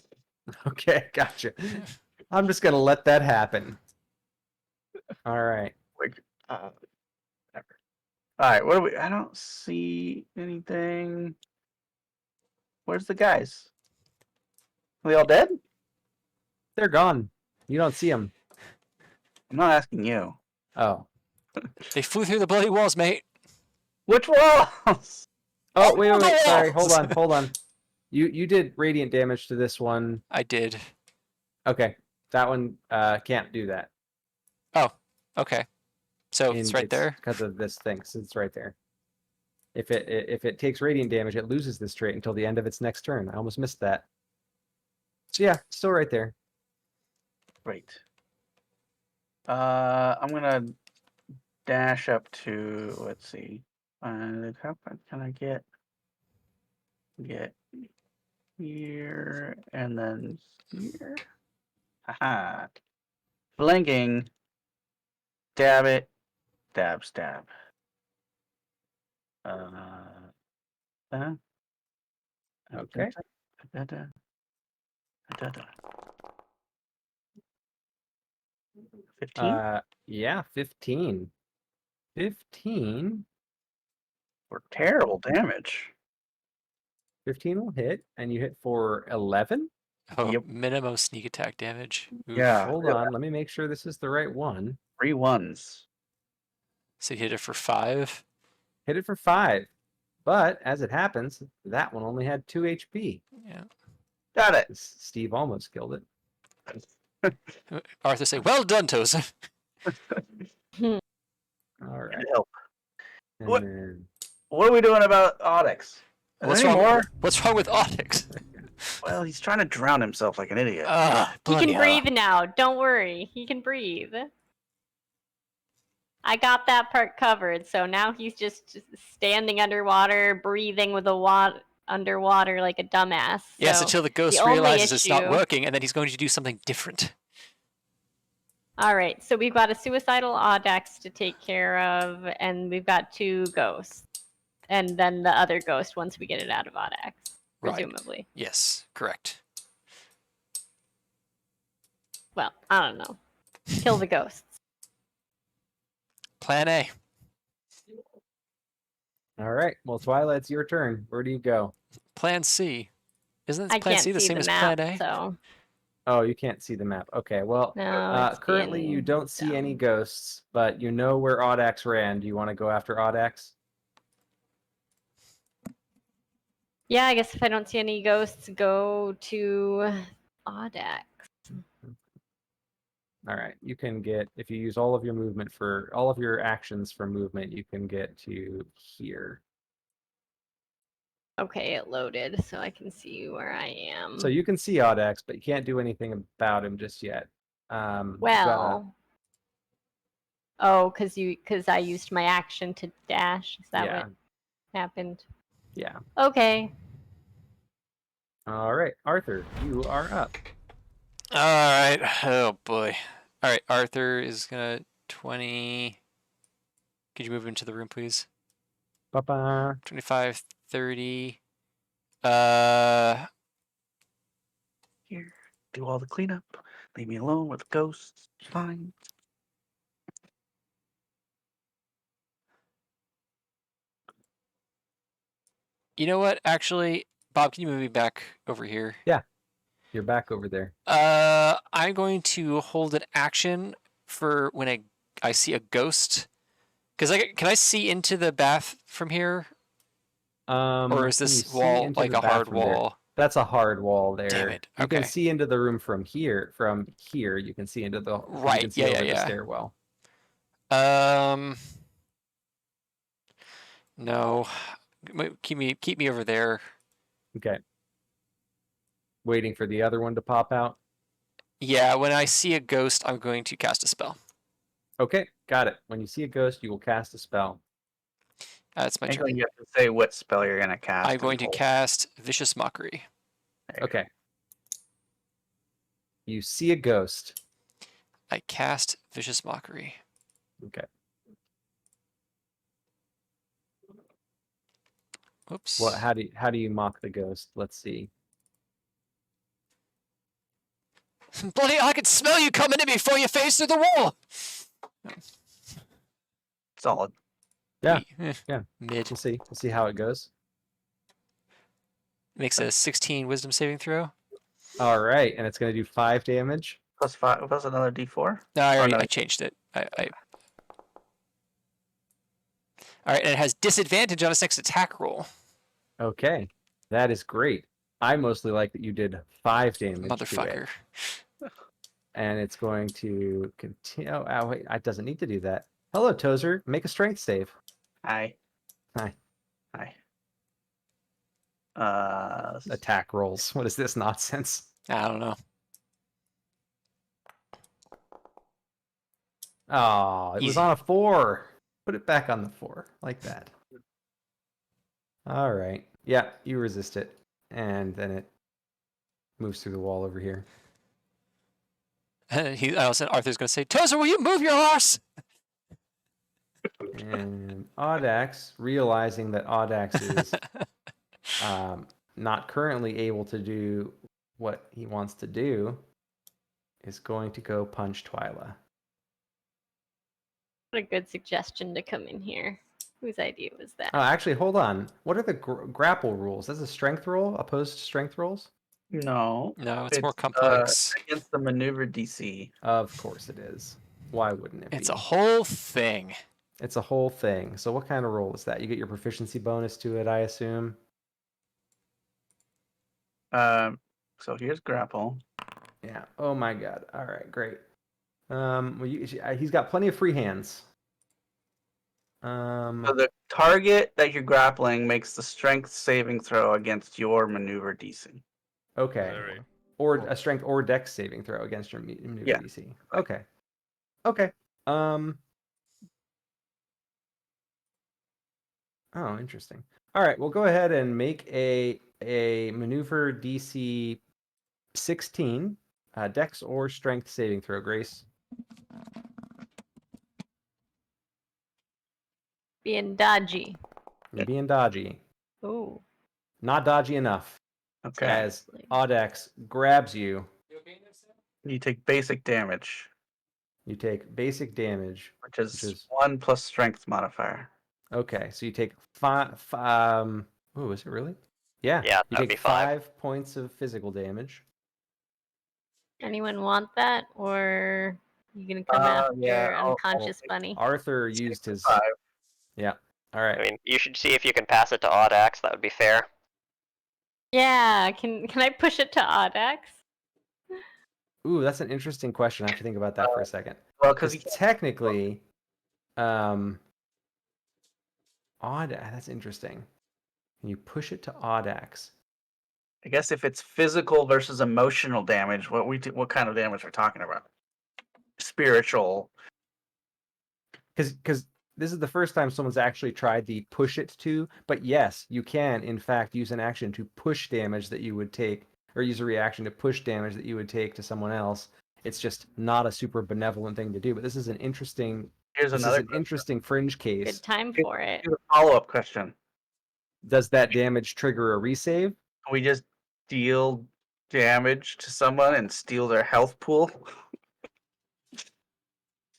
Okay, gotcha. I'm just gonna let that happen. All right. Whatever. All right. What do we? I don't see anything. Where's the guys? Are they all dead? They're gone. You don't see them. I'm not asking you. Oh. They flew through the bloody walls, mate. Which walls? Oh, wait. the Sorry. walls! Hold on. You did radiant damage to this one. I did. Okay. That one can't do that. Oh, okay. So it's right there. Because of this thing. So it's right there. If it takes radiant damage, it loses this trait until the end of its next turn. I almost missed that. So yeah, still right there. Great. I'm gonna dash up to. Let's see. How far can I get here and then here? Haha. Blinking. Dab it. Dab stab. Okay. 15 Yeah, 15. 15. for terrible damage. 15 will hit, and you hit for 11? Oh, Yep. minimum sneak attack damage. Oof. Yeah. Hold on, let me make sure this is the right one. 3 1s. So you hit it for 5. Hit it for 5. But, as it happens, that one only had 2 HP. Yeah. Got it. Steve almost killed it. Arthur say, "Well done, Tozer." All right. Help. And What? then... What are we doing about Auryx? What's Any wrong? more? What's wrong with Auryx? Well, he's trying to drown himself like an idiot. He can breathe now. Don't worry. He can breathe. I got that part covered, so now he's just standing underwater, breathing with the underwater like a dumbass. Yes, So until the ghost the only realizes it's not issue- working, and then he's going to do something different. All right, so we've got a suicidal Audax to take care of, and we've got 2 ghosts. And then the other ghost once we get it out of Audax, Right. presumably. Yes, correct. Well, I don't know. Kill the ghosts. Plan A. All right. Well, Twilight, it's your turn. Where do you go? Plan C. Isn't I Plan can't C the see same the as map, Plan A? so Oh, you can't see the map. Okay. Well, no. It's currently being you don't see any dumb. ghosts, but you know where Audax ran. Do you want to go after Audax? Yeah, I guess if I don't see any ghosts, go to Audax. All right. You can get, if you use all of your movement for, all of your actions for movement, you can get to here. Okay, it loaded, so I can see where I am. So you can see Audax, but you can't do anything about him just yet. You gotta- Well, oh, because I used my action to dash. Is that yeah, what happened? yeah. Okay. All right, Arthur, you are up. All right. Oh boy. All right. Arthur is gonna 20. Could you move into the room, please? Ba-ba. 25, 30. Here, do all the cleanup. Leave me alone with ghosts. Fine. You know what? Actually, Bob, can you move me back over here? You're back over there. I'm going to hold an action for when I see a ghost. Because can I see into the bath from here? Or is Can you this see wall into like the a hard bathroom there? wall? That's a hard wall there. Damn it. You can Okay. see into the room from here. From here, you can see into the. You Right. can see Yeah, over yeah, the yeah. stairwell. No. Keep me over there. Okay. Waiting for the other one to pop out. Yeah, when I see a ghost, I'm going to cast a spell. Okay, got it. When you see a ghost, you will cast a spell. That's my turn. You have to say what spell you're gonna cast. I'm going to cast Vicious Mockery. Okay. You see a ghost. I cast Vicious Mockery. Okay. Oops. What? How do you mock the ghost? Let's see. Bloody! I could smell you coming at me before you face through the wall. Solid. Yeah, Yeah. yeah. Mid. We'll see. We'll see how it goes. Makes a 16 Wisdom saving throw. All right, and it's going to do 5 damage. Plus 5. Plus another D4. No, I no. changed it. All right, and it has disadvantage on its next attack roll. Okay, that is great. I mostly like that you did 5 damage Motherfucker. to it. And it's going to continue. Oh, wait, it doesn't need to do that. Hello, Tozer. Make a strength save. Hi. Hi. Hi. Attack rolls. What is this nonsense? I don't know. Oh, it was Easy. on a 4. Put it back on the 4, like that. All right. Yeah, you resist it. And then it moves through the wall over here. I also said Arthur's going to say, Tozer, will you move your horse? And Audax, realizing that Audax is not currently able to do what he wants to do, is going to go punch Twyla. What a good suggestion to come in here. Whose idea was that? Oh, actually, hold on. What are the grapple rules? That's a strength roll, opposed to strength rolls? No. No, it's more complex. Against the maneuver DC. Of course it is. Why wouldn't it be? It's a whole thing. It's a whole thing. So what kind of roll is that? You get your proficiency bonus to it, I assume? So here's grapple. Yeah. Oh my god. All right, great. Well, he's got plenty of free hands. So the target that you're grappling makes the strength saving throw against your maneuver DC. Okay. Alright. Or a strength or dex saving throw against your maneuver Yeah. DC. Okay. Okay. Oh, interesting. All right, we'll go ahead and make a maneuver DC 16 dex or strength saving throw, Grace. Being dodgy. You're being dodgy. Ooh. Not dodgy enough. Okay. As Audax grabs you, You take basic damage, you take basic damage. which is 1 plus strength modifier. Okay, so you take 5. Ooh, is it really? Yeah. Yeah, You that'd take be 5. 5 points of physical damage. Anyone want that? Or you gonna come after yeah, I'll unconscious take bunny? Arthur used his. 5. Yeah. All right. I mean, you should see if you can pass it to Audax. That would be fair. Yeah, can I push it to Audax? Ooh, that's an interesting question. I have to think about that for a second. Well, Because because technically, odd. That's interesting. Can you push it to Audax? I guess if it's physical versus emotional damage, what kind of damage we're talking about? Spiritual. Because this is the first time someone's actually tried the push it to, but yes, you can in fact use an action to push damage that you would take, or use a reaction to push damage that you would take to someone else. It's just not a super benevolent thing to do. But this is an interesting. Here's This is another an interesting fringe case. Good time for it. Here's a follow-up question. Does that damage trigger a resave? Can we just deal damage to someone and steal their health pool?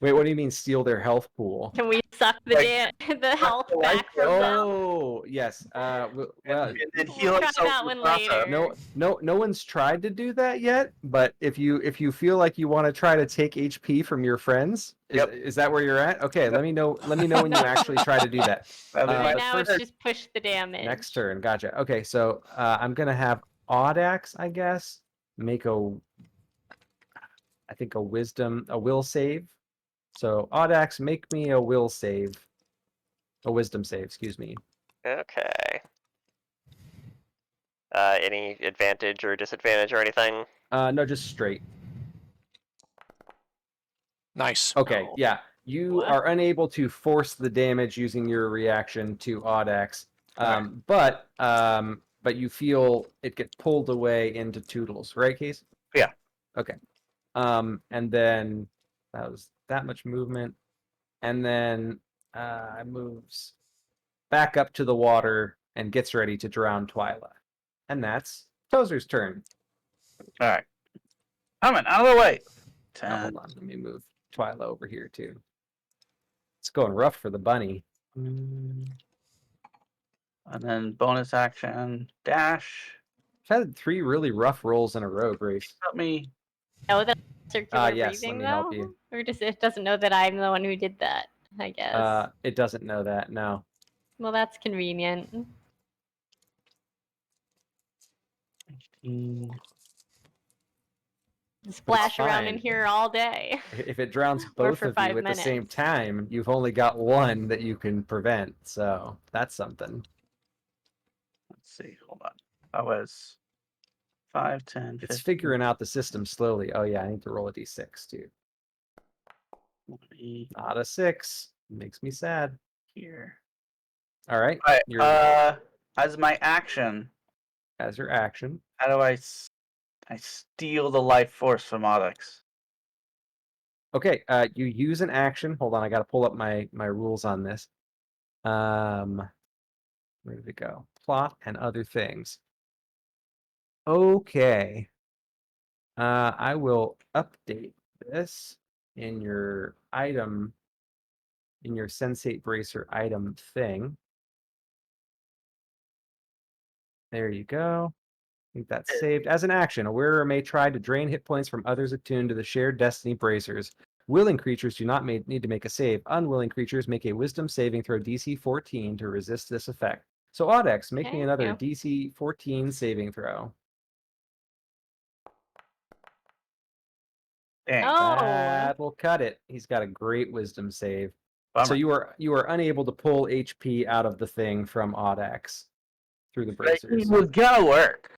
Wait, what do you mean steal their health pool? Can we suck the the health the life back from them? Oh, yes. Well, And then We'll heal try itself that in one the process. later. no one's tried to do that yet. But if you feel like you want to try to take HP from your friends, Yep. is that where you're at? Okay, let me know. Let me know when you actually try to do that. That'd be Right but now, first- it's just push the damage. Next turn, gotcha. Okay, so I'm gonna have Audax, I guess, make a will save. So Audax, make me a will save, a wisdom save. Excuse me. Okay. Any advantage or disadvantage or anything? No, just straight. Nice. Okay, Oh. yeah. You What? are unable to force the damage using your reaction to Audax, Alright. but you feel it get pulled away into Toodles, right, Case? Yeah. Okay. And then that was that much movement, and then moves back up to the water and gets ready to drown Twyla, and that's Tozer's turn. All right. Coming out of the way. Oh, 10. hold on, let me move Twyla over here too. It's going rough for the bunny. And then bonus action dash. I've had 3 really rough rolls in a row, Grace. Help me. Oh, the circular yes, breathing, let me though? help you. Or just it doesn't know that I'm the one who did that, I guess. It doesn't know that, no. Well, that's convenient. Splash around in fine. here all day. If it drowns Or both for of 5 you at the same minutes. time, you've only got one that you can prevent, so that's something. Let's see. Hold on. That was 5, 10, 15. It's figuring out the system slowly. Oh yeah, I need to roll a d6 too. 20 Not a 6. Makes me sad. here. All right, All right. you're As my action, as your action. how do I steal the life force from Auryx? Okay, you use an action. Hold on, I got to pull up my rules on this. Where did it go? Plot and other things. Okay. I will update this in your item, in your Sensate Bracer item thing. There you go. I think that's saved. As an action, a wearer may try to drain hit points from others attuned to the shared destiny bracers. Willing creatures do not need to make a save. Unwilling creatures make a wisdom saving throw DC 14 to resist this effect. So Audex, make me Thank another you. DC 14 saving throw. Dang. Oh, That will cut it. He's got a great wisdom save. Bummer. So you are unable to pull HP out of the thing from Audex through the It bracers. was gonna work.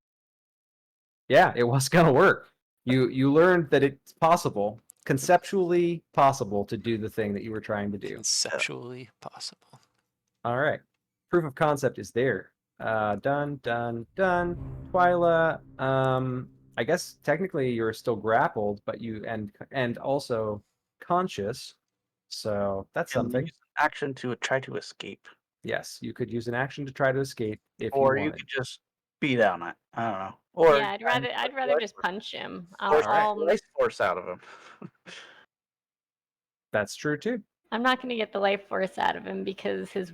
Yeah, it was gonna work. You learned that it's possible, conceptually possible, to do the thing that you were trying to do. Conceptually possible. All right, proof of concept is there. Done. Twyla, I guess technically you're still grappled, but you and also conscious, so that's Can something. use an action to try to escape, Yes, you could use an action to try to escape if or you you wanted. could just beat on it. I don't know. Or yeah, I'd rather just punch him. or Alright. life force out of him. That's true too. I'm not going to get the life force out of him because his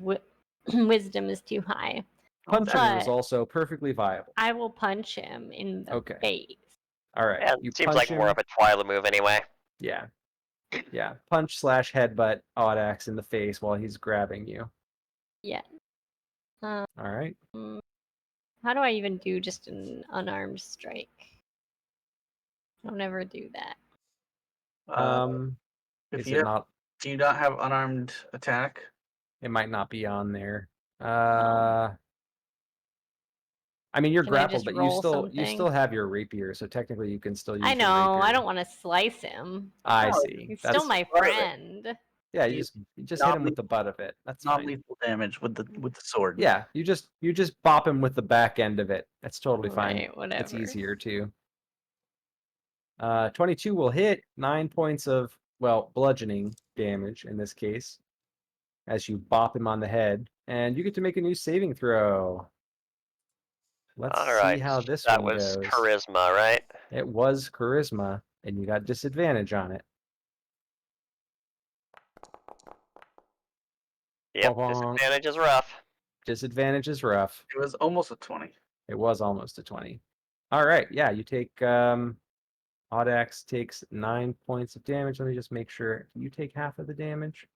wisdom is too high. Punching him is But also perfectly viable. I will punch him in the Okay. face. All right, Yeah, you seems punch like him. more of a Twyla move anyway. Yeah. Punch / headbutt Audax in the face while he's grabbing you. Yeah. All right. How do I even do just an unarmed strike? Don't ever do that. If Is you it have, not? do you not have unarmed attack? It might not be on there. I mean, you're Can I grappled, just but you roll still something? have your rapier, so technically you can still use. I your know. I rapier. don't want to slice him. I No, see. He's That's still my part of it. friend. Yeah, you You- just hit him with the butt of it. That's fine. Non-lethal damage with the sword. Yeah, you just bop him with the back end of it. That's totally fine. Right, whatever. It's easier too. 22 will hit. 9 points of, well, bludgeoning damage in this case, as you bop him on the head, and you get to make a new saving throw. Let's All see right. how this That one was goes. charisma, right? It was charisma, and you got disadvantage on it. Yep. Bonk. Disadvantage is rough. Disadvantage is rough. It was almost a 20. It was almost a 20. All right, yeah, you take Audax takes 9 points of damage. Let me just make sure. Do you take half of the damage?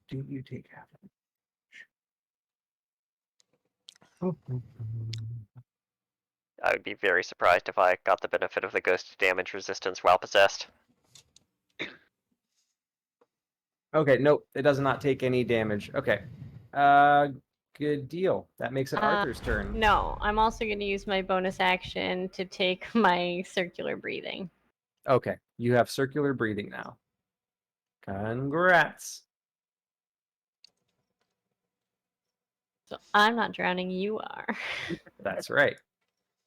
Do you take half of it? I would be very surprised if I got the benefit of the ghost damage resistance while possessed. Okay, nope, it does not take any damage. Okay. Good deal. That makes it Arthur's turn. No, I'm also going to use my bonus action to take my circular breathing. Okay, you have circular breathing now. Congrats. So I'm not drowning, you are. That's right.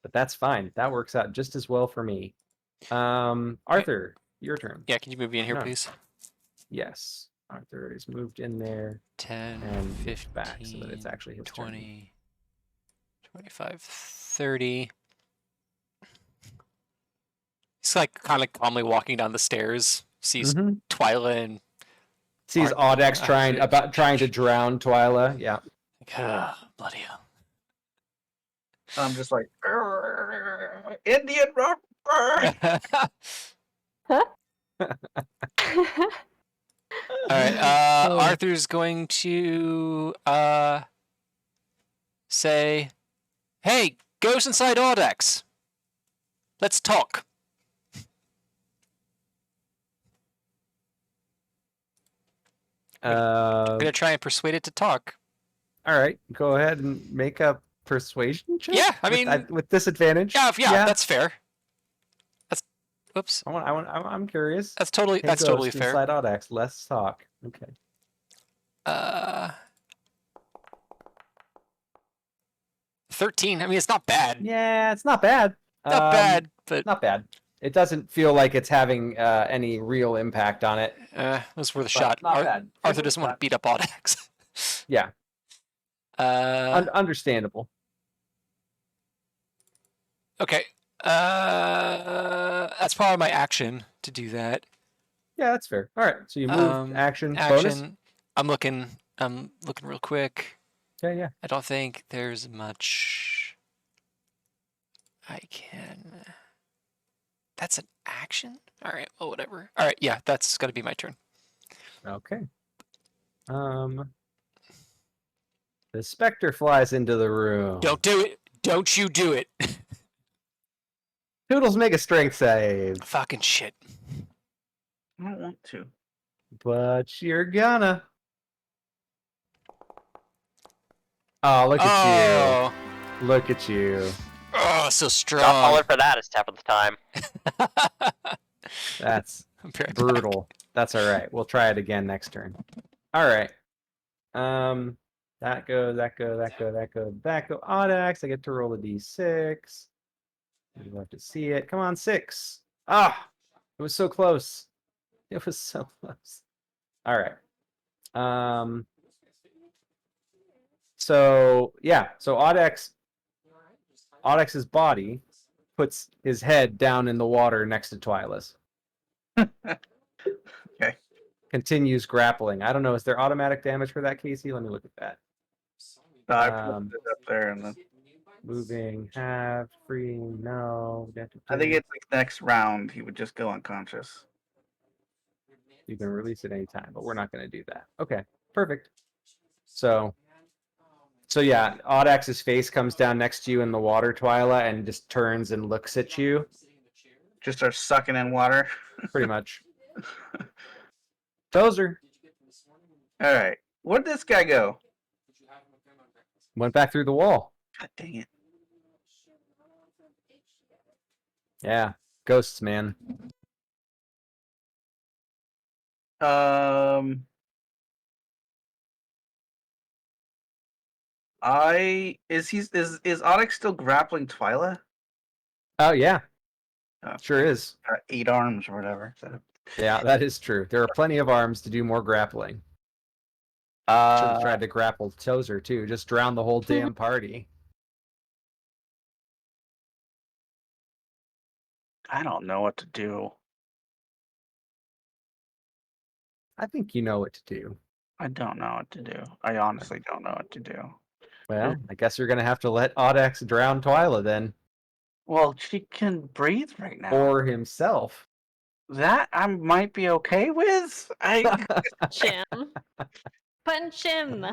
But that's fine. That works out just as well for me. Arthur, your turn. Yeah, can you move me in here, No. please? Yes. Arthur is moved in there 10, and moved 15, back so that it's actually his turn. 20, 25, 30. He's like kind of calmly walking down the stairs. Sees Mhm. Twyla and Sees Ar- Audax trying to drown Twyla. Yeah. like, ah, bloody hell. I'm just like, Indian rock. All right. Oh. Arthur's going to say, "Hey, ghost inside Audax. Let's talk." I'm gonna try and persuade it to talk. All right. Go ahead and make a persuasion check. Yeah, I mean, with disadvantage. yeah, that's fair. That's, whoops. I'm curious. That's totally Hey, that's totally Ghost, fair. Inside Audax. Let's talk. Okay. 13. I mean, it's not bad. Yeah, it's not bad. Not bad, but Not bad. It doesn't feel like it's having any real impact on it. it was worth a But shot. not bad. Arthur doesn't want to beat up Audax. Yeah. Understandable. Okay. That's probably my action to do that. Yeah, that's fair. All right. So you moved action bonus. I'm looking real quick. Yeah, yeah. I don't think there's much I can. That's an action? All right. Well, whatever. All right. Yeah, that's got to be my turn. Okay. The specter flies into the room. Don't do it. Don't you do it. Toodles, make a strength save. Fucking shit. I don't want to. But you're gonna. Oh, look at you. Look at you. Oh, so Not strong. falling for that a step at the time. That's I'm very brutal. That's all right. We'll try it again next turn. All right. That go. Audax, I get to roll a d6. You have to see it. Come on, 6. Ah, it was so close. It was so close. All right. So yeah. So Audex's body puts his head down in the water next to Twyla's. Okay. Continues grappling. I don't know. Is there automatic damage for that, Casey? Let me look at that. I put it up there, and then Moving, have, free, no. I think it's like next round he would just go unconscious. You can release it anytime, but we're not going to do that. Okay, perfect. So yeah, Audax's face comes down next to you in the water, Twyla, and just turns and looks at you. Just starts sucking in water. Pretty much. Tozer All right. Where'd this guy go? went back through the wall. God dang it. Yeah, ghosts, man. Is Auryx still grappling Twyla? Oh yeah, Oh, sure is. 8 arms or whatever. So. Yeah, that is true. There are plenty of arms to do more grappling. Should have tried to grapple Tozer too. Just drown the whole damn party. I don't know what to do. I think you know what to do. I don't know what to do. I honestly don't know what to do. Well, I guess you're gonna have to let Audax drown Twyla then, Well, she can breathe right now. or himself. That I might be okay with. Jim. Punch him.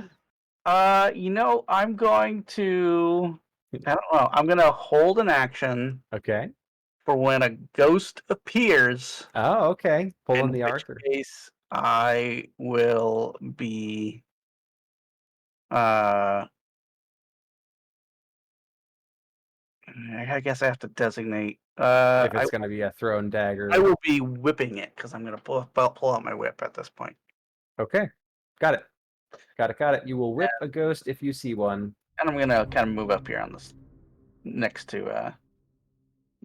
I'm going to. I don't know. I'm gonna hold an action Okay. for when a ghost appears. Oh, okay. Pulling In the which Arthur. case, I will be. I guess I have to designate. If it's I going to be a thrown dagger. will be whipping it because I'm gonna pull out my whip at this point. Okay. Got it. Got it. You will whip a ghost if you see one. And I'm gonna kind of move up here on this next to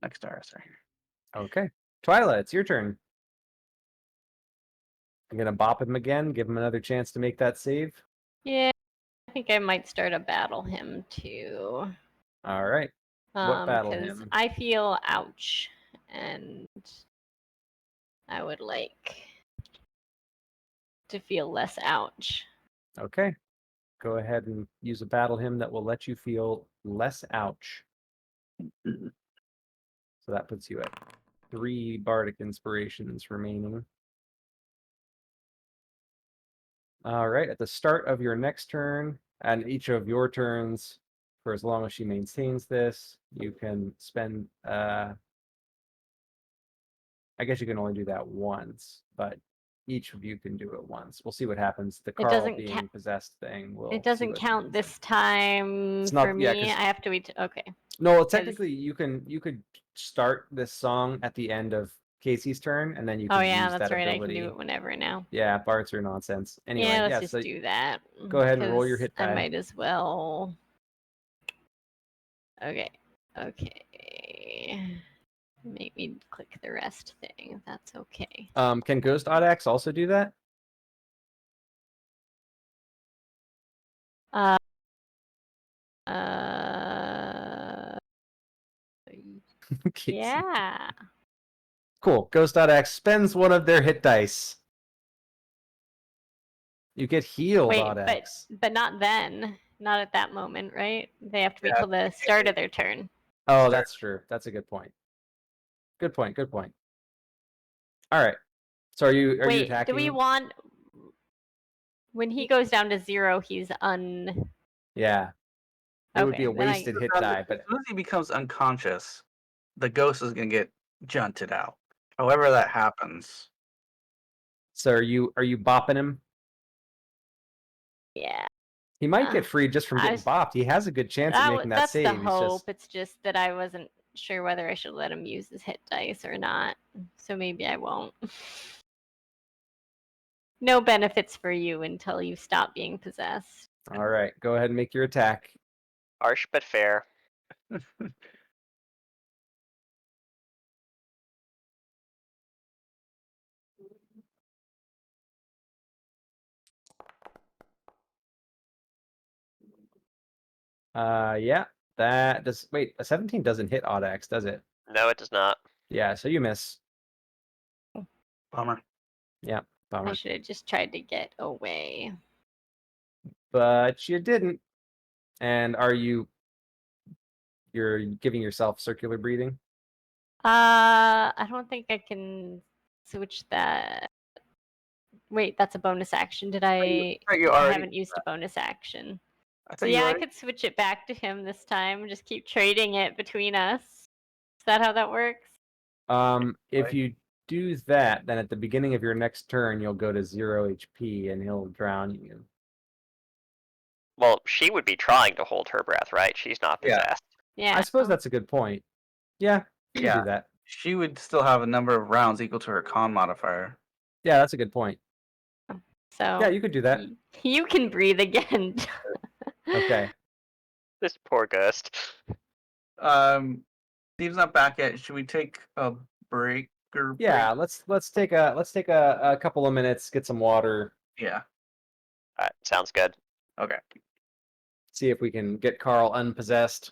Arthur here. Okay. Twyla, it's your turn. I'm going to bop him again, give him another chance to make that save. Yeah, I think I might start a battle him too. All right. What battle Because him? I feel ouch, and I would like to feel less ouch. Okay. Go ahead and use a battle him that will let you feel less ouch. So that puts you at 3 bardic inspirations remaining. All right, at the start of your next turn, and each of your turns, for as long as she maintains this, you can spend, I guess you can only do that once, but each of you can do it once. We'll see what happens. The Carl doesn't being possessed thing will. It doesn't count this time It's not- for yeah, me. 'cause- I have to wait. Okay. No, technically you could start this song at the end of Casey's turn, and then you can Oh yeah, use that's that right. ability. I can do it whenever now. Yeah, bards are nonsense. Anyway, Yeah, yeah, let's just so do that. go ahead and roll your 'cause hit I die. might as well. Okay. Okay. Make me click the rest thing. That's okay. Can Ghost Audax also do that? Uh. Casey. Yeah. Cool. Ghost Audax spends one of their hit dice. You get healed, Wait, Audax. but not then. Not at that moment, right? They have to wait Yeah. till the start of their turn. Oh, that's true. That's a good point. Good point. Good point. All right. So are you Wait, attacking? do we want when he goes down to 0, he's Yeah. It would be a Okay, then I- wasted hit die, but As soon as he becomes unconscious, the ghost is gonna get junted out. However that happens. so are you bopping him? Yeah. He might get freed just from I getting was- bopped. He has a good chance at making that That's save. the He's hope. just It's just that I wasn't sure whether I should let him use his hit dice or not. So maybe I won't. No benefits for you until you stop being possessed. all right. Go ahead and make your attack. Harsh but fair. Yeah. That does. Wait, a 17 doesn't hit Audax, does it? No, it does not. Yeah. So you miss. Bummer. Yeah. I Bummer. should have just tried to get away. But you didn't. And you're giving yourself circular breathing? I don't think I can switch that. Wait, that's a bonus action. Did I? You I already. haven't used a bonus action. I So thought you yeah, I already- could switch it back to him this time. Just keep trading it between us. Is that how that works? If you do that, then at the beginning of your next turn, you'll go to 0 HP and he'll drown you. Well, she would be trying to hold her breath, right? She's not Yeah. possessed. Yeah. I suppose that's a good point. Yeah, you can Yeah. do that. She would still have a number of rounds equal to her con modifier. Yeah, that's a good point. So Yeah, you could do that. you can breathe again. Okay. This poor ghost. Steve's not back yet. Should we take a break or Yeah, break? let's take a couple of minutes, get some water, Yeah. Alright, sounds good. Okay. see if we can get Carl unpossessed.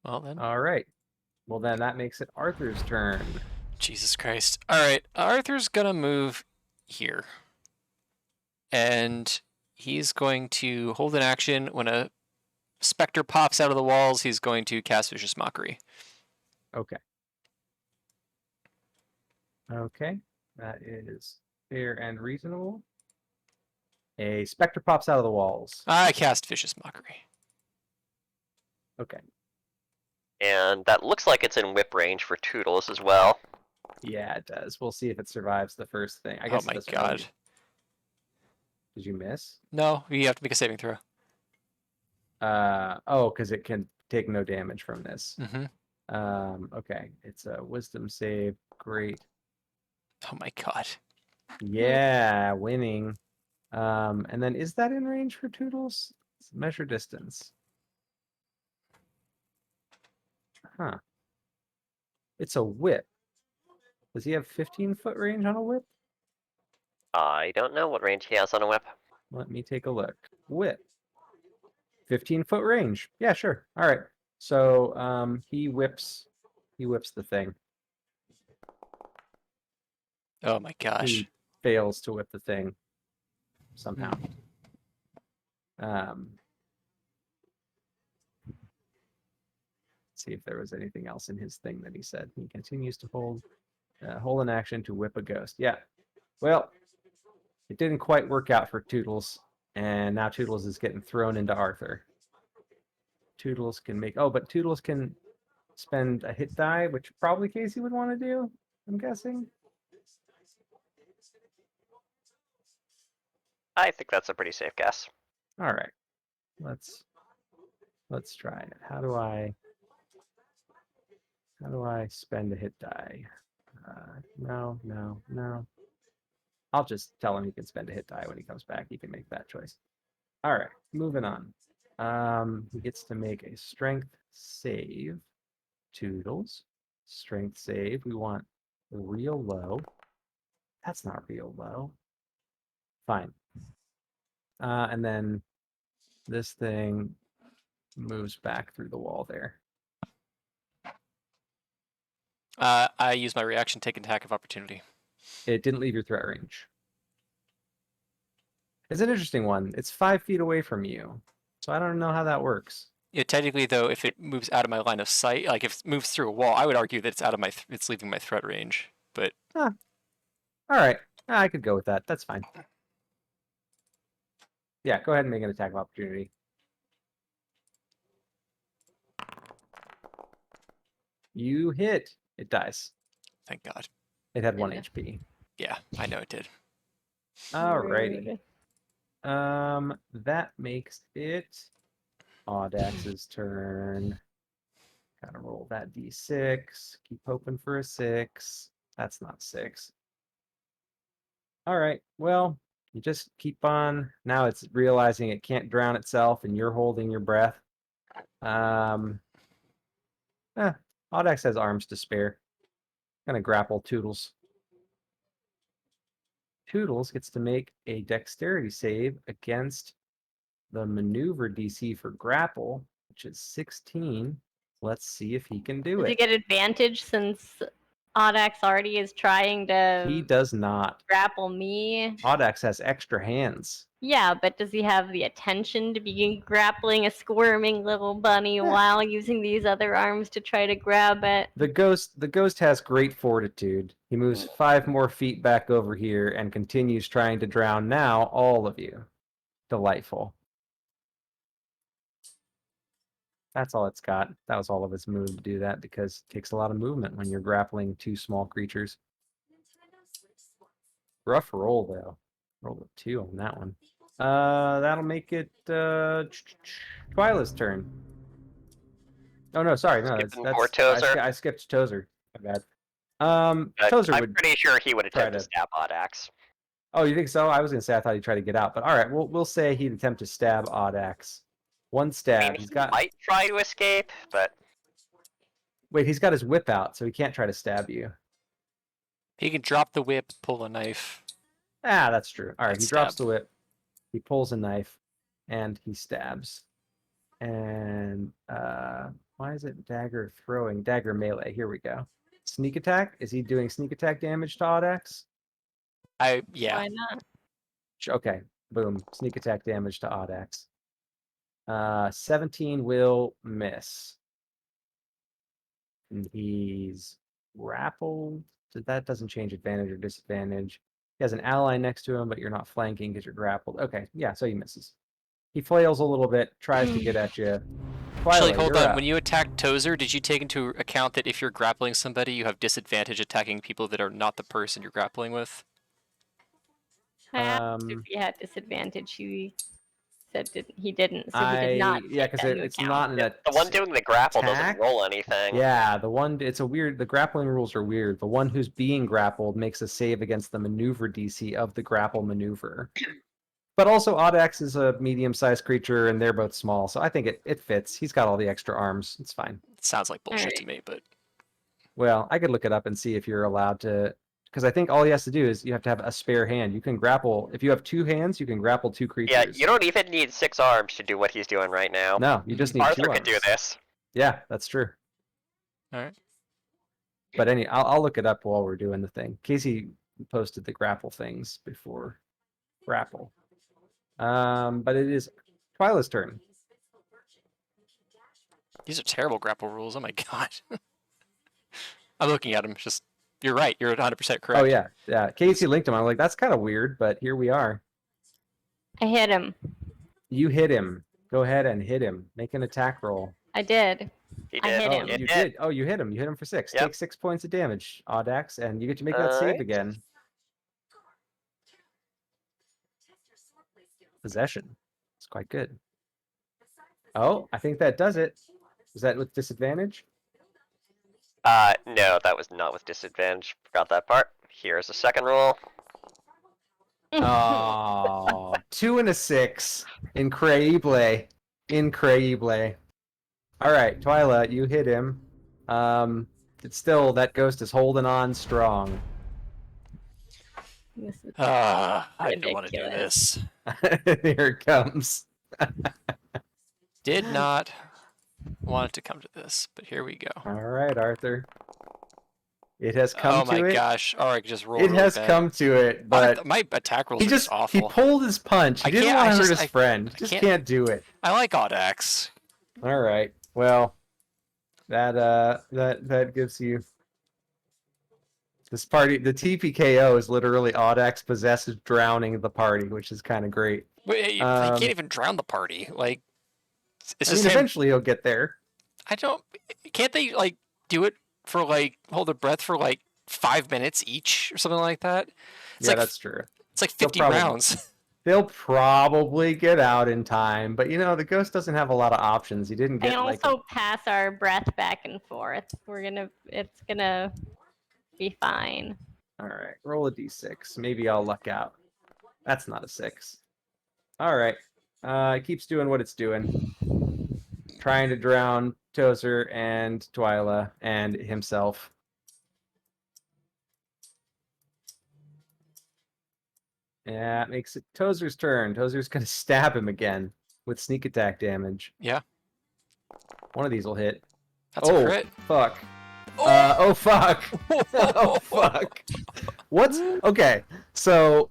Well then. All right. Well, then that makes it Arthur's turn. Jesus Christ. All right. Arthur's gonna move here. And he's going to hold an action. When a specter pops out of the walls, he's going to cast Vicious Mockery. Okay. Okay. That is fair and reasonable. A specter pops out of the walls. I cast Vicious Mockery. Okay. And that looks like it's in whip range for Toodles as well. Yeah, it does. We'll see if it survives the first thing. I Oh guess it my doesn't god. really- Did you miss? No, you have to make a saving throw. Oh, because it can take no damage from this. Mm-hmm. Okay. It's a wisdom save. Great. Oh my god. Yeah, winning. And then is that in range for Toodles? It's measure distance. Huh. It's a whip. Does he have 15-foot range on a whip? I don't know what range he has on a whip. Let me take a look. Whip. 15-foot range. Yeah, sure. All right. So he whips the thing. Oh my gosh. He fails to whip the thing somehow. See if there was anything else in his thing that he said. He continues to hold an action to whip a ghost. Yeah. Well, it didn't quite work out for Toodles, and now Toodles is getting thrown into Arthur. Toodles can make... Oh, but Toodles can spend a hit die, which probably Casey would want to do, I'm guessing. I think that's a pretty safe guess. All right. Let's try it. How do I spend a hit die? No. I'll just tell him he can spend a hit die when he comes back. He can make that choice. All right, moving on. He gets to make a strength save. Toodles. Strength save. We want real low. That's not real low. Fine. And then this thing moves back through the wall there. I use my reaction, take an attack of opportunity. It didn't leave your threat range. It's an interesting one. It's 5 feet away from you. So I don't know how that works. Yeah, technically, though, if it moves out of my line of sight, like if it moves through a wall, I would argue that it's out of my, it's leaving my threat range. But All right. I could go with that. That's fine. Yeah, go ahead and make an attack of opportunity. You hit. It dies. thank God. It had 1 HP. Yeah, I know it did. Alrighty. That makes it Audax's turn. Gotta roll that d6. Keep hoping for a 6. That's not 6. All right. Well, you just keep on. Now it's realizing it can't drown itself, and you're holding your breath. Audax has arms to spare. Gonna grapple Toodles. Toodles gets to make a dexterity save against the maneuver DC for grapple, which is 16. Let's see if he can do Does he it. get advantage since Audax already is trying He to does not. grapple me? Audax has extra hands. Yeah, but does he have the attention to be grappling a squirming little bunny while using these other arms to try to grab it? The ghost has great fortitude. He moves 5 more feet back over here and continues trying to drown now all of you. Delightful. That's all it's got. That was all of its move to do that because it takes a lot of movement when you're grappling 2 small creatures. Rough roll though. Roll a 2 on that one. That'll make it Twyla's turn. Oh no, sorry, no, Skipping that's for Tozer. I skipped Tozer. My bad. But Tozer I'm would pretty sure he would try attempt to to- stab Audax. Oh, you think so? I was gonna say I thought he'd try to get out, but all right, we'll say he'd attempt to stab Audax. 1 I stab. mean, He's he got might try to escape, but wait. He's got his whip out, so he can't try to stab you. He can drop the whip, pull a knife. Ah, that's true. All right, And he drops stab. the whip. He pulls a knife, and he stabs. And why is it dagger throwing? Dagger melee. Here we go. Sneak attack. Is he doing sneak attack damage to Audax? Yeah. Why not? Okay. Boom. Sneak attack damage to Audax. 17 will miss. And he's grappled. So that doesn't change advantage or disadvantage. He has an ally next to him, but you're not flanking because you're grappled. Okay, yeah, so he misses. He flails a little bit, tries to get at you. Actually, Twyla, hold you're on. up. When you attacked Tozer, did you take into account that if you're grappling somebody, you have disadvantage attacking people that are not the person you're grappling with? I asked if he had disadvantage. He said he didn't, so he did not take because that into it's account. not an The one doing the grapple doesn't attack? roll anything. Yeah, it's a weird. The grappling rules are weird. The one who's being grappled makes a save against the maneuver DC of the grapple maneuver. But also, Audax is a medium-sized creature, and they're both small, so I think it fits. He's got all the extra arms. It's fine. It sounds like bullshit to Alright. me, but Well, I could look it up and see if you're allowed to, because I think all he has to do is you have to have a spare hand. You can grapple if you have 2 hands. You can grapple 2 creatures. Yeah, you don't even need 6 arms to do what he's doing right now. No, you just need 2 Arthur arms. could do this. Yeah, that's true. all right. But I'll look it up while we're doing the thing. Casey posted the grapple things before grapple. But it is Twyla's turn. These are terrible grapple rules. Oh my god. I'm looking at them. Just you're right. You're 100% correct. Oh yeah. Casey linked him. I'm like, that's kind of weird, but here we are. I hit him. You hit him. Go ahead and hit him. Make an attack roll. I did. He I did. hit Oh, him. you did. Oh, you hit him. You hit him for 6. Yep. Take 6 points of damage, Audax, and you get to make that save Alright. again. Possession. It's quite good. Oh, I think that does it. Is that with disadvantage? No, that was not with disadvantage. Forgot that part. Here's a second roll. Oh, 2 and a 6. Increíble. Increíble. All right, Twyla, you hit him. It's still, that ghost is holding on strong. This is I don't want to do ridiculous. this. Here it comes. Did not want it to come to this, but here we go. All right, Arthur. It has come Oh to my it. gosh. Auryx just rolled It really has bad. come to it, but My attack rolls he are just he awful. pulled his punch. He I didn't can't- want I to hurt just- his friend. He just can't do it. I like Audax. All right. Well, that gives you this party. The TPKO is literally Audax possesses drowning the party, which is kind of great. Wait, he can't even drown the party. Like, it's I just mean, him. eventually he'll get there. I don't. Can't they like do it for like hold their breath for like 5 minutes each or something like that? It's Yeah, like that's true. it's like They'll 50 probably- rounds. They'll probably get out in time, but the ghost doesn't have a lot of options. He didn't I get can like also pass our breath back and forth. It's gonna be fine. All right, roll a d6. Maybe I'll luck out. That's not a 6. All right. It keeps doing what it's doing. Trying to drown Tozer and Twyla and himself. Yeah, it makes it Tozer's turn. Tozer's going to stab him again with sneak attack damage. Yeah. One of these will hit. That's oh, a crit. Fuck. Oh, fuck. Oh, fuck. What's... Okay, so...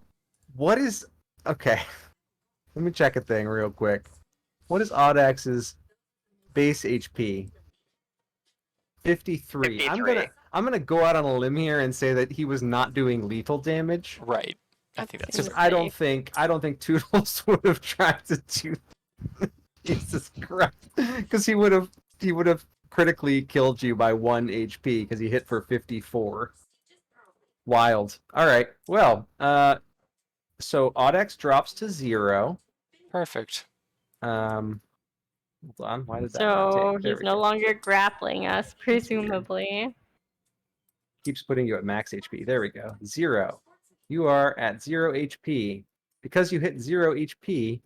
What is... Okay. Let me check a thing real quick. What is Audax's base HP? 53. 53. I'm gonna go out on a limb here and say that he was not doing lethal damage. Right. I think that's Because Seems I don't safe. think Toodles would have tried to do Jesus Christ. Because he would have critically killed you by 1 HP because he hit for 54. Wild. Alright. Well, so Audax drops to 0. perfect. Hold on. Why did that not So take? There he's we no go. longer grappling us, presumably. Keeps putting you at max HP. There we go. 0. You are at 0 HP. Because you hit 0 HP,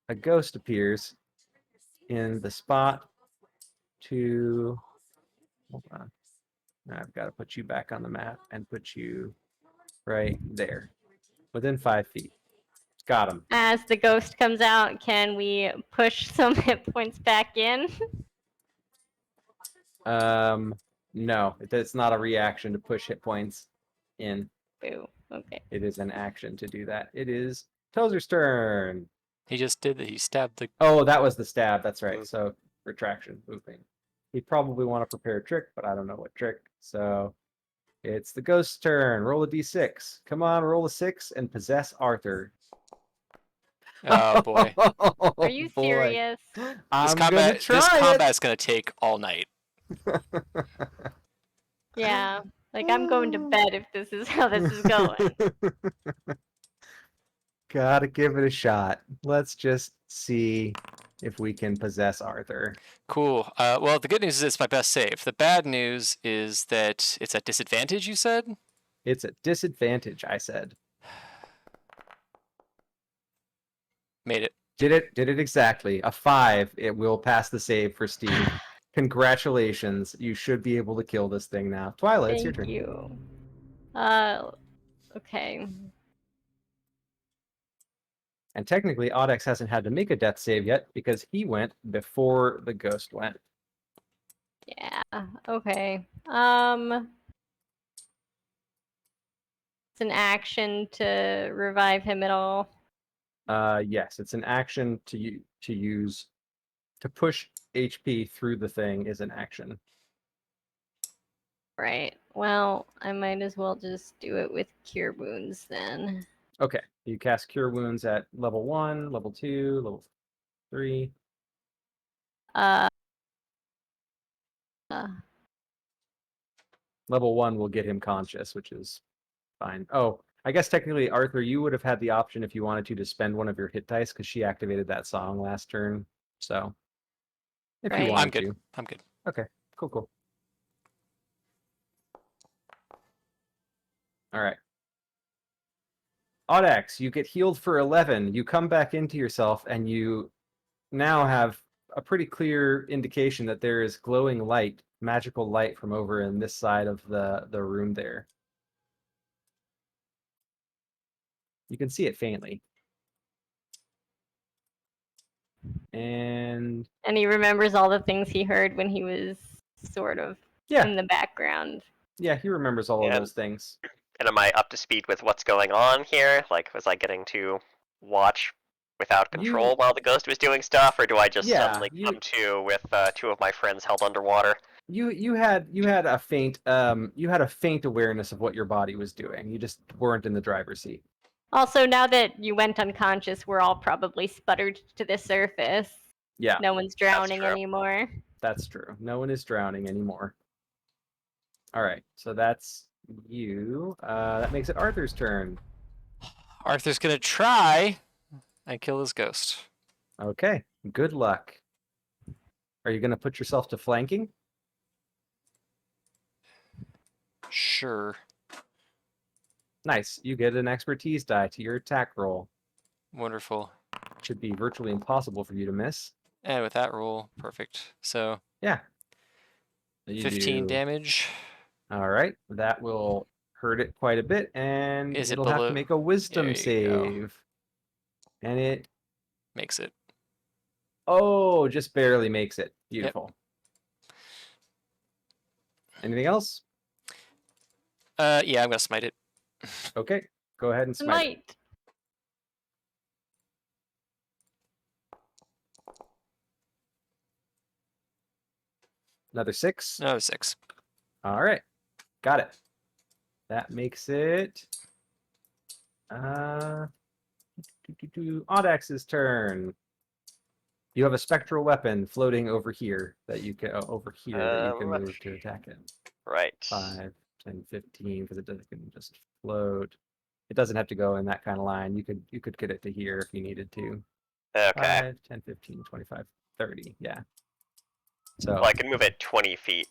a ghost appears in the spot to... Hold on. Now I've got to put you back on the map and put you right there. Within 5 feet. Got him. As the ghost comes out, can we push some hit points back in? No, it's not a reaction to push hit points in. Boo. Okay. It is an action to do that. It is Tozer's turn. He just did that. He stabbed the. Oh, that was the stab. That's right. Mm. So retraction, moving. He'd probably want to prepare a trick, but I don't know what trick. So it's the ghost's turn. Roll a d6. Come on, roll a 6 and possess Arthur. Oh boy. Are you Boy. serious? I'm This gonna try this it. combat's gonna take all night. Yeah. Like, I'm going to bed if this is how this is going. Gotta give it a shot. Let's just see if we can possess Arthur. Cool. Well, the good news is it's my best save. The bad news is that it's at disadvantage. You said. It's a disadvantage, I said. Made it. Did it exactly. A 5. It will pass the save for Steve. Congratulations. You should be able to kill this thing now. Twilight, it's your Thank turn. you. Okay. And technically, Audex hasn't had to make a death save yet because he went before the ghost went. Yeah. Okay. It's an action to revive him at all. Yes, it's an action to use to push HP through the thing is an action. Right. Well, I might as well just do it with Cure Wounds then. Okay, you cast Cure Wounds at level 1, level 2, level 3. Uh, Level 1 will get him conscious, which is fine. Oh, I guess technically, Arthur, you would have had the option if you wanted to spend one of your hit dice because she activated that song last turn. So, if you Right. wanted I'm good. to. I'm good. Okay, cool. All right. Audex, you get healed for 11. You come back into yourself, and you now have a pretty clear indication that there is glowing light, magical light from over in this side of the room there. You can see it faintly. And and he remembers all the things he heard when he was sort of yeah, in the background. yeah, he remembers all of Yeah. those things. And am I up to speed with what's going on here? Like, was I getting to watch without control while the ghost was doing stuff, or do I just Yeah, suddenly come to with 2 of my friends held underwater? You had a faint awareness of what your body was doing. You just weren't in the driver's seat. Also, now that you went unconscious, we're all probably sputtered to the surface. Yeah, No one's drowning true. anymore. that's true. No one is drowning anymore. All right, so that's you. That makes it Arthur's turn. Arthur's gonna try and kill his ghost. Okay, good luck. Are you going to put yourself to flanking? Sure. Nice. You get an expertise die to your attack roll. Wonderful. Should be virtually impossible for you to miss. And with that roll, perfect. So Yeah. You 15 do- damage. All right, that will hurt it quite a bit, and Is it it'll have below- to make a wisdom There you go. save. And it, Makes it. oh, just barely makes it. Beautiful. Anything else? Yeah, I'm gonna smite it. Okay, go ahead and smite it. Might. Another 6. No, 6. All right, got it. That makes it Audex's turn. You have a spectral weapon floating over here that you can move to attack it. Right. 5, 10, 15, because it can just float. It doesn't have to go in that kind of line. You could get it to here if you needed to. Okay. 5, 10, 15, 25, 30. Yeah. So Well, I can move it 20 feet.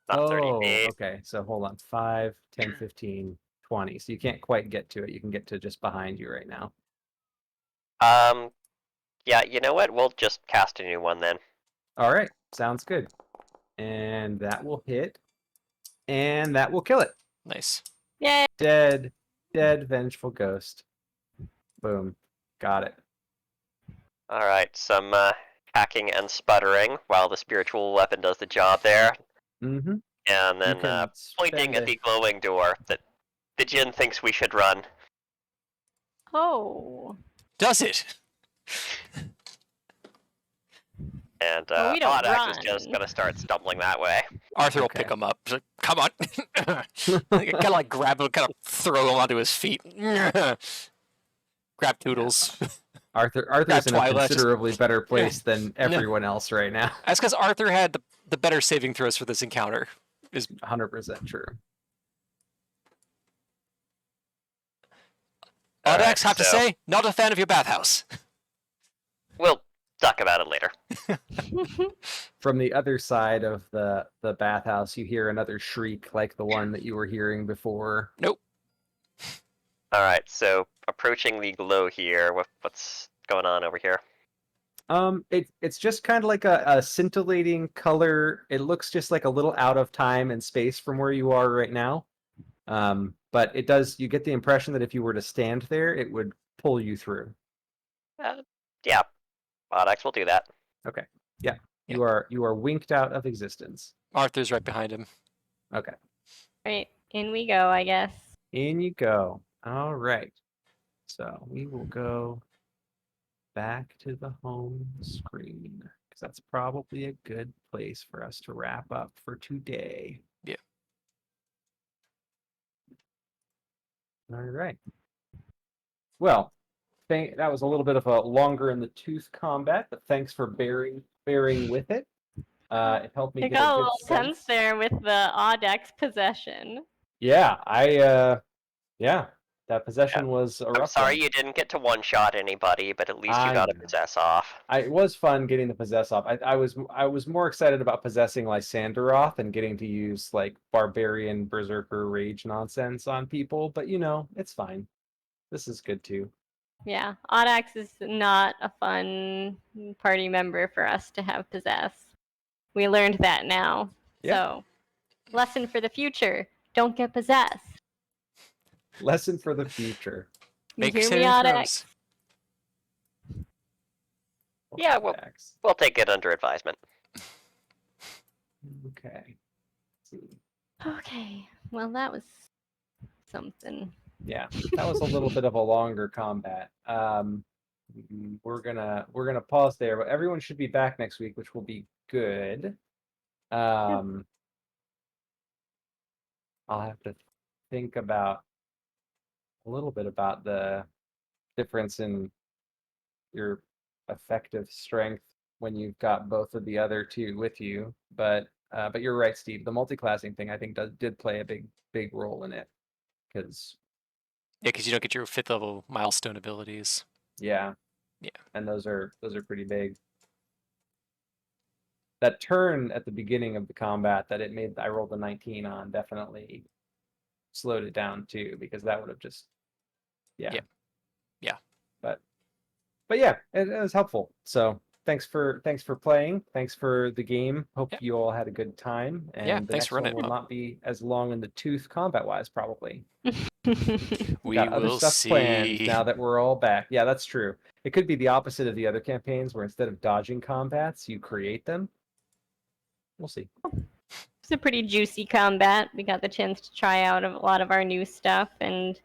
Not 30 feet. okay. So hold on. 5, 10, 15, 20. So you can't quite get to it. You can get to just behind you right now. Yeah, you know what? We'll just cast a new one then. All right. Sounds good. And that will hit. And that will kill it. Nice. Yay! Dead, vengeful ghost. Boom. Got it. All right, some hacking and sputtering while the spiritual weapon does the job there, Mm-hmm. and then can pointing spend at a- the glowing door that the Jinn thinks we should run. Oh. Does it? And Well, we don't Audax is just run. gonna start stumbling that way. Arthur will Okay. pick him up. He's like, come on. Kind of like grab him, kind of throw him onto his feet. Grab Toodles. Arthur's in a Twilight. considerably better place than everyone else right now. That's because Arthur had the better saving throws for this encounter. 100% true. All Audax, right, have to so- say, not a fan of your bathhouse. We'll talk about it later. From the other side of the bathhouse, you hear another shriek like the one that you were hearing before. Nope. All right, so approaching the glow here. What's going on over here? It's just kind of like a scintillating color. It looks just like a little out of time and space from where you are right now. But it does. You get the impression that if you were to stand there, it would pull you through. Yeah, Audax will do that. Okay. Yeah. You are winked out of existence. Arthur's right behind him. Okay. Right, in we go, I guess. In you go. All right. So we will go back to the home screen because that's probably a good place for us to wrap up for today. Yeah. All right. Well, that was a little bit of a longer in the tooth combat, but thanks for bearing with it. It helped me It get got a a good little tense sense. there with the Audex possession. Yeah, that possession was a rough I'm sorry one. you didn't get to one-shot anybody, but at least you I got to know. possess off. It was fun getting the possess off. I was more excited about possessing Lysanderoth and getting to use like barbarian berserker rage nonsense on people, but it's fine. This is good too. Yeah, Audax is not a fun party member for us to have possess. We learned that now. Yeah. So, lesson for the future: don't get possessed. Lesson for the future. You Make hear me, saving Audax? throws. Yeah, well- Axe. We'll take it under advisement. Okay. Let's see. Okay. Well, that was something. Yeah, that was a little bit of a longer combat. We're gonna pause there, but everyone should be back next week, which will be good. I'll have to think about a little bit about the difference in your effective strength when you've got both of the other two with you. But you're right, Steve. The multi-classing thing I think did play a big role in it because Yeah, because you don't get your 5th level milestone abilities. yeah. Yeah. And those are pretty big. That turn at the beginning of the combat that I rolled a 19 on definitely slowed it down too, because that would have just yeah. Yeah. But yeah, it was helpful. So thanks for playing. Thanks for the game. Hope Yeah. you all had a good time. And Yeah, the thanks next for one running it, will Bob. not be as long in the tooth combat wise, probably. We Got other will stuff planned see. now that we're all back. Yeah, that's true. It could be the opposite of the other campaigns where instead of dodging combats, you create them. We'll see. It's a pretty juicy combat. We got the chance to try out a lot of our new stuff and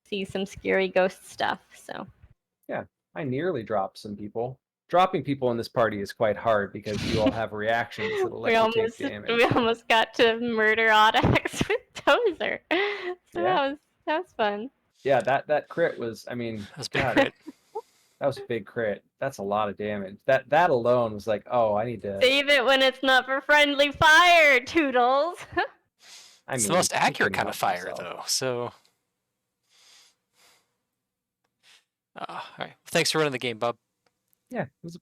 see some scary ghost stuff. So I nearly dropped some people. Dropping people in this party is quite hard because you all have reactions that'll let you take damage. we almost got to murder Audax with Tozer. So Yeah. that was fun. Yeah, that crit was. I mean, That's big God, crit. that was a big crit. That's a lot of damage. That alone was like, oh, I need to. Save it when it's not for friendly fire, Toodles. I It's mean, the most he accurate couldn't kind of help fire, himself. though. So, all right. Thanks for running the game, Bob. Yeah, it was